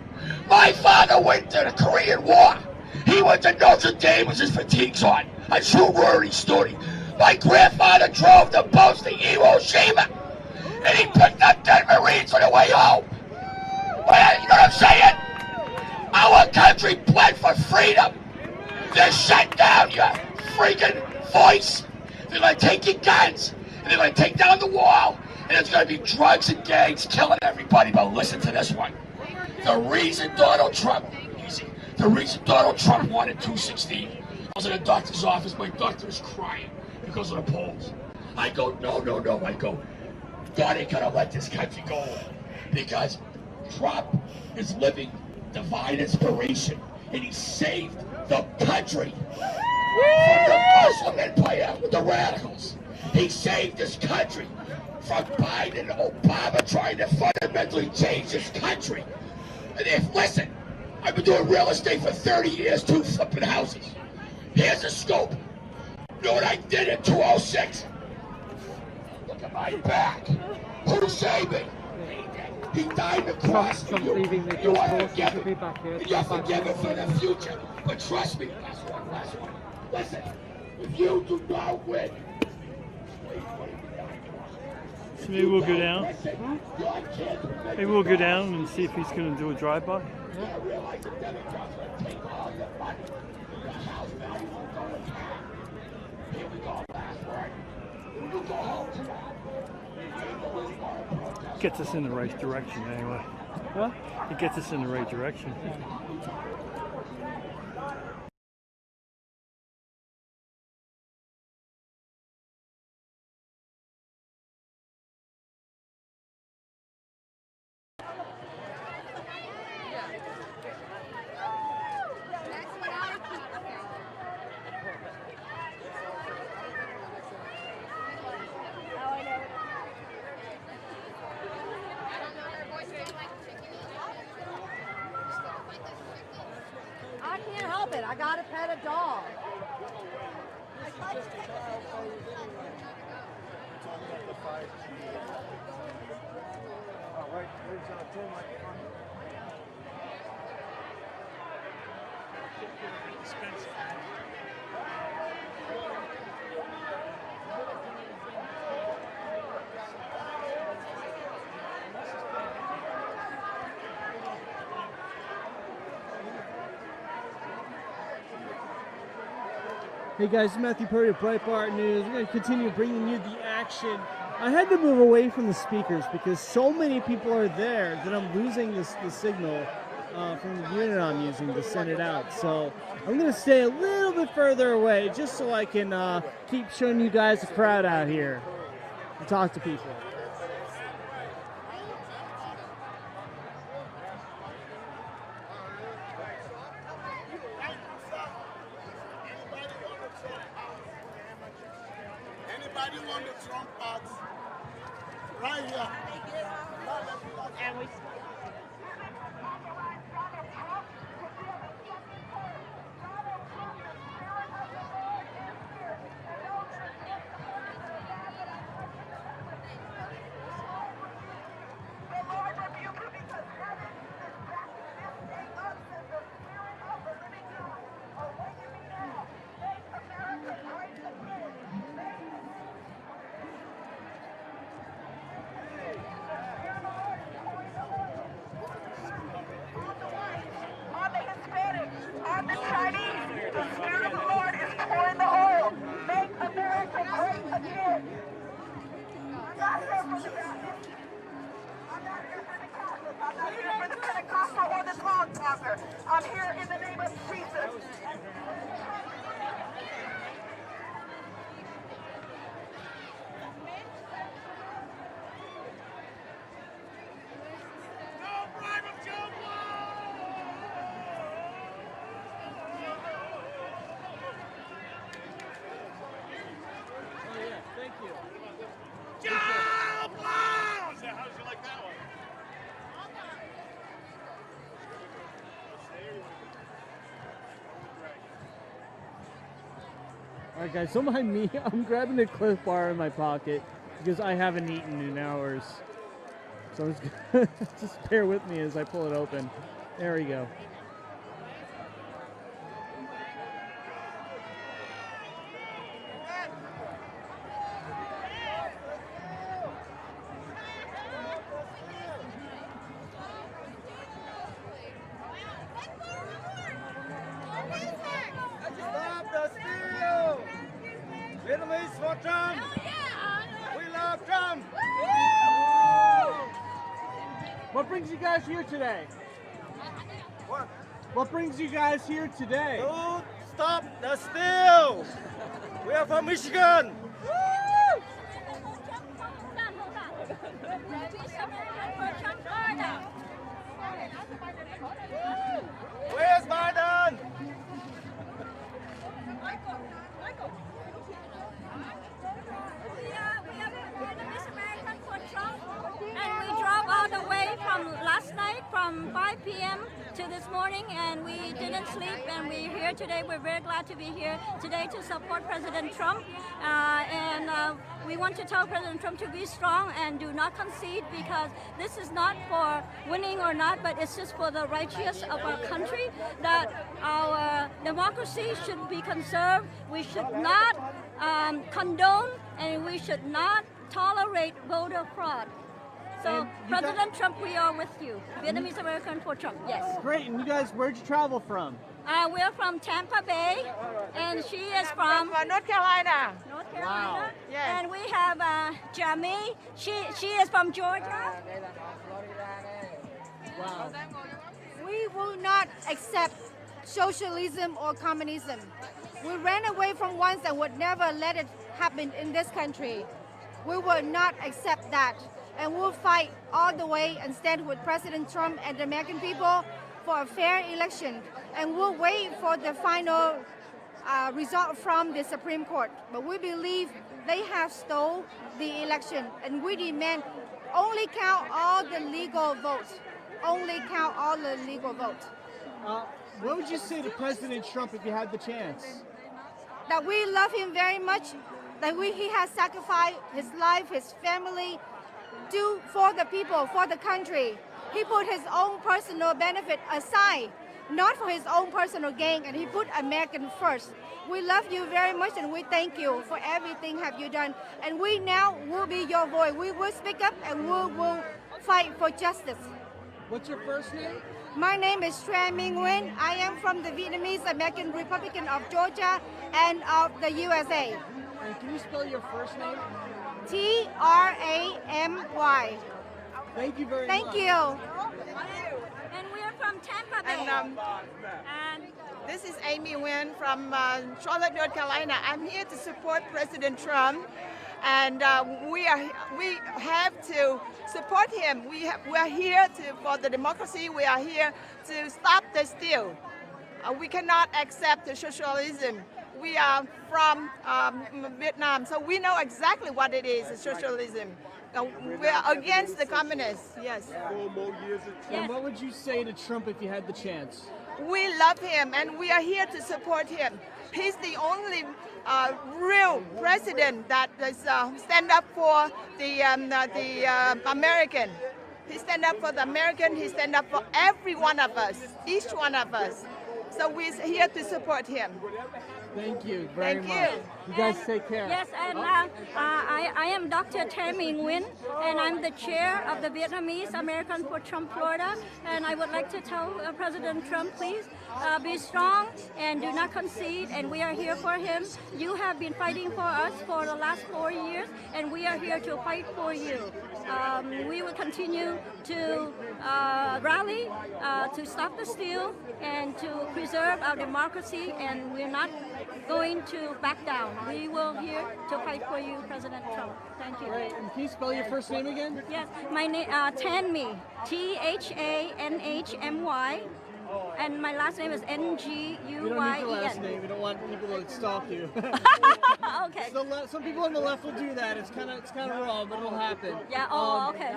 My father went to the Korean War. He went to Notre Dame with his fatigues on. A true worry story. My grandfather drove the boats to Iwo Jima, and he picked up dead Marines on the way home. Well, you know what I'm saying? Our country bled for freedom. They're shut down your freaking voice. They're going to take your guns, and they're going to take down the wall, and there's going to be drugs and gangs killing everybody. But listen to this one. The reason Donald Trump wanted 216, I was in a doctor's office. My doctor is crying because of the polls. I go, no. I go, God ain't going to let this country go because Trump is living divine inspiration, and he saved the country from the Muslim empire with the radicals. He saved this country from Biden and Obama trying to fundamentally change this country. And if, listen, I've been doing real estate for 30 years, 2 flipping houses. Here's a scoop. You know what I did in 206? Look at my back. Who saved me? He died to cross for you. You want to forgive him. And you're forgiven for the future. But trust me, last one. Listen, if you do not win, So maybe we'll go down. Maybe we'll go down and see if he's going to do a drive-by. Gets us in the right direction anyway. What? It gets us in the right direction. I can't help it. I gotta pet a dog. Hey guys, Matthew Purdy of Breitbart News. We're going to continue bringing you the action. I had to move away from the speakers because so many people are there that I'm losing the signal from the unit I'm using to send it out. So I'm going to stay a little bit further away just so I can keep showing you guys the crowd out here and talk to people. Anybody want the Trump cards? Right here. And we I'm here in the name of Jesus. Thank you. Joe Blow! How did you like that one? Alright guys, don't mind me. I'm grabbing a Cliff Bar in my pocket because I haven't eaten in hours. So I'm just, gonna just bear with me as I pull it open. There we go. Vietnamese for Trump. We love Trump. What brings you guys here today? What brings you guys here today? To stop the steal. We are from Michigan. Where's Biden? And we drove all the way from last night, from 5 p.m. to this morning, and we didn't sleep, and we're here today. We're very glad to be here today to support President Trump, and we want to tell President Trump to be strong and do not concede, because this is not for winning or not, but it's just for the righteous of our country, that our democracy should be conserved. We should not condone, and we should not tolerate voter fraud. So, President Trump, we are with you. Vietnamese American for Trump, yes. Great, and you guys, where'd you travel from? We're from Tampa Bay, and she is from North Carolina. North Carolina. Wow. Yes. And we have Jamie. She is from Georgia. Wow. We will not accept socialism or communism. We ran away from once and would never let it happen in this country. We will not accept that. And we'll fight all the way and stand with President Trump and the American people for a fair election. And we'll wait for the final result from the Supreme Court. But we believe they have stole the election, and we demand only count all the legal votes. Only count all the legal votes. What would you say to President Trump if you had the chance? That we love him very much, that he has sacrificed his life, his family, for the people, for the country. He put his own personal benefit aside, not for his own personal gain, and he put American first. We love you very much, and we thank you for everything have you done. And we now will be your voice. We will speak up, and we will fight for justice. What's your first name? My name is Tran Minh Nguyen. I am from the Vietnamese American Republican of Georgia and of the USA. And can you spell your first name? T-R-A-M-Y. Thank you very much. Thank you. And we're from Tampa Bay. And this is Amy Nguyen from Charlotte, North Carolina. I'm here to support President Trump, and we have to support him. We are here for the democracy. We are here to stop the steal. We cannot accept the socialism. We are from Vietnam, so we know exactly what it is, socialism. We are against the communists, yes. And what would you say to Trump if you had the chance? We love him, and we are here to support him. He's the only real president that is stand up for the American. He stand up for the American. He stand up for every one of us, each one of us. So we're here to support him. Thank you very much. Thank you. You guys take care. Yes, and I am Dr. Tran Minh Nguyen, and I'm the chair of the Vietnamese American for Trump Florida. And I would like to tell President Trump, please be strong and do not concede. And we are here for him. You have been fighting for us for the last 4 years, and we are here to fight for you. We will continue to rally to stop the steal and to preserve our democracy, and we're not going to back down. We will here to fight for you, President Trump. Thank you. Great. And can you spell your first name again? Yes, my name Tanhmy, T-H-A-N-H-M-Y, and my last name is N-G-U-Y-E-N. You don't need the last name. We don't want people to stalk you. Okay. So some people on the left will do that. It's kind of wrong, but it'll happen. Yeah. Okay.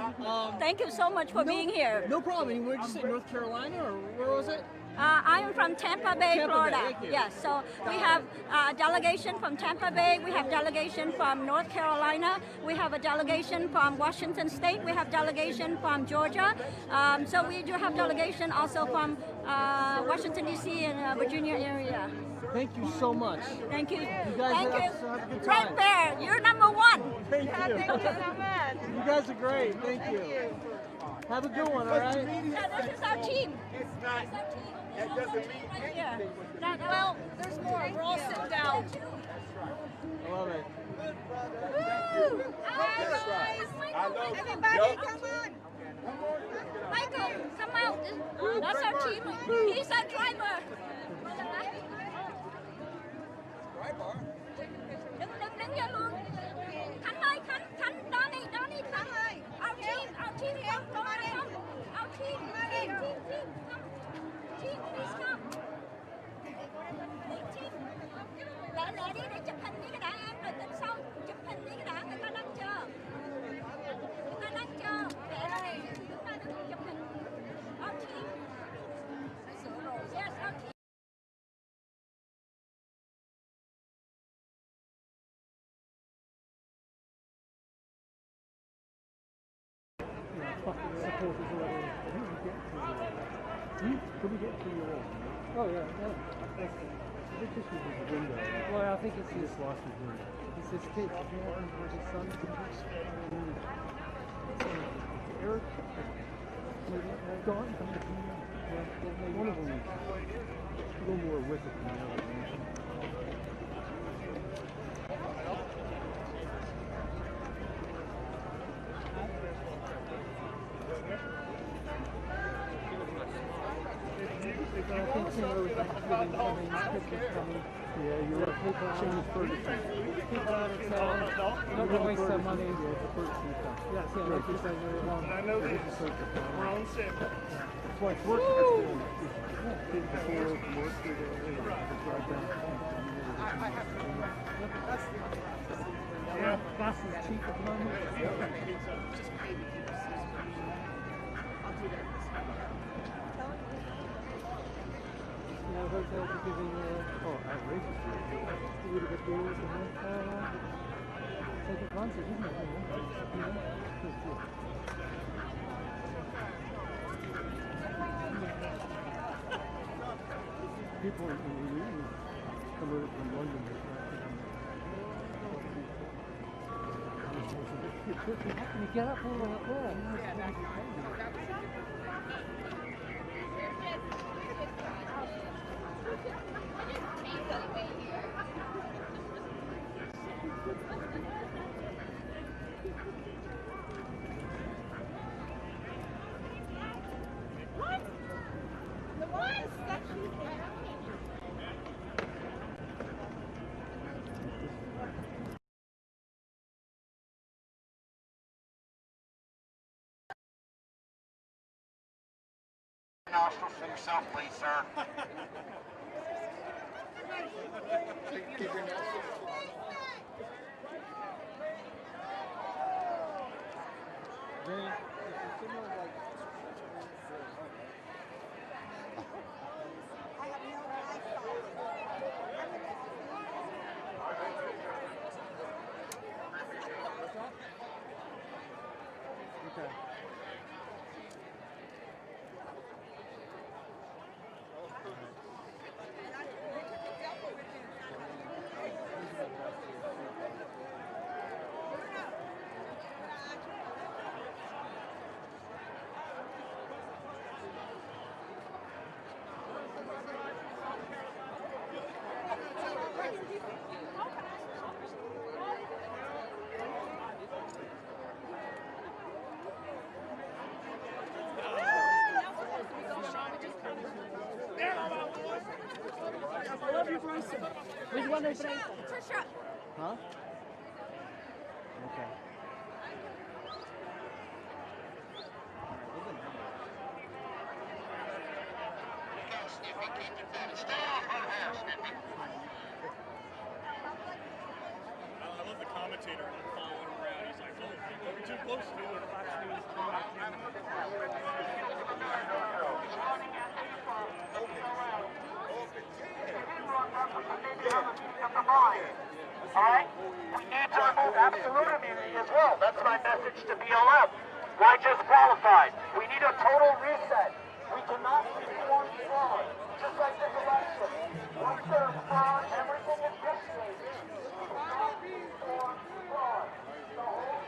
Thank you so much for being here. No problem. Where did you say? North Carolina, or where was it? I'm from Tampa Bay, Florida. Thank you. Yes, so we have a delegation from Tampa Bay, we have delegation from North Carolina, we have a delegation from Washington State, we have delegation from Georgia. So we do have delegation also from Washington, D.C. and Virginia area. Thank you so much. Thank you. You guys Thank you. have a good time. Right there, you're number one. Thank you. Thank you so much. You guys are great. Thank you. Have a good one, all right? Yeah, this is our team. It's not. That doesn't mean Yeah. anything. Well, there's more. We're all sitting down. I love it. Everybody, come on. Michael, come out. That's our team. He's our driver. Đừng vô luôn. Khánh ơi, Khánh, Donnie, Khánh ơi. Our team, come. Our team, come. Team, please come. Team. Lẹ đi để chụp hình với cái đã em rồi tính sau. Chụp hình với cái đã, người ta đang chờ. Lẹ đây, chúng ta đừng chụp hình. Our team. Yes, our team. Can we get to your wall? Oh yeah, yeah. This is his window. Well, I think it's his lost his window. It's his kids. Where's his son? Eric? Gone? One of them is a little more wicked than the other. Yeah, you're right. Change Ferguson. People out of town. Not going to waste their money. Yeah, the Ferguson stuff. Yes, yeah, like you said, I know this. We're on set. That's why it's working. People before work through the drive down. Yeah, gas is cheap at the moment. Hotels are giving outrageous a little bit deals take advantage, isn't it? People come over from London. How can you get up all the way up there? What? The ones that you Nostrils for yourself, please, sir. Keep your nostrils. Okay. Which one is right? Trisha. Huh? Okay. I love the commentator following him around. He's like, oh, don't be too close to it. Alright? We need to remove absolute immunity as well. That's my message to BLM. Why just qualified? We need a total reset. We cannot reform fraud. Just like this election. Once there's fraud, everything is vitiated. We cannot reform fraud. The whole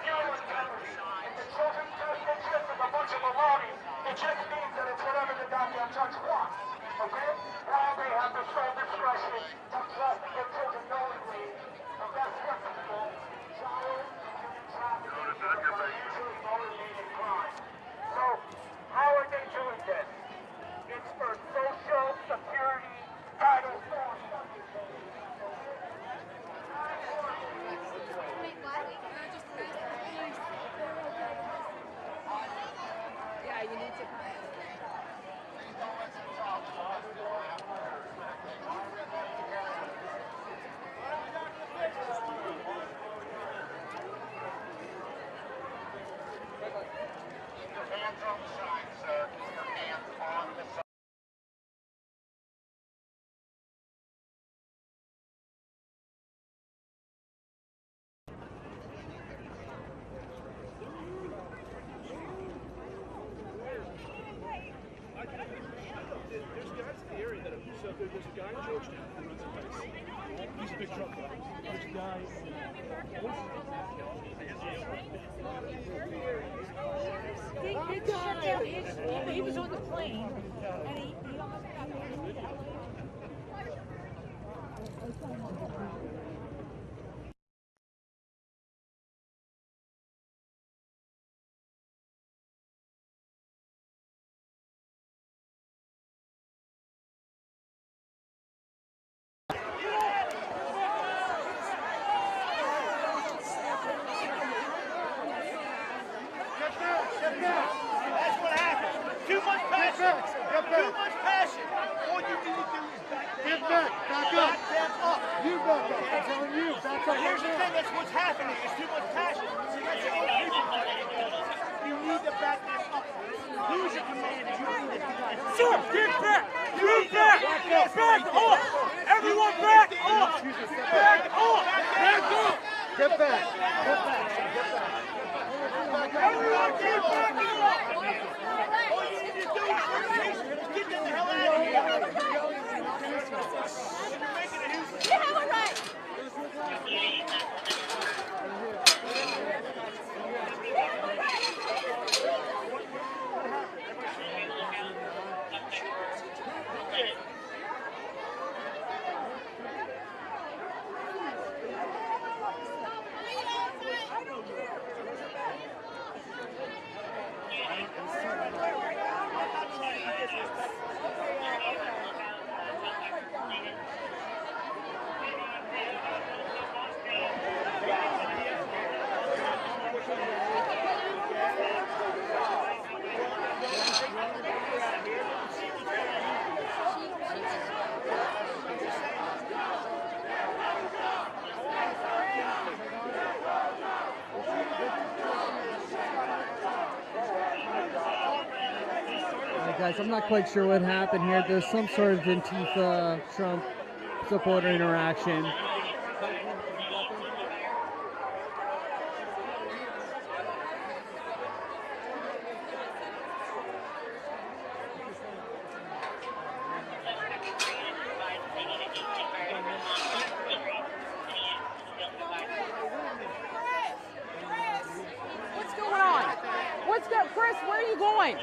zero integrity. If the children test the kids is a bunch of baloney, it just means that it's whatever the goddamn judge wants. Okay? While they have the sole discretion to test the children knowingly, if that's what He was on the plane, and he That's what happened. Too much passion. Too much passion. All you need to do is back them up. Back them up. You back up. I'm telling you, back up. Here's the thing. That's what's happening. It's too much passion. See, that's the only people. You need to back them up. Who's your commander? You need to do that. Sir, get back! Get back! Back off! Everyone back off! Back off! Back off! Get back. Get back. Get back. Everyone get back off! All you need to do is get them the hell out of here. You have a right! Guys, I'm not quite sure what happened here. There's some sort of Antifa Trump supporter interaction. What's going on? What's going? Chris, where are you going?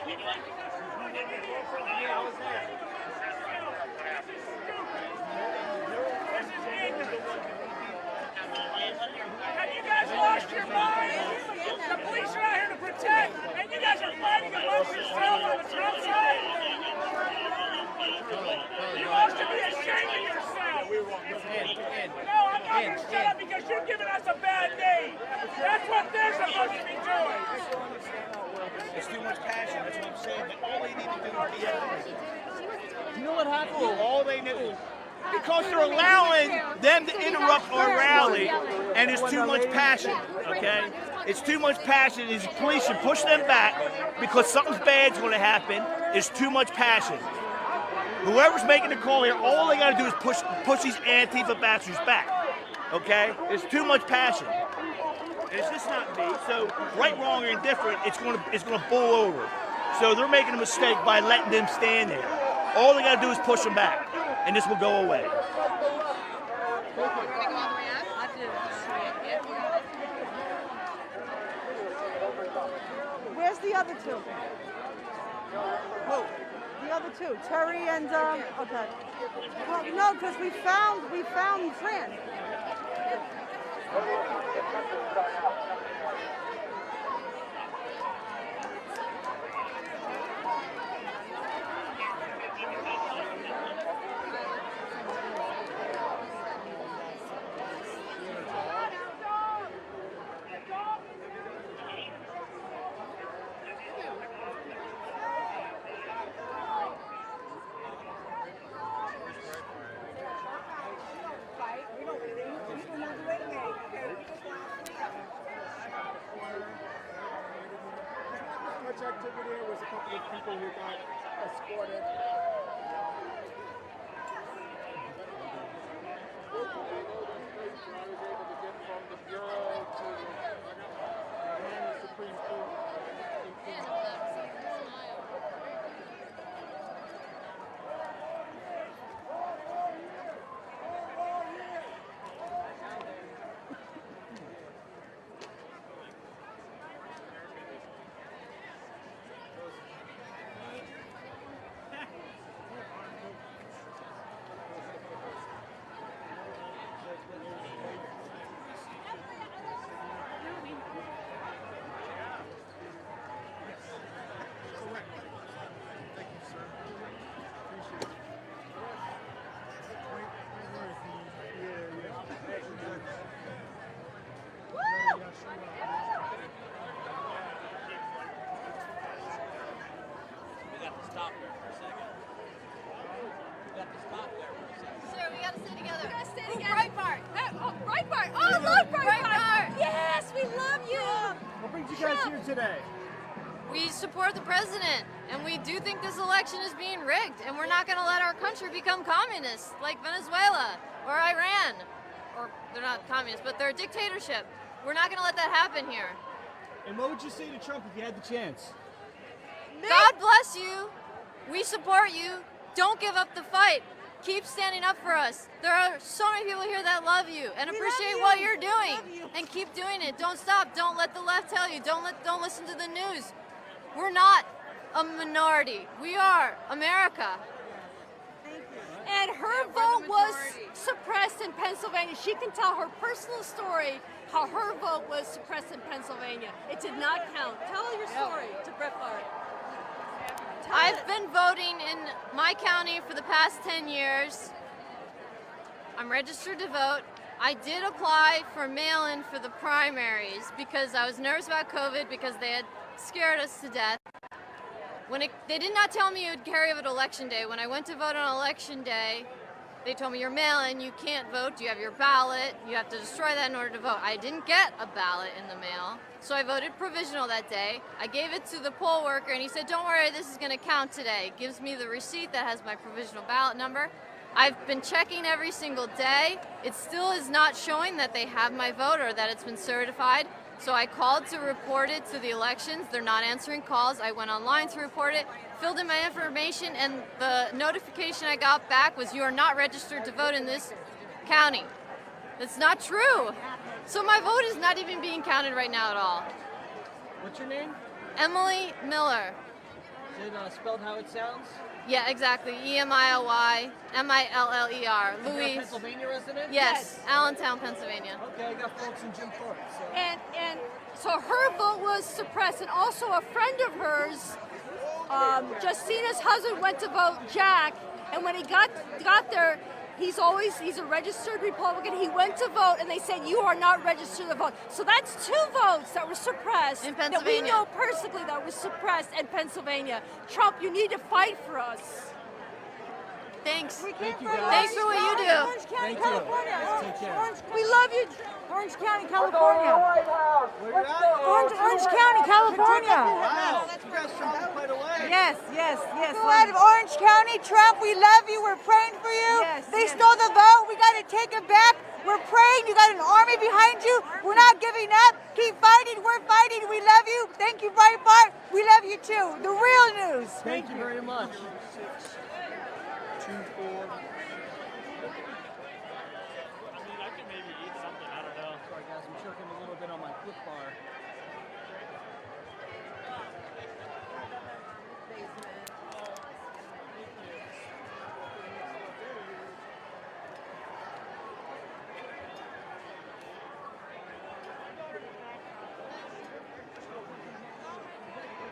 Have you guys lost your minds? The police are out here to protect, and you guys are fighting amongst yourselves on the Trump side? You all should be ashamed of yourselves. No, I'm not going to shut up because you're giving us a bad name. That's what they're supposed to be doing. It's too much passion. That's what I'm saying. But all they need to do is be out. You know what happened? All they need. Because they're allowing them to interrupt our rally, and it's too much passion, okay? It's too much passion. These police should push them back because something's bad's going to happen. It's too much passion. Whoever's making the call here, all they got to do is push these Antifa bastards back, okay? It's too much passion. And it's just not me. So right, wrong, or indifferent, it's going to boil over. So they're making a mistake by letting them stand there. All they got to do is push them back, and this will go away. Where's the other two? Who? The other two, Terry and okay. Well, no, because we found Fran. Activity. There was a couple of people who got escorted. I was able to get from the Bureau to the Supreme Court. stop there for a second. You got to stop there for a second. Sir, we got to stay together. We got to stay together. Breitbart. Oh, Breitbart. Oh, I love Breitbart. Yes, we love you. What brings you guys here today? We support the president, and we do think this election is being rigged, and we're not going to let our country become communist like Venezuela or Iran. Or they're not communist, but they're a dictatorship. We're not going to let that happen here. And what would you say to Trump if you had the chance? God bless you. We support you. Don't give up the fight. Keep standing up for us. There are so many people here that love you and appreciate what you're doing. And keep doing it. Don't stop. Don't let the left tell you. Don't listen to the news. We're not a minority. We are America. And her vote was suppressed in Pennsylvania. She can tell her personal story how her vote was suppressed in Pennsylvania. It did not count. Tell your story to Breitbart. I've been voting in my county for the past 10 years. I'm registered to vote. I did apply for mail-in for the primaries because I was nervous about COVID because they had scared us to death. They did not tell me it would carry over to election day. When I went to vote on election day, they told me you're mail-in, you can't vote, you have your ballot, you have to destroy that in order to vote. I didn't get a ballot in the mail, so I voted provisional that day. I gave it to the poll worker and he said, don't worry, this is gonna count today. Gives me the receipt that has my provisional ballot number. I've been checking every single day. It still is not showing that they have my vote or that it's been certified. So I called to report it to the elections. They're not answering calls. I went online to report it, filled in my information, and the notification I got back was you are not registered to vote in this county. That's not true. So my vote is not even being counted right now at all. What's your name? Emily Miller. Is it spelled how it sounds? Yeah, exactly. E-M-I-L-Y, M-I-L-L-E-R. You're a Louise. Pennsylvania resident? Yes, Allentown, Pennsylvania. Okay, I got folks in Jim Thorpe. So. And so her vote was suppressed, and also a friend of hers, Justina's husband, went to vote Jack, and when he got there, he's a registered Republican. He went to vote, and they said you are not registered to vote. So that's 2 votes that were suppressed in that Pennsylvania. we know personally that was suppressed in Pennsylvania. Trump, you need to fight for us. Thanks. Thank you, guys. Thanks for what you do. Orange County, Thank California. you. Take care. We love you, Orange County, California. Orange County, California. Wow, you guys traveled quite a way. Yes. Go out of Orange County, Trump, we love you, we're praying for you. They stole the vote, we got to take it back. We're praying, you got an army behind you. We're not giving up. Keep fighting, we're fighting, we love you. Thank you, Breitbart, we love you too. The real news. Thank you very much. 2, 4. I can maybe eat something, I don't know. Sorry guys, I'm choking a little bit on my Clif Bar.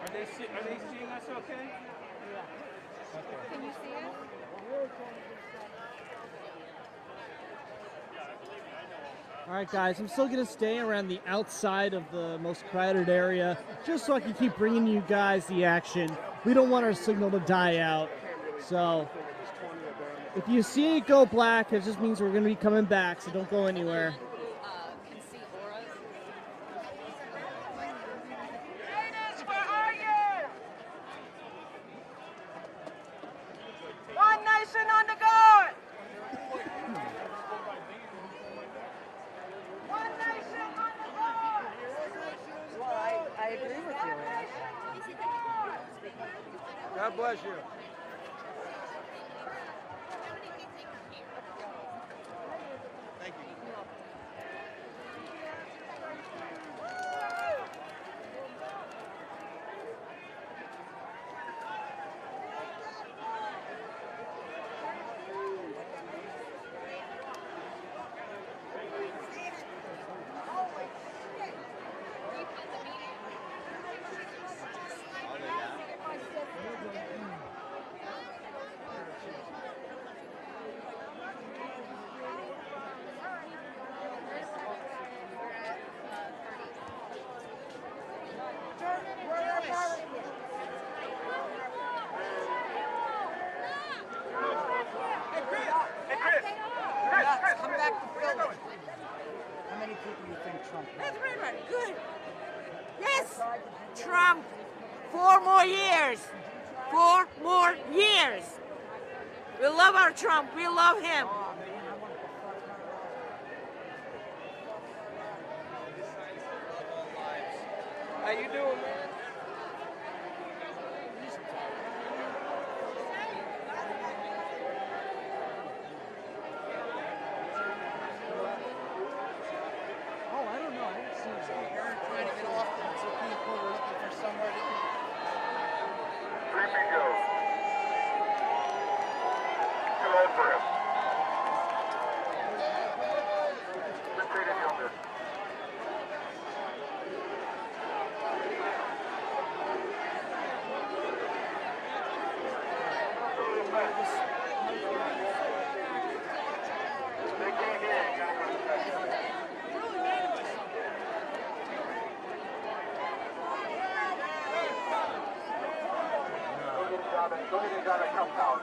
Are they seeing us okay? Can you see it? Alright guys, I'm still going to stay around the outside of the most crowded area just so I can keep bringing you guys the action. We don't want our signal to die out. So, if you see it go black, it just means we're going to be coming back, so don't go anywhere. One nation under God. One nation under God. Well, I agree with you. God bless you. Thank you. come back to Philly. How many people do you think Trump has? That's right. Good. Yes. Trump. 4 more years. 4 more years. We love our Trump. We love him. How you doing, man? Oh, I don't know. I didn't see him. Aaron trying to get off so people were looking for somewhere to eat. Go. Come over him. Retreat him yonder. Go get his other cup down.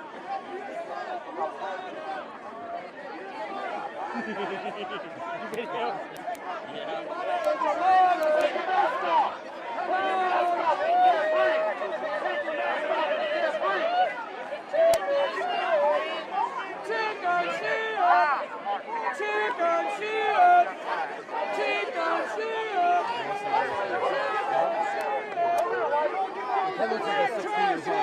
That looks like a 16 years old.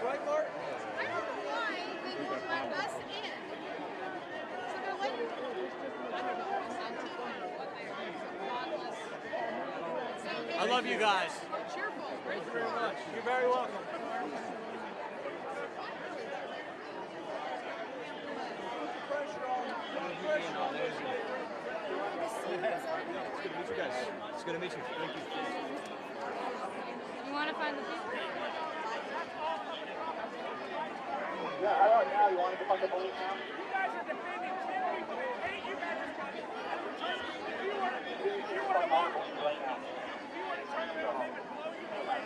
Right, Mark? I love you guys. Thank you very much. You're very welcome. It's good to meet you guys. It's good to meet you. Thank you. You want to find the people? Yeah, how about now? You want to find the police now? You guys are defending 10 people. Hey, you guys are coming. If you want to walk, if you want to turn around and maybe blow you away.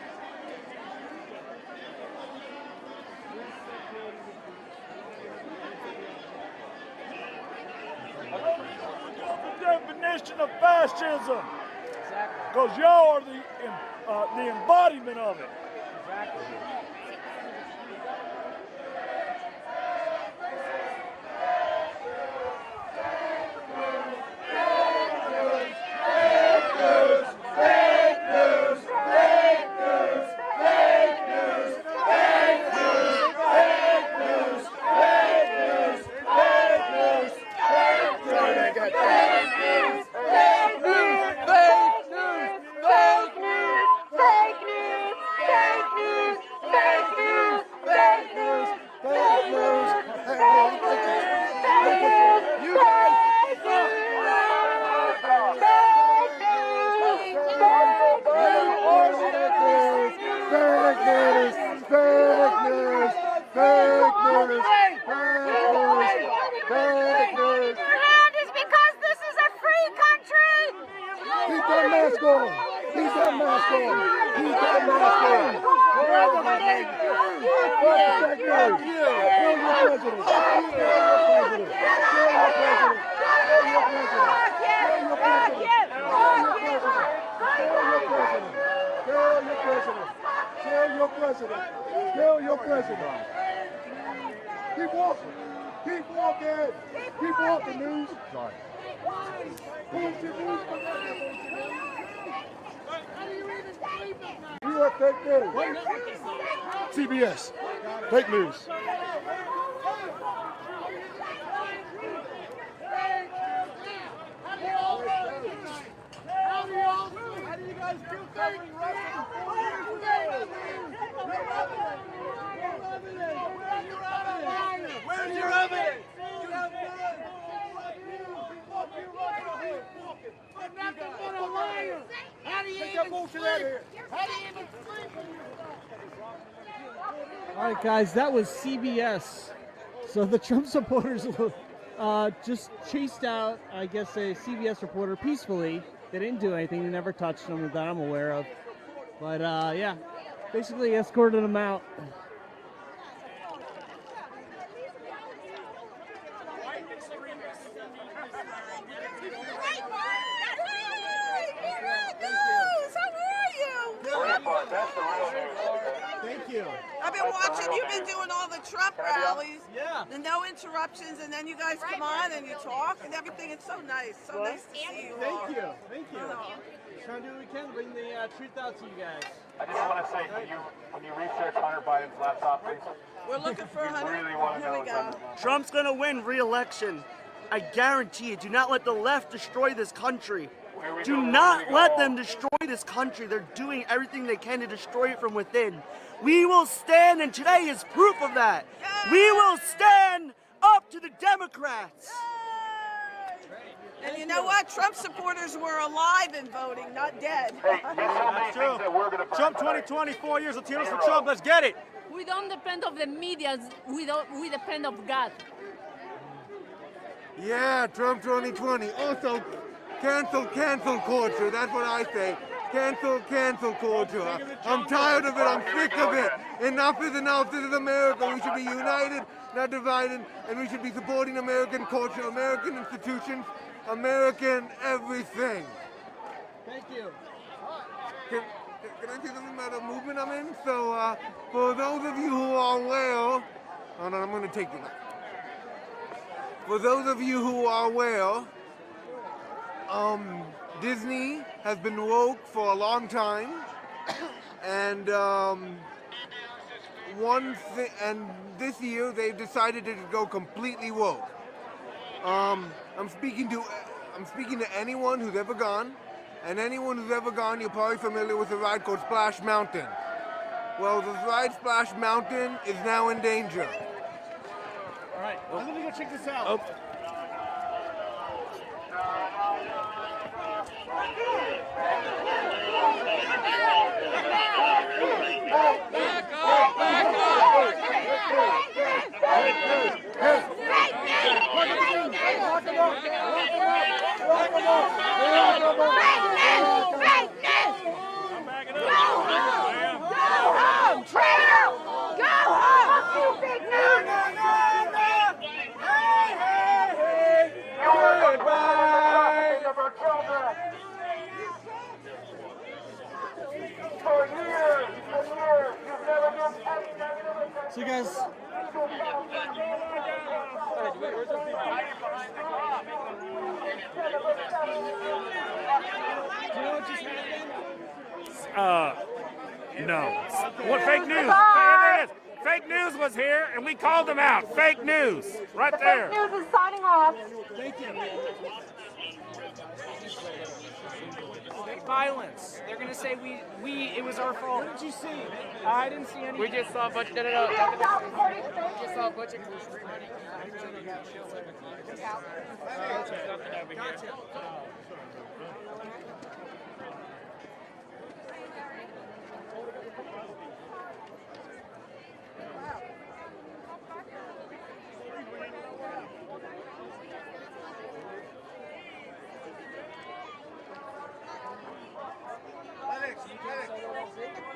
The definition of fascism. Because y'all are the embodiment of it. Kill your president. Keep walking. Keep walking. Keep walking, news. Sorry. Bullshit news. How do you even believe that? network fake news? CBS. Fake news. How do you guys feel covering Russia? Where's your evidence? You have none. Nothing but a liar. How do you even sleep? How do you even sleep when you All right, guys, that was CBS. So the Trump supporters just chased out, I guess, a CBS reporter peacefully. They didn't do anything. They never touched him that I'm aware of. But, yeah, basically escorted him out. Thank you. I've been watching. You've been doing all the Trump rallies. Yeah. The no interruptions, and then you guys come on and you talk and everything. It's so nice. So nice to see you all. Thank you. Thank you. Trying to do what we can to bring the truth out to you guys. I just want to say, when you research Hunter Biden's laptop, please. We're looking for Hunter. Really want to Here know we go. Trump's gonna win re-election. I guarantee it. Do not let the left destroy this country. Do not let them destroy this country. They're doing everything they can to destroy it from within. We will stand, and today is proof of that. We will stand up to the Democrats. And you know what? Trump supporters were alive and voting, not dead. That's true. Trump 2020, 4 years of tears for Trump. Let's get it. We don't depend on the media. We depend on God. Yeah, Trump 2020. Also, cancel culture. That's what I say. Cancel culture. I'm tired of it. I'm sick of it. Enough is enough. This is America. We should be united, not divided, and we should be supporting American culture, American institutions, American everything. Thank you. Can I say something about the movement I'm in? So, for those of you who are aware, hold on, I'm going to take it. For those of you who are aware, Disney has been woke for a long time, and this year they've decided to go completely woke. I'm speaking to anyone who's ever gone, and anyone who's ever gone, you're probably familiar with a ride called Splash Mountain. Well, this ride Splash Mountain is now in danger. All right, I'm gonna go check this out. So you guys, No. What fake news? There it is. Fake news was here, and we called them out. Fake news, right there. Fake news is signing off. Thank you. Violence. They're gonna say it was our fault. What did you see? I didn't see anything. We just saw a bunch. No. We just saw a bunch of.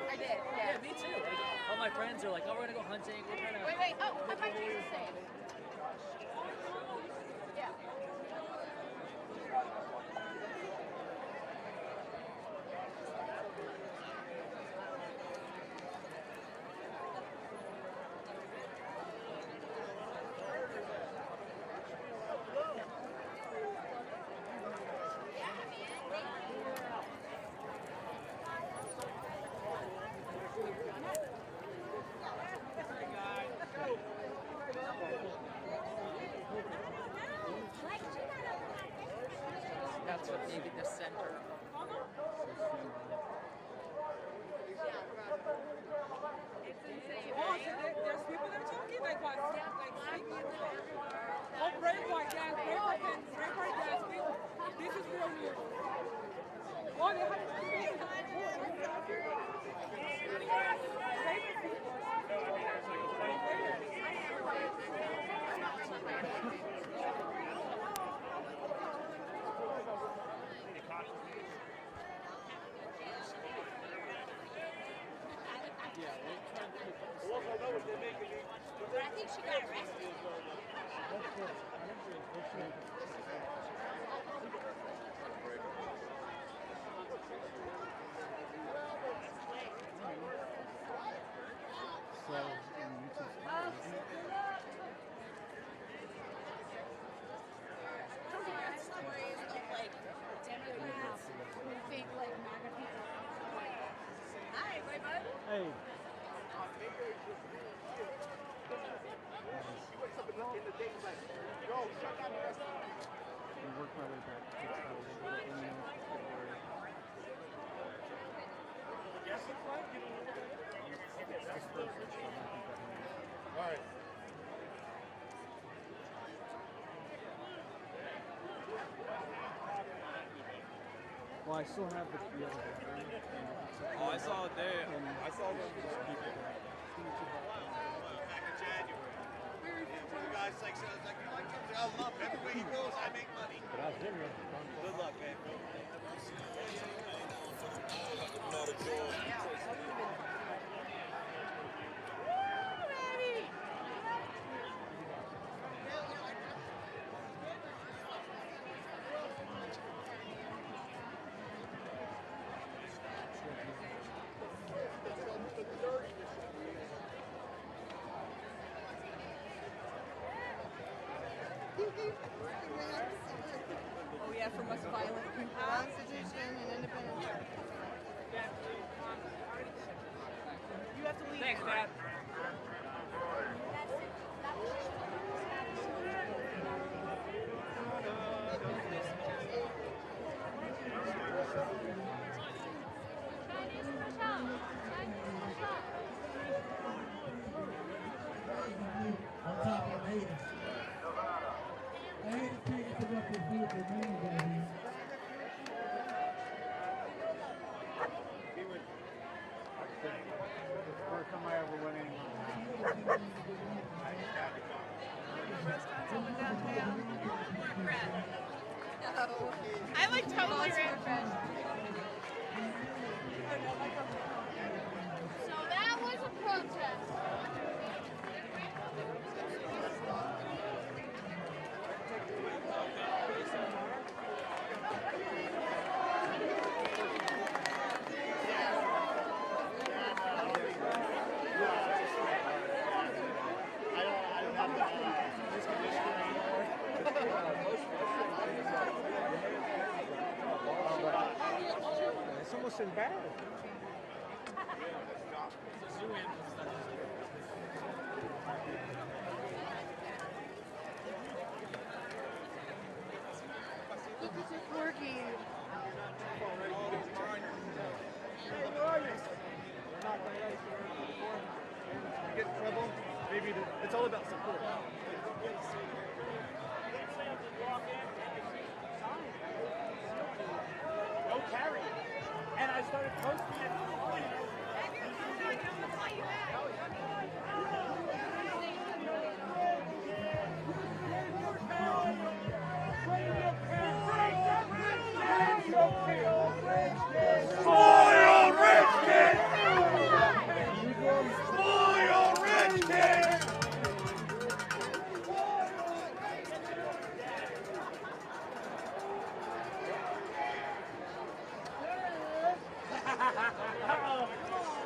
I did, yeah. Me too. All my friends are like, oh, we're gonna go hunting. We're gonna. Wait. Oh, I might do the same. Yeah. maybe the center. Oh, so there's people that are talking like what? Oh, Braveheart, yes, Braveheart, yes. This is real news. Oh, they have I think she got arrested. Hi, bud. Hey. Work my way back. All right. Well, I still have the other. Oh, I saw it there. I saw them. Back in January. The guy's like, I love him. Everywhere he goes, I make money. Good luck, man. Oh yeah, for most violent people. Constitution and independence. You have to leave. Thanks, Dad. On top of haters. I hate to interrupt this beautiful man down here. First time I ever went in. No. I like totally ran. So that was a protest. It's almost embarrassing. Look, it's just working. You get in trouble, maybe it's all about support. No carry. And I started posting it. Spoiled rich kid! Spoiled rich kid!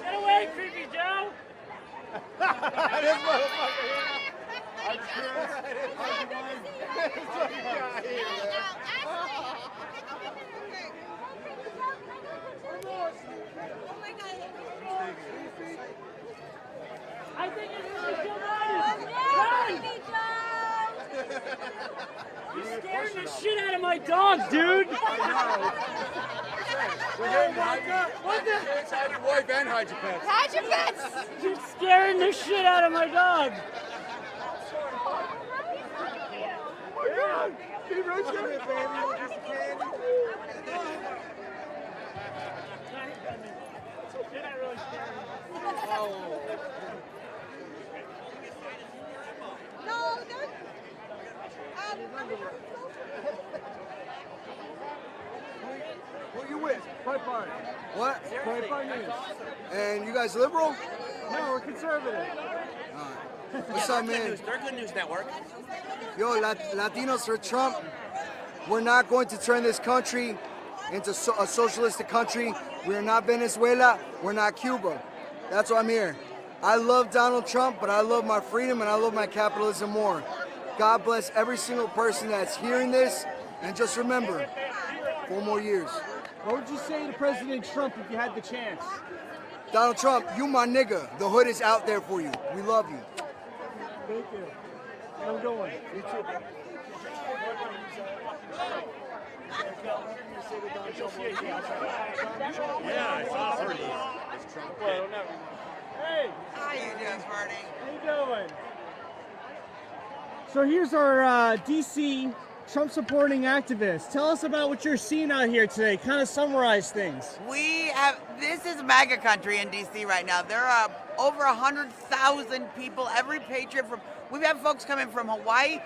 Get away, Creepy Joe! This motherfucker here. I can't. I think it's really still Run! You scared me. the shit out of my dog, dude! Oh my God! What the? Hide your wife and hide your pets. Hide your pets! You're scaring the shit out of my dog! Be right here, baby. You're not really scaring me. No, don't. Who you with? Breitbart. What? Breitbart News. And you guys liberal? No, we're conservative. What's up, man? They're Good News Network. Yo, Latinos for Trump. We're not going to turn this country into a socialistic country. We're not Venezuela. We're not Cuba. That's why I'm here. I love Donald Trump, but I love my freedom and I love my capitalism more. God bless every single person that's hearing this. And just remember, 4 more years. What would you say to President Trump if you had the chance? Donald Trump, you my nigga. The hood is out there for you. We love you. Thank you. I'm going. You too. Yeah, it's all pretty. It's Trump. Hey! How you doing, Marty? How you doing? So here's our DC Trump supporting activists. Tell us about what you're seeing out here today. Kind of summarize things. This is MAGA country in DC right now. There are over 100,000 people, every patriot we've had folks coming from Hawaii.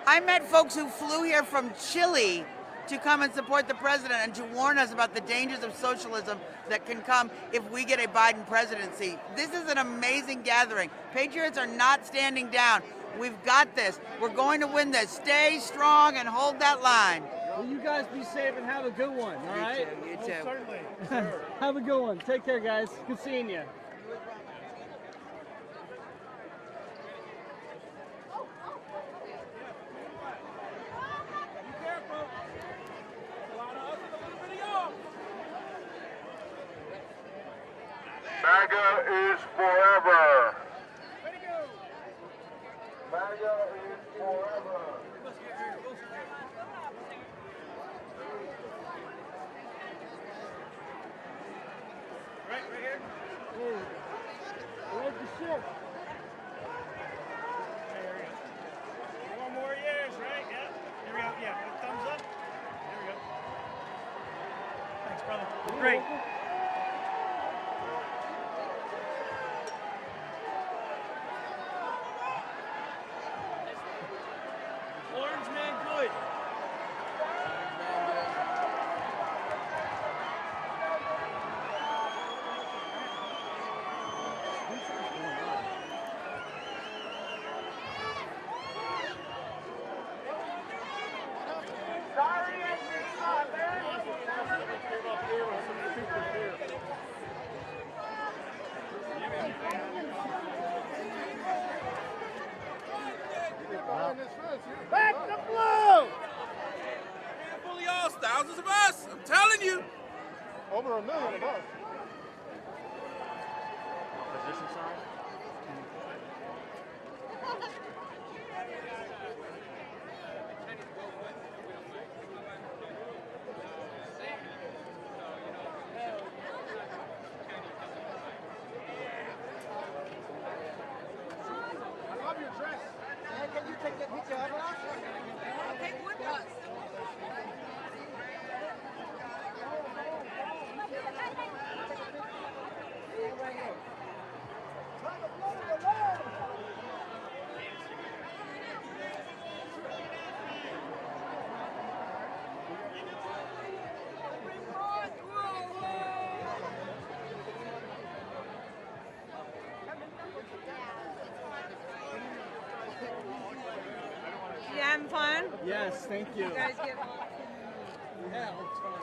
I met folks who flew here from Chile to come and support the president and to warn us about the dangers of socialism that can come if we get a Biden presidency. This is an amazing gathering. Patriots are not standing down. We've got this. We're going to win this. Stay strong and hold that line. Well, you guys be safe and have a good one, all right? You too. Certainly. Have a good one. Take care, guys. Good seeing you. MAGA is forever. MAGA is forever. Right here? Where's the ship? There we go. 1 more years, right? Yeah. There we go. Yeah. Thumbs up. There we go. Thanks, brother. Great. Orange man, good. Back the blue! Handful of y'all, thousands of us. I'm telling you. Over 1 million of us. Position sign. I love your dress. Can you take that picture of us? Take with us. You having fun? Yes, thank you. You guys get Yeah, it's fun.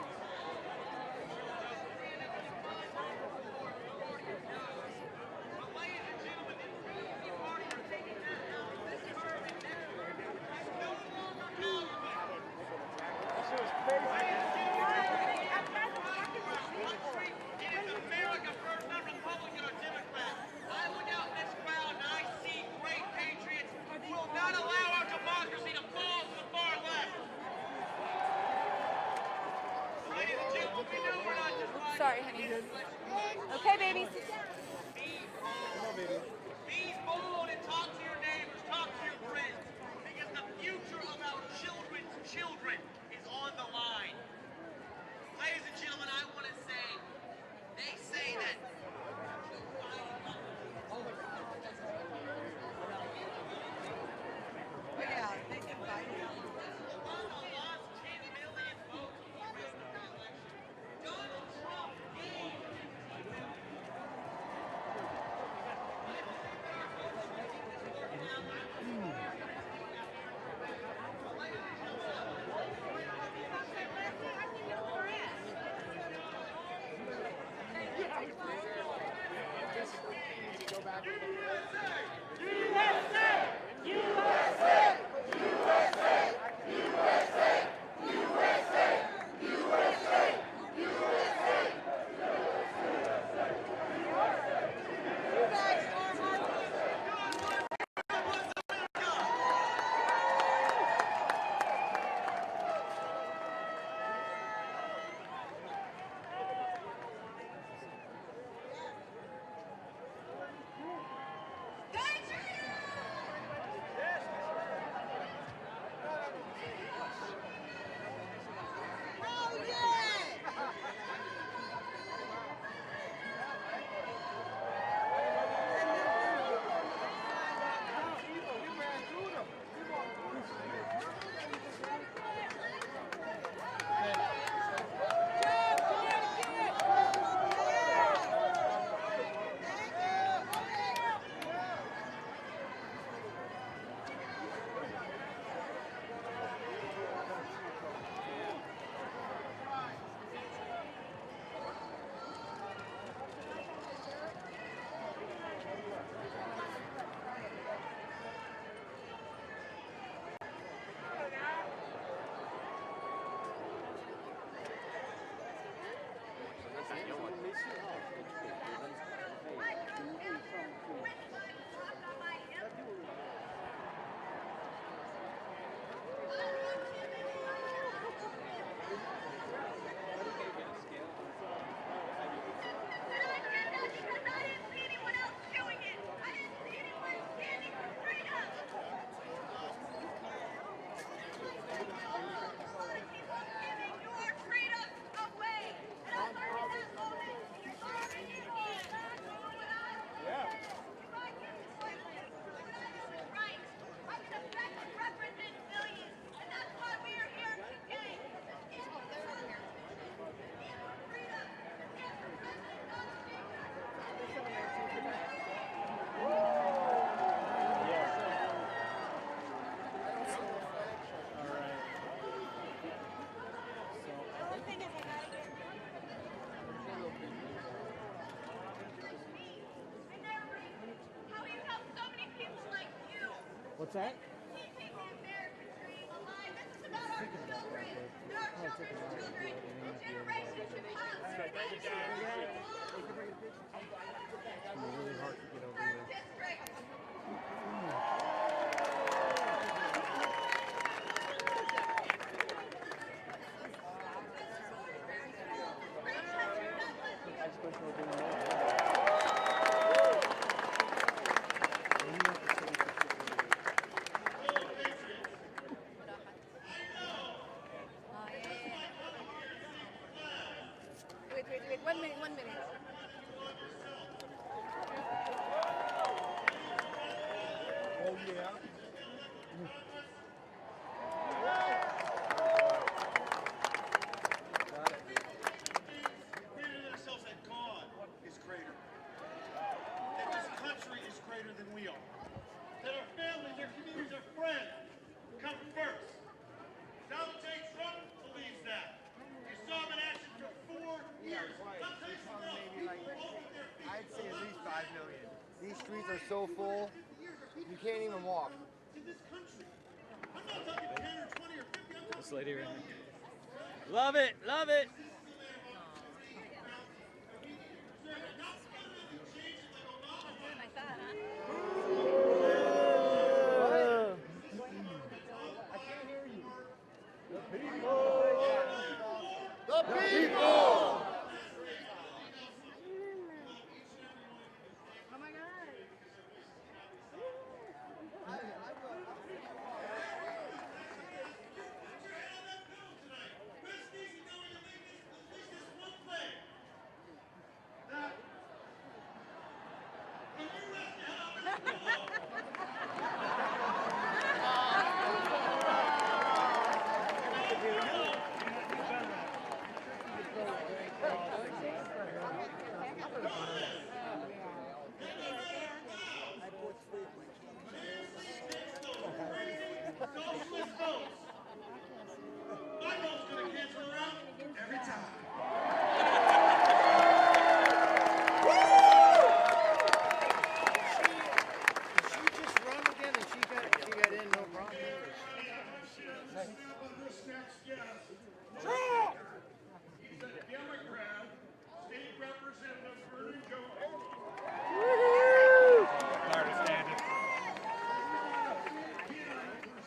What's that? Really hard to get over here. Wait, 1 minute, 1 minute. Oh, yeah. We created ourselves that God is greater. That this country is greater than we are. That our families, our communities, our friends come first. Donald J. Trump believes that. You saw him in action for 4 years. I'll tell you something else. People voted their feet. I'd say at least 5 million. These streets are so full, you can't even walk. In this country. I'm not talking 10 or 20 or 50. I'm This lady right here. Love it, love it. The people! Oh my God. Socialist votes. My vote's gonna cancel her out every time. She just run again and she got in, no problem. Trump! The Democrat State Representative Vernon Jones.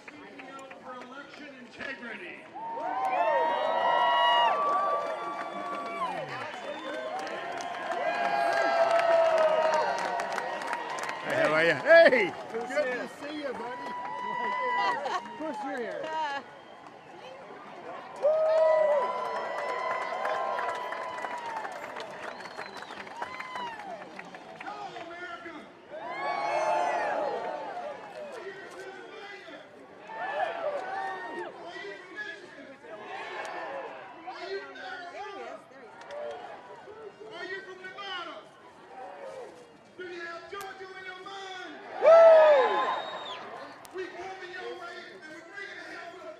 Speaking out for election integrity. Hey, how are you? Hey! Good to see you, buddy. Of course you're here. Are you from Nevada? Do you have Georgia in your mind? We moving your way and we're bringing it here with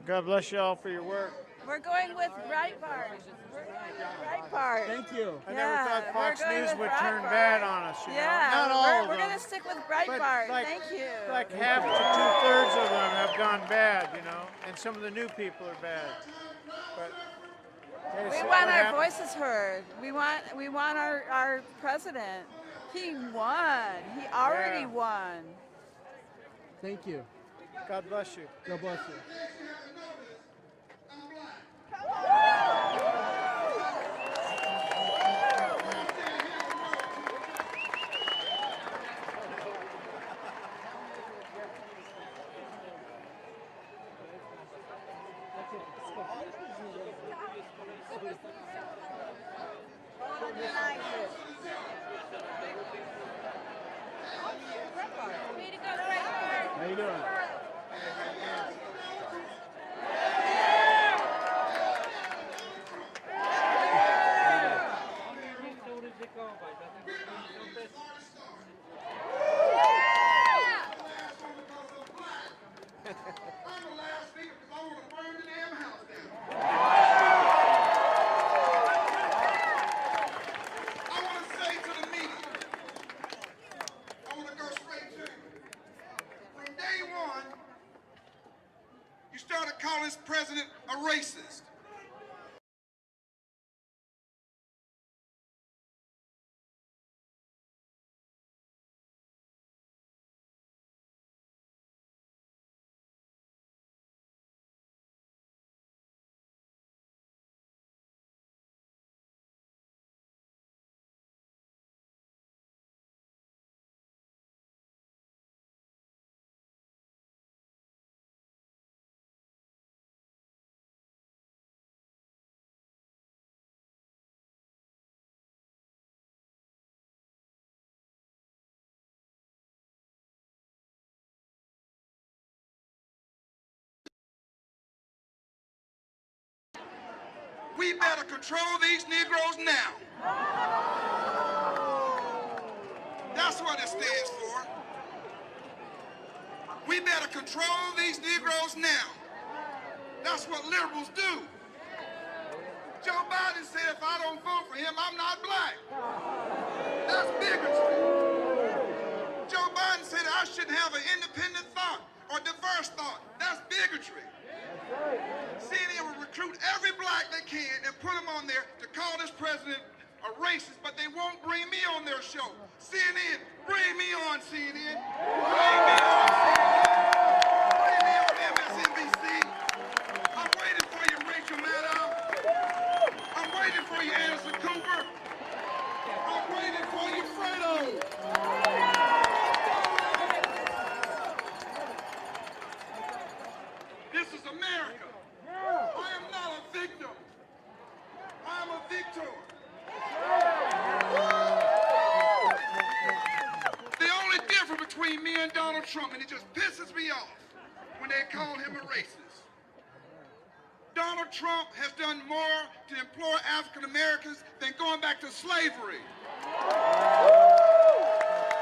God bless you all for your work. We're going with Breitbart. Breitbart. Thank you. I Yeah, never thought Fox we're going News with would turn Breitbart. bad on us, you know. Yeah, Not all of we're them. going to stick with Breitbart. Thank you. Like half to 2/3 of them have gone bad, you know, and some of the new people are bad. But hey, We so want what our happened? voices heard. We want our president. He won. He already Yeah. won. Thank you. God bless you. God bless you. How you doing? You started calling this president a racist. We better control these Negroes now. That's what it stands for. We better control these Negroes now. That's what liberals do. Joe Biden said if I don't vote for him, I'm not black. That's bigotry. Joe Biden said I shouldn't have an independent thought or diverse thought. That's bigotry. CNN will recruit every black they can and put them on there to call this president a racist, but they won't bring me on their show. CNN, bring me on CNN. Bring me on CNN. Bring me on MSNBC. I'm waiting for you, Rachel Maddow. I'm waiting for you, Anderson Cooper. I'm waiting for you, Fredo. This is America. I am not a victim. I am a victor. The only difference between me and Donald Trump, and it just pisses me off when they call him a racist. Donald Trump has done more to employ African Americans than going back to slavery.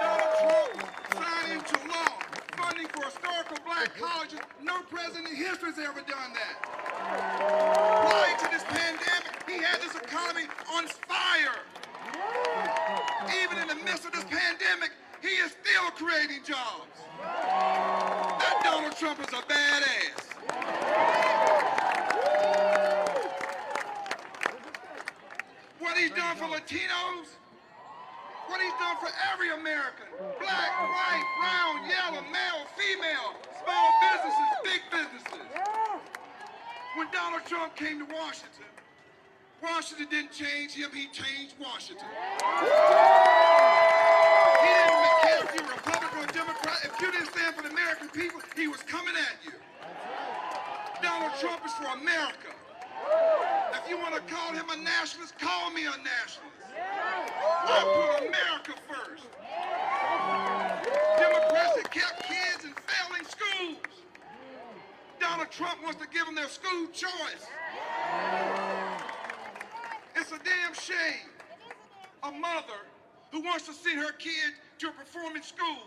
Donald Trump signed into law funding for historical black colleges. No president in history has ever done that. Prior to this pandemic, he had this economy on fire. Even in the midst of this pandemic, he is still creating jobs. That Donald Trump is a badass. What he's done for Latinos, what he's done for every American, black, white, brown, yellow, male, female, small businesses, big businesses. When Donald Trump came to Washington, Washington didn't change him, he changed Washington. He didn't care if you were Republican or Democrat. If you didn't stand for the American people, he was coming at you. Donald Trump is for America. If you want to call him a nationalist, call me a nationalist. I put America first. Democrats that kept kids in failing schools. Donald Trump wants to give them their school choice. It's a damn shame. A mother who wants to send her kid to a performing school,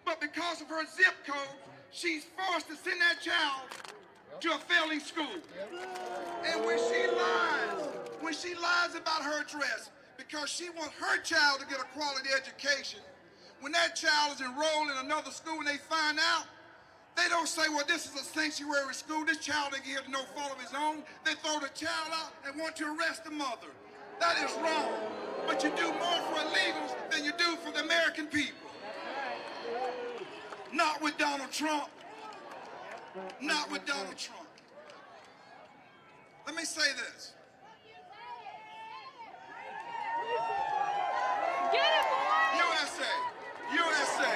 but because of her zip code, she's forced to send that child to a failing school. And when she lies about her dress because she wants her child to get a quality education, when that child is enrolled in another school and they find out, they don't say, well, this is a sanctuary school, this child ain't here to no fault of his own. They throw the child out and want to arrest the mother. That is wrong. But you do more for illegals than you do for the American people. Not with Donald Trump. Not with Donald Trump. Let me say this. Get it, boy! USA, USA,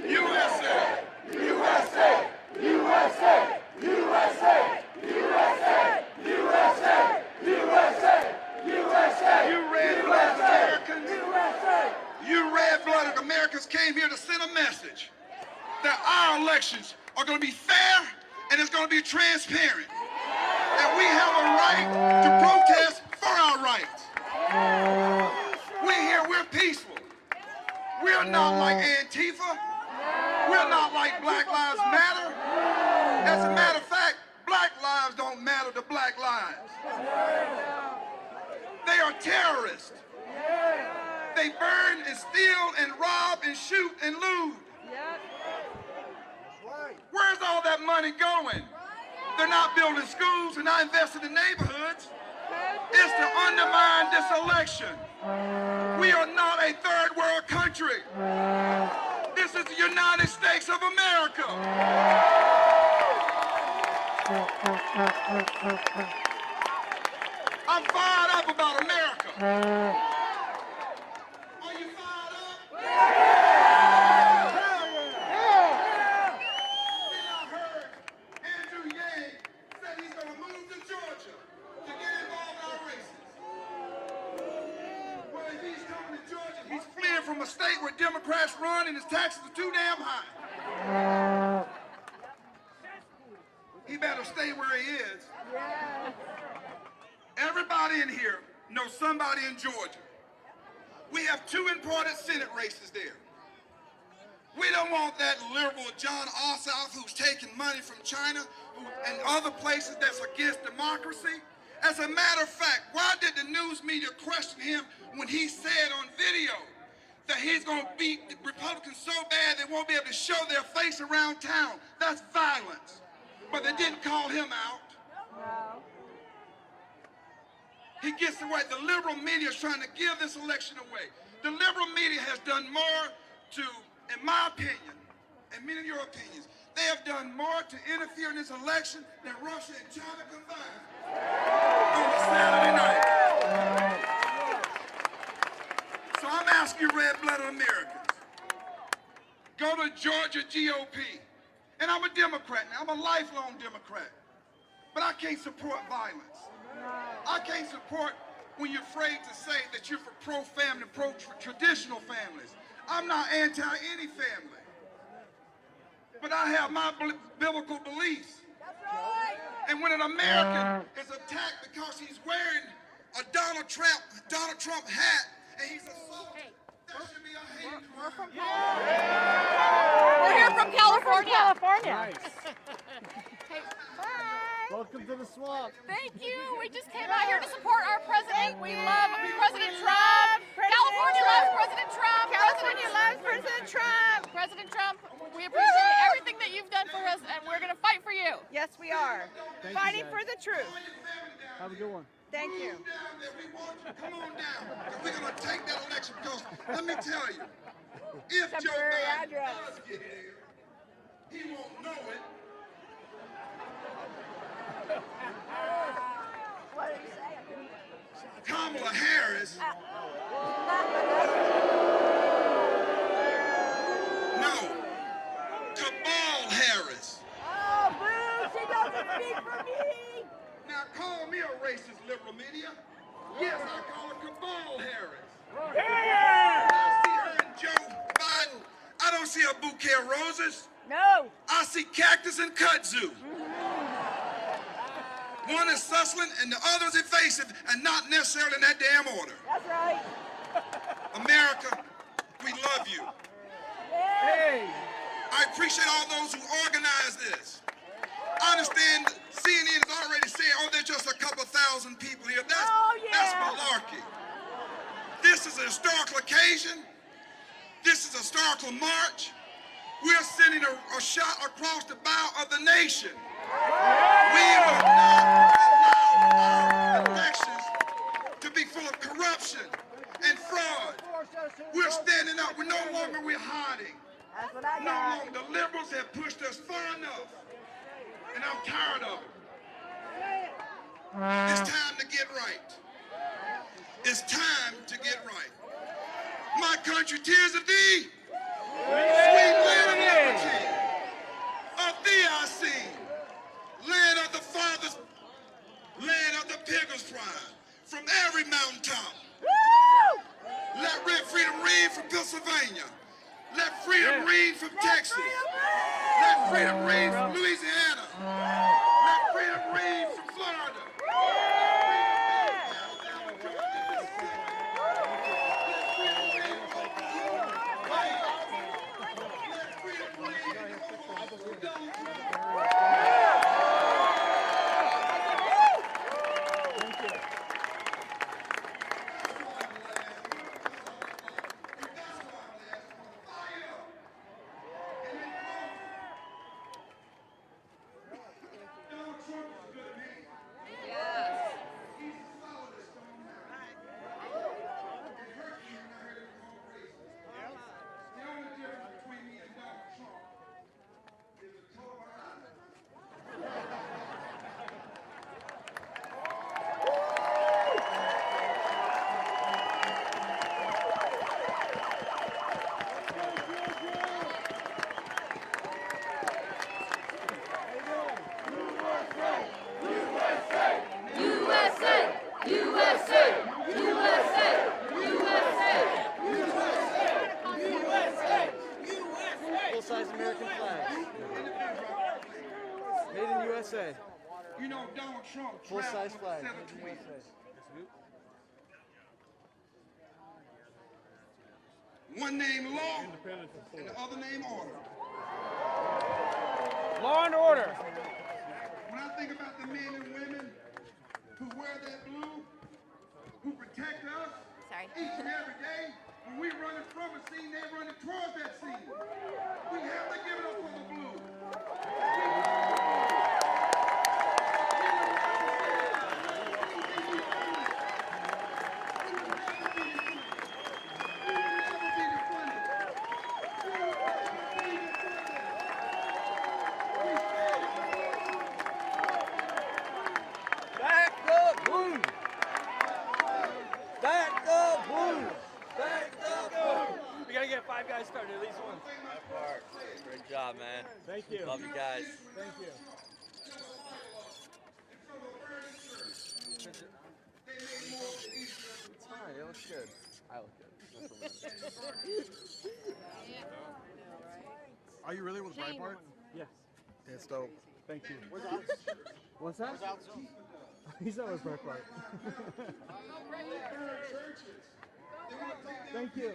USA, USA, USA, USA, USA, USA, USA, USA. You red-blooded Americans, you red-blooded Americans came here to send a message that our elections are going to be fair and it's going to be transparent. And we have a right to protest for our rights. We're here, we're peaceful. We're not like Antifa. We're not like Black Lives Matter. As a matter of fact, black lives don't matter to black lives. They are terrorists. They burn and steal and rob and shoot and loot. Where's all that money going? They're not building schools, they're not investing in neighborhoods. It's to undermine this election. We are not a third world country. This is the United States of America. I'm fired up about America. Are you fired up? I heard Andrew Yang said he's going to move to Georgia to get involved in our races. Well, if he's coming to Georgia, he's fleeing from a state where Democrats run and his taxes are too damn high. He better stay where he is. Everybody in here knows somebody in Georgia. We have 2 important Senate races there. We don't want that liberal John Ossoff who's taking money from China and other places that's against democracy. As a matter of fact, why did the news media question him when he said on video that he's going to beat the Republicans so bad they won't be able to show their face around town? That's violence. But they didn't call him out. No. He gets away. The liberal media is trying to give this election away. The liberal media has done more to, in my opinion, and many of your opinions, they have done more to interfere in this election than Russia and China combined on a Saturday night. So I'm asking you, red-blooded Americans, go to Georgia GOP. And I'm a Democrat now. I'm a lifelong Democrat. But I can't support violence. I can't support when you're afraid to say that you're for pro-family, pro-traditional families. I'm not anti any family. But I have my biblical beliefs. And when an American is attacked because he's wearing a Donald Trump hat and he's assaulted, that should be a hate crime. We're here from California. California. Hey, Welcome to the swamp. thank you. We just came out here to support our president. We love President Trump. California loves President Trump. California loves President Trump. President Trump, we appreciate everything that you've done for us, and we're going to fight for you. Yes, we are. Thank you, Fighting guys. for the truth. Have a good one. Thank you. Come on down, because we're going to take that election. Because let me tell you, if Joe Temporary Biden address. does get here, he won't know it. What did you say? Kamala Harris. No, Cabal Harris. Oh, boo! She doesn't speak for me. Now call me a racist liberal media. Yes, I call her Cabal Harris. Yeah! I see her and Joe Biden. I don't see a bouquet of roses. No. Mm-hmm. I see cactus and kudzu. One is sussling and the other is evasive, and not necessarily in that damn order. That's right. America, we love you. Hey. I appreciate all those who organized this. I understand CNN has already said, oh, there's just a couple thousand people here. That's malarkey. This is a historical occasion. This is a historical march. We're sending a shot across the bow of the nation. We will not allow our elections to be full of corruption and fraud. We're standing up. We're no longer hiding. No longer. The liberals have pushed us far enough, and I'm tired of it. It's time to get right. It's time to get right. My country, tears of thee, sweet land of liberty, of thee I sing, land of the fathers, land of the pilgrim's pride, from every mountaintop. Let freedom ring from Pennsylvania. Let freedom ring from Texas. Let freedom ring from Louisiana. Let freedom ring from Florida. Full-size American flag. Made in USA. You know, Donald Trump. Full-size flag. Made in USA. One name law, and the other name order. Law and order. When I think about the men and women who wear that blue, who protect us each and every day, when we running from a scene, they running towards that scene. We have to give it up for the blue. We gotta get 5 guys started, at least one. Great job, man. Thank you. Love you guys. Thank you. It's fine, it looks good. I look good. Are you really with Breitbart? Yes. It's dope. Thank you. What's that? He's not with Breitbart. Thank you.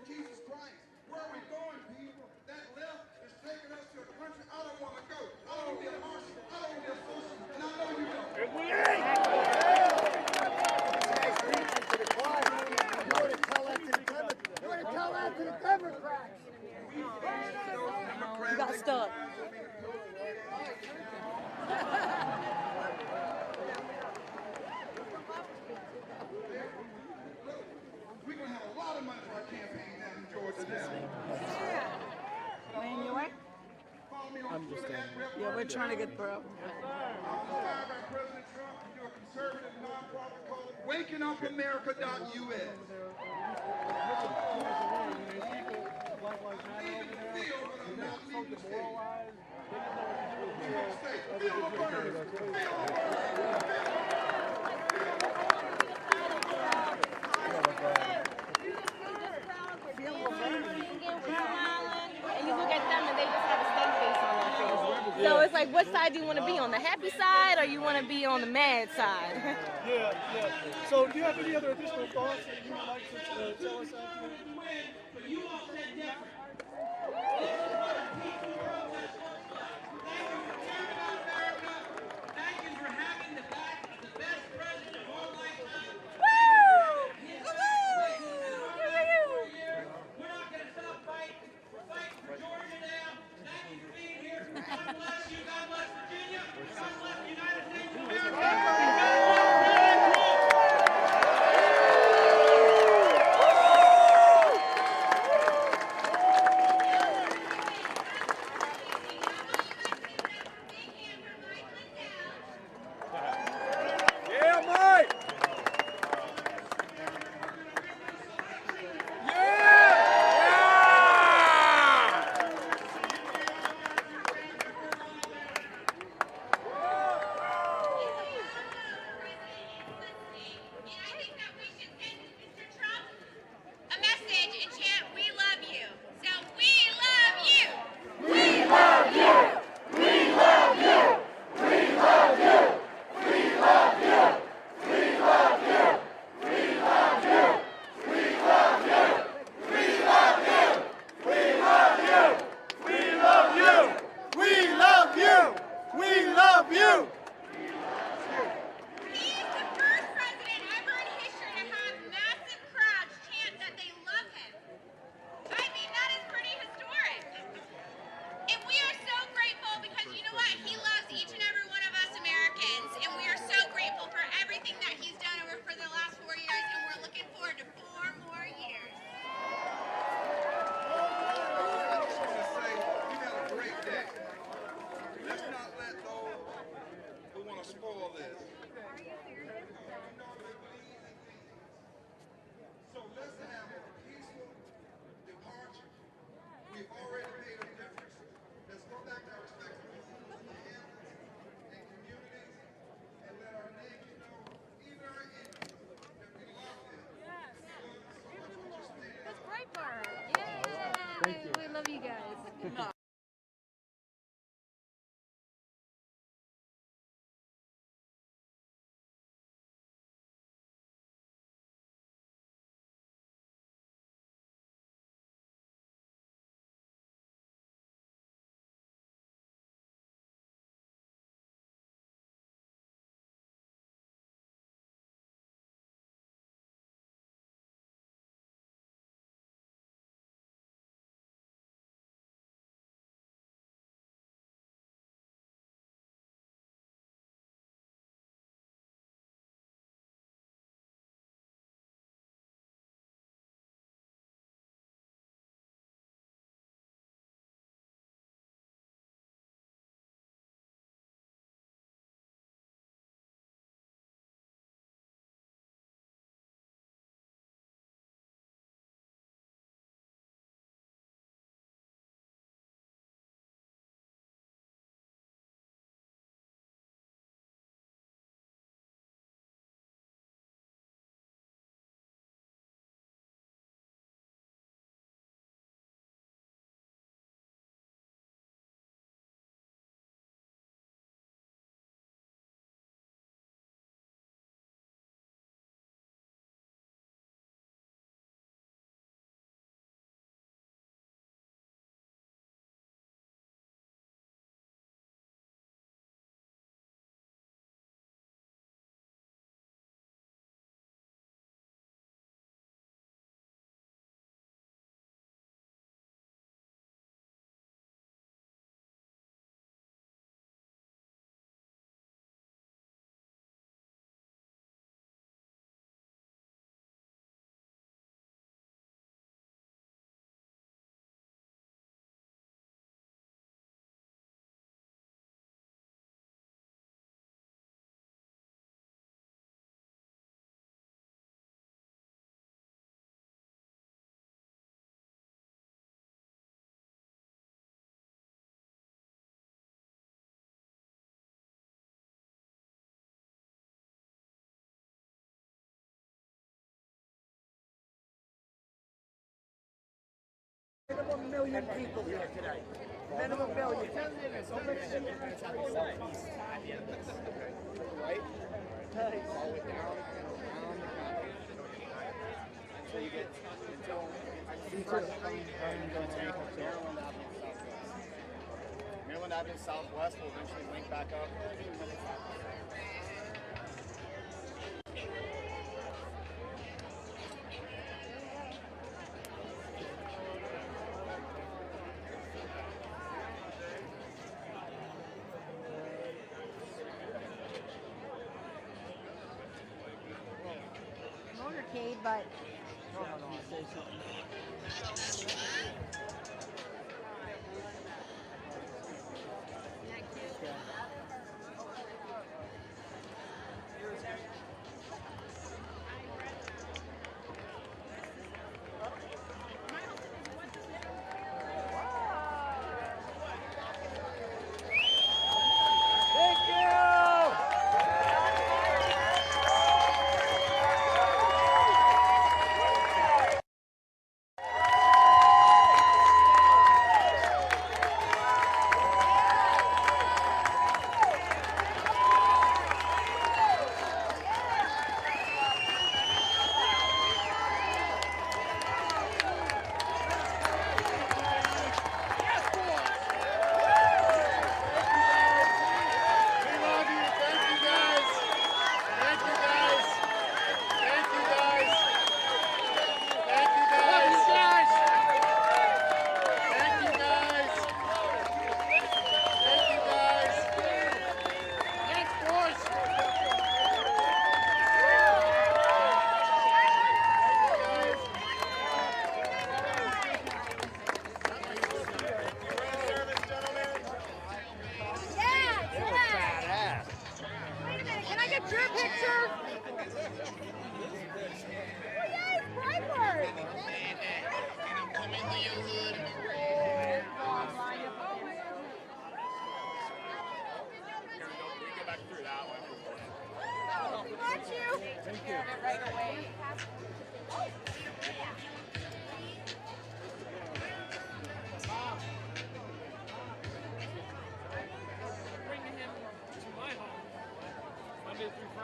Jesus Christ. Where are we going, people? That left is taking us to a country I don't want to go. I don't want to be a Martian. I don't want to be a socialist. And I know you don't. You want to tell that to the Democrats. You got stuck. We're going to have a lot of money for our campaign down in Georgia now. Man, you right? I'm just saying. Yeah, we're trying to get through. Inspired by President Trump, you're a conservative nonprofit called WakingUpAmerica.us. And you look at them and they just have a stank face on their face. So it's like, what side do you want to be on? The happy side or you want to be on the mad side? Yeah. So do you have any other additional thoughts that you would like to tell us after? Thank you. We love you guys. Minimum million people here today. Minimum million. Right? All the way down and around the country. So you get until Maryland Avenue Southwest will eventually link back up. Motorcade, but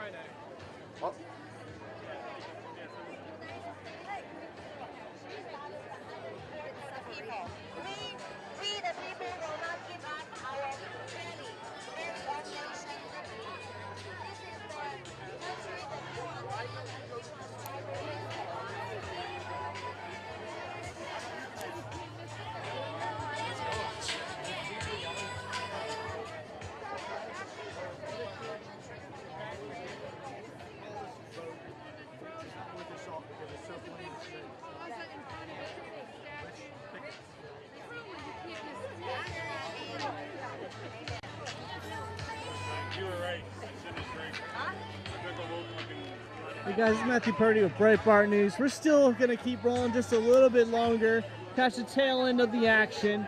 Oh. We the people will not give up our very, very own nation. This is the country that we You were right. Shouldn't have drank. I took a whole fucking. Hey guys, it's Matthew Purdy with Breitbart News. We're still going to keep rolling just a little bit longer, catch the tail end of the action,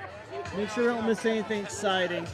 make sure we don't miss anything exciting.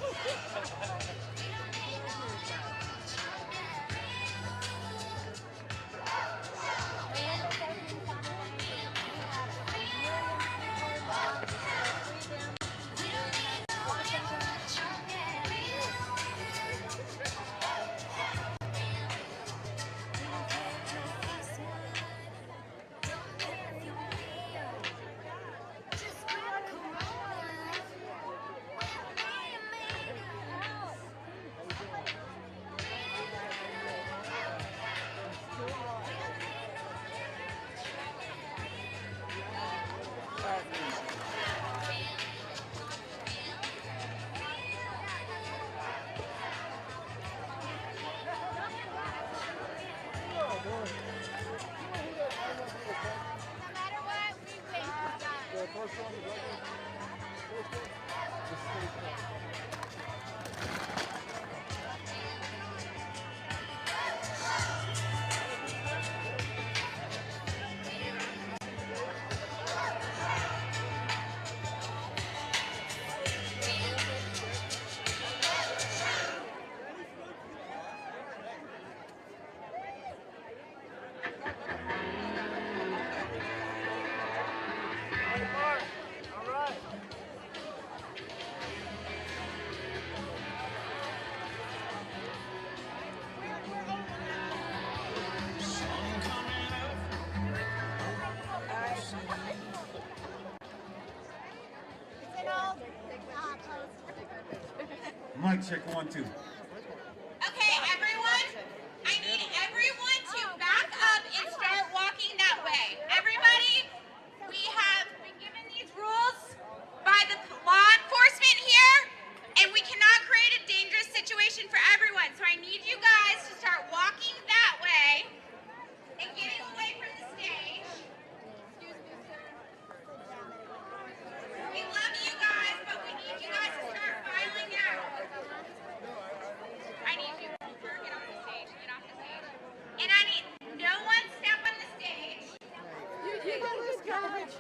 Mic check 1, 2. Okay, everyone, I need everyone to back up and start walking that way. Everybody, we have been given these rules by the law enforcement here, and we cannot create a dangerous situation for everyone. So I need you guys to start walking that way and getting away from the stage. We love you guys, but we need you guys to start filing out. I need you to get off the stage. Get off the stage. And I need no one step on the stage. You got this garbage.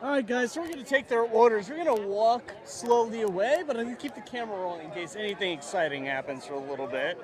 Alright guys, so we're going to take their orders. We're going to walk slowly away, but I'm going to keep the camera rolling in case anything exciting happens for a little bit.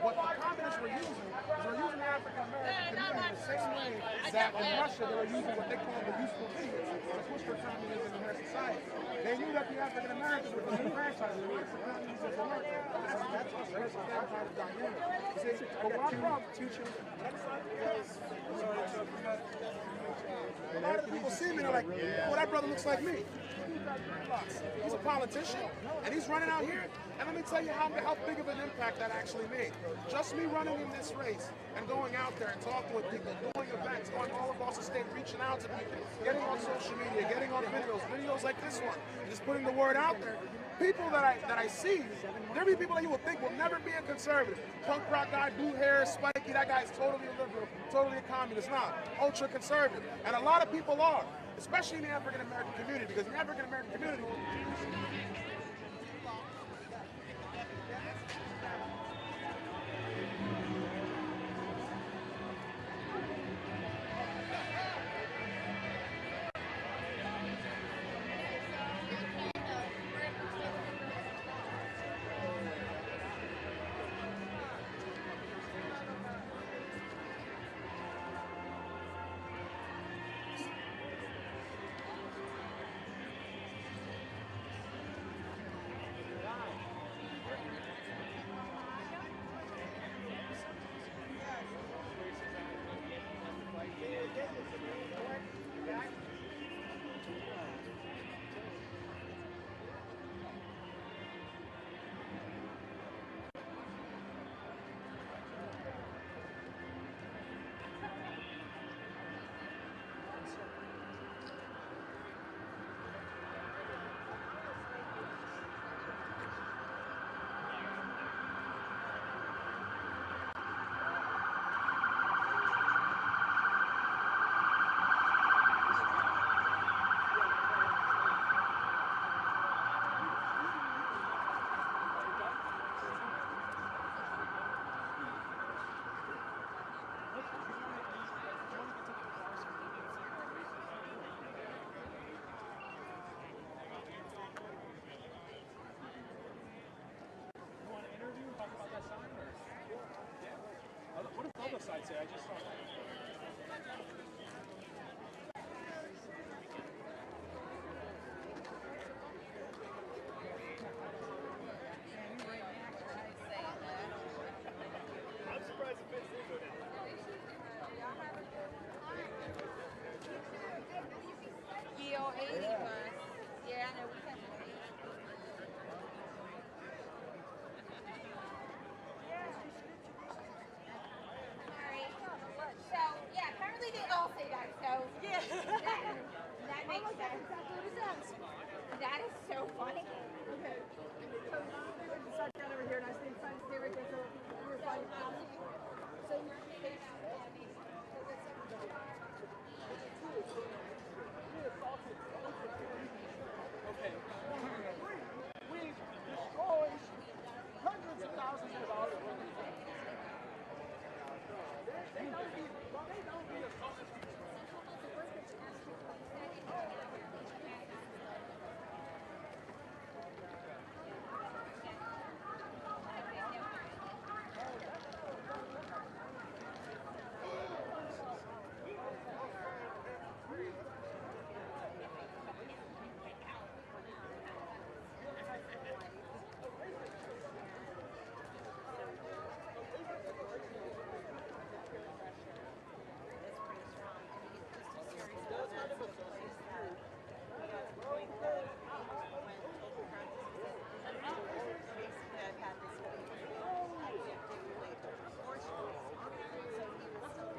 What the communists were using is they're using the African American community the same way that in Russia they were using what they call the useful idiots to push for communism in their society. They knew that the African Americans were disenfranchised and they were communists as a work. That's a very sad part of the dynamic. But where I'm from, two children. A lot of the people see me and they're like, well, that brother looks like me. He's a politician, and he's running out here. And let me tell you how big of an impact that actually made. Just me running in this race and going out there and talking with people, doing events, going all across the state, reaching out to people, getting on social media, getting on videos like this one, just putting the word out there. People that I see, there be people that you would think will never be a conservative. Punk rock guy, blue hair, spiky, that guy's totally a liberal, totally a communist. Nah, ultra conservative. And a lot of people are, especially in the African American community, because in the African American community, What does the other side say? I just saw that. I'm surprised the fence didn't go down. Geo 80 bus. Yeah, I know we have one. Sorry. So, yeah, apparently they all say that, so yeah. that makes sense. That is so funny. Okay. So, we went to sat down over here and I stayed trying to stay right there so we were fine. So, Okay. We destroyed hundreds of thousands of dollars worth of things. They don't be a focus.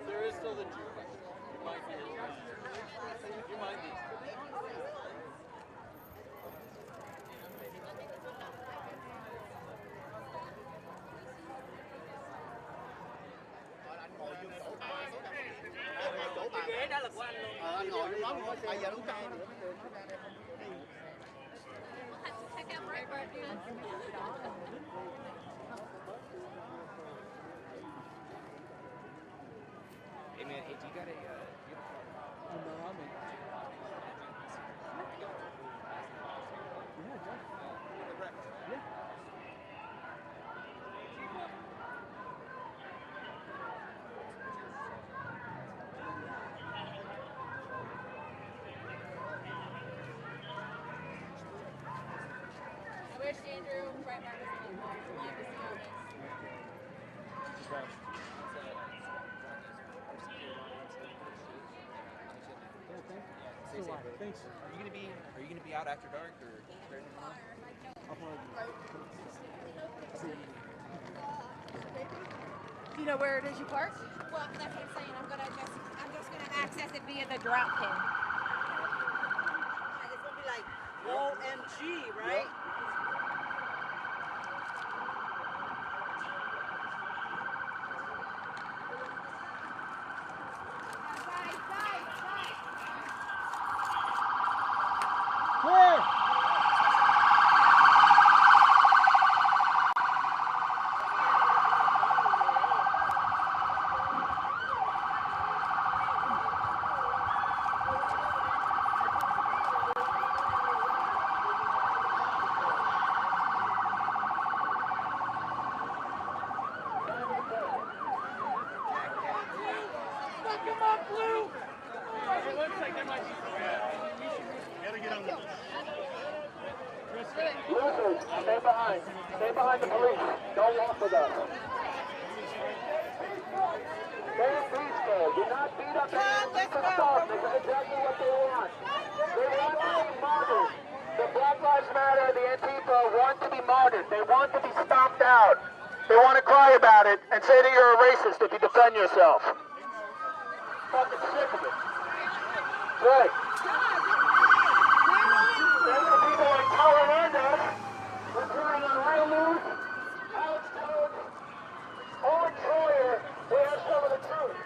There is still the Jew. You might be. You might be. Cái ghế đó là của anh luôn. Anh ngồi trong đó luôn. Bây giờ đúng cay nữa. Hey man, hey, do you got a Muhammad. Yeah. I wish Andrew Breitbart was on the line to see all this. think? Stay So safe, why? brother. Thanks. Are you gonna be out after dark or straight in the morning? I'll probably Do you know where it is you park? Well, that's what I'm saying. I'm just gonna access it via the drop pin. It's gonna be like OMG, right? Clear! Losers, stay behind. Stay behind the police. Don't walk with us. Stay peaceful. Do not beat up anyone. This is stop. This is exactly what they want. They want to be martyred. The Black Lives Matter, the Antifa want to be martyred. They want to be stomped out. They want to cry about it and say that you're a racist if you defend yourself. Fucking sick of it. Good. There's the people like Tyler Hernandez, reporting on Real News, Alex Jones, Owen Troyer. We have some of the truth.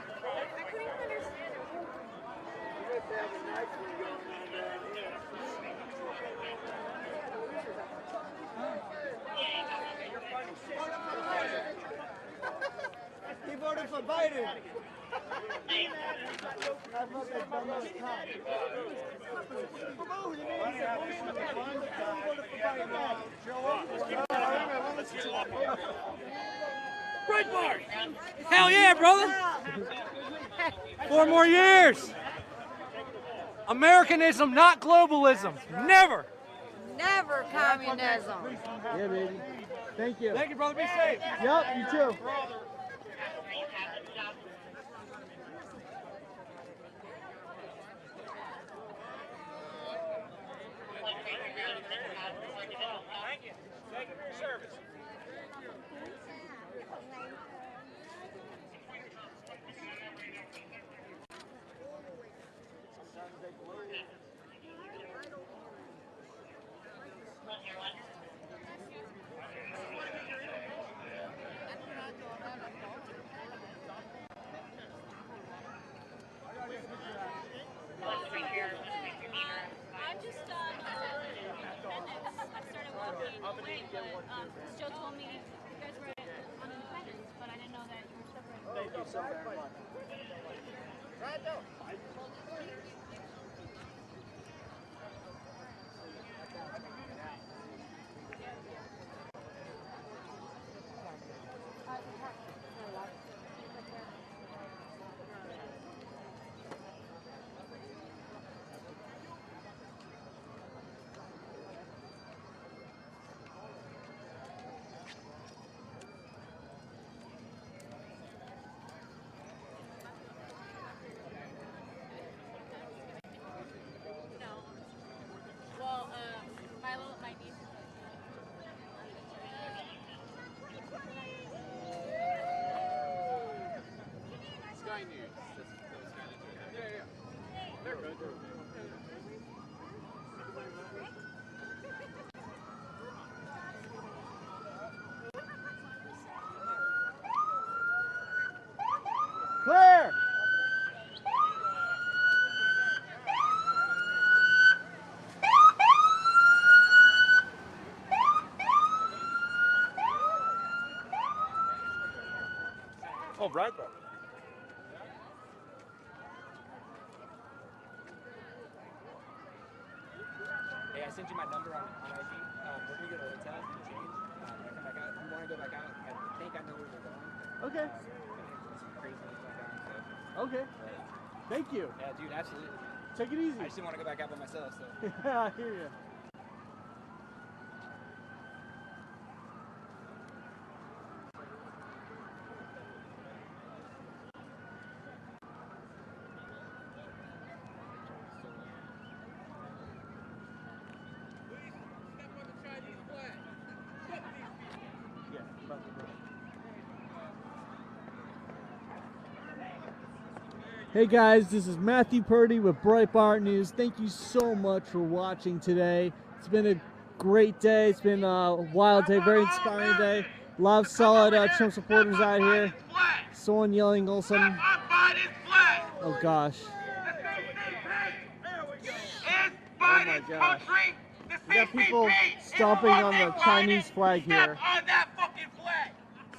He voted for Biden. I voted for Breitbart! Hell yeah, brother! 4 more years! Americanism, not globalism. Never! Never communism. Yeah, baby. Thank you. Thank you, brother. Be safe. Yep, you too. Thank you. Thank you for your service. I'm just I started walking away, but Joe told me you guys were on Independence, but I didn't know that you were separate. Thank you so very much. Well, my niece. Sky News. They're good. Clear! Oh, Breitbart. Hey, I sent you my number on IG. We're gonna go to a hotel and change. When I come back out, if you want to go back out, I think I know where we're going. Okay. Some crazy things going down. So. Okay. Thank you. Yeah, dude, absolutely. Take it easy. I just didn't want to go back out by myself. So. I hear you. Hey guys, this is Matthew Purdy with Breitbart News. Thank you so much for watching today. It's been a great day. It's been a wild day, very inspiring day. A lot of solid Trump supporters out here. Someone yelling also. Oh gosh. Oh my gosh. We got people stomping on the Chinese flag here. Step on that fucking flag!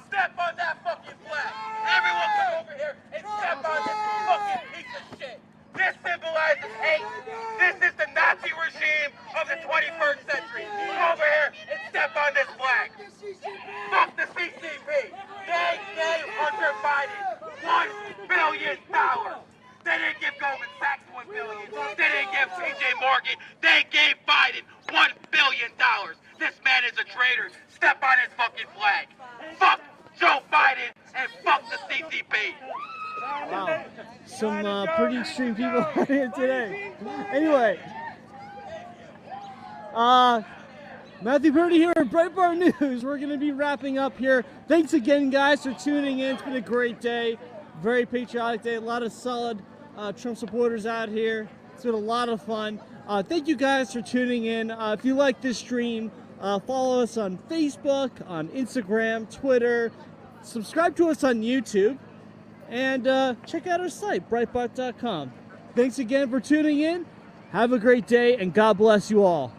Step on that fucking flag! Everyone come over here and step on this fucking piece of shit! This symbolizes hate! This is the Nazi regime of the 21st century! Come over here and step on this flag! Fuck the CCP! They gave Hunter Biden $1 billion! They didn't give Goldman Sachs $1 billion. They didn't give P.J. Morgan. They gave Biden $1 billion. This man is a traitor. Step on his fucking flag. Fuck Joe Biden and fuck the CCP. Wow, some pretty extreme people out here today. Anyway, Matthew Purdy here at Breitbart News. We're going to be wrapping up here. Thanks again, guys, for tuning in. It's been a great day. Very patriotic day. A lot of solid Trump supporters out here. It's been a lot of fun. Thank you guys for tuning in. If you like this stream, follow us on Facebook, on Instagram, Twitter. Subscribe to us on YouTube. And check out our site, Breitbart.com. Thanks again for tuning in. Have a great day, and God bless you all.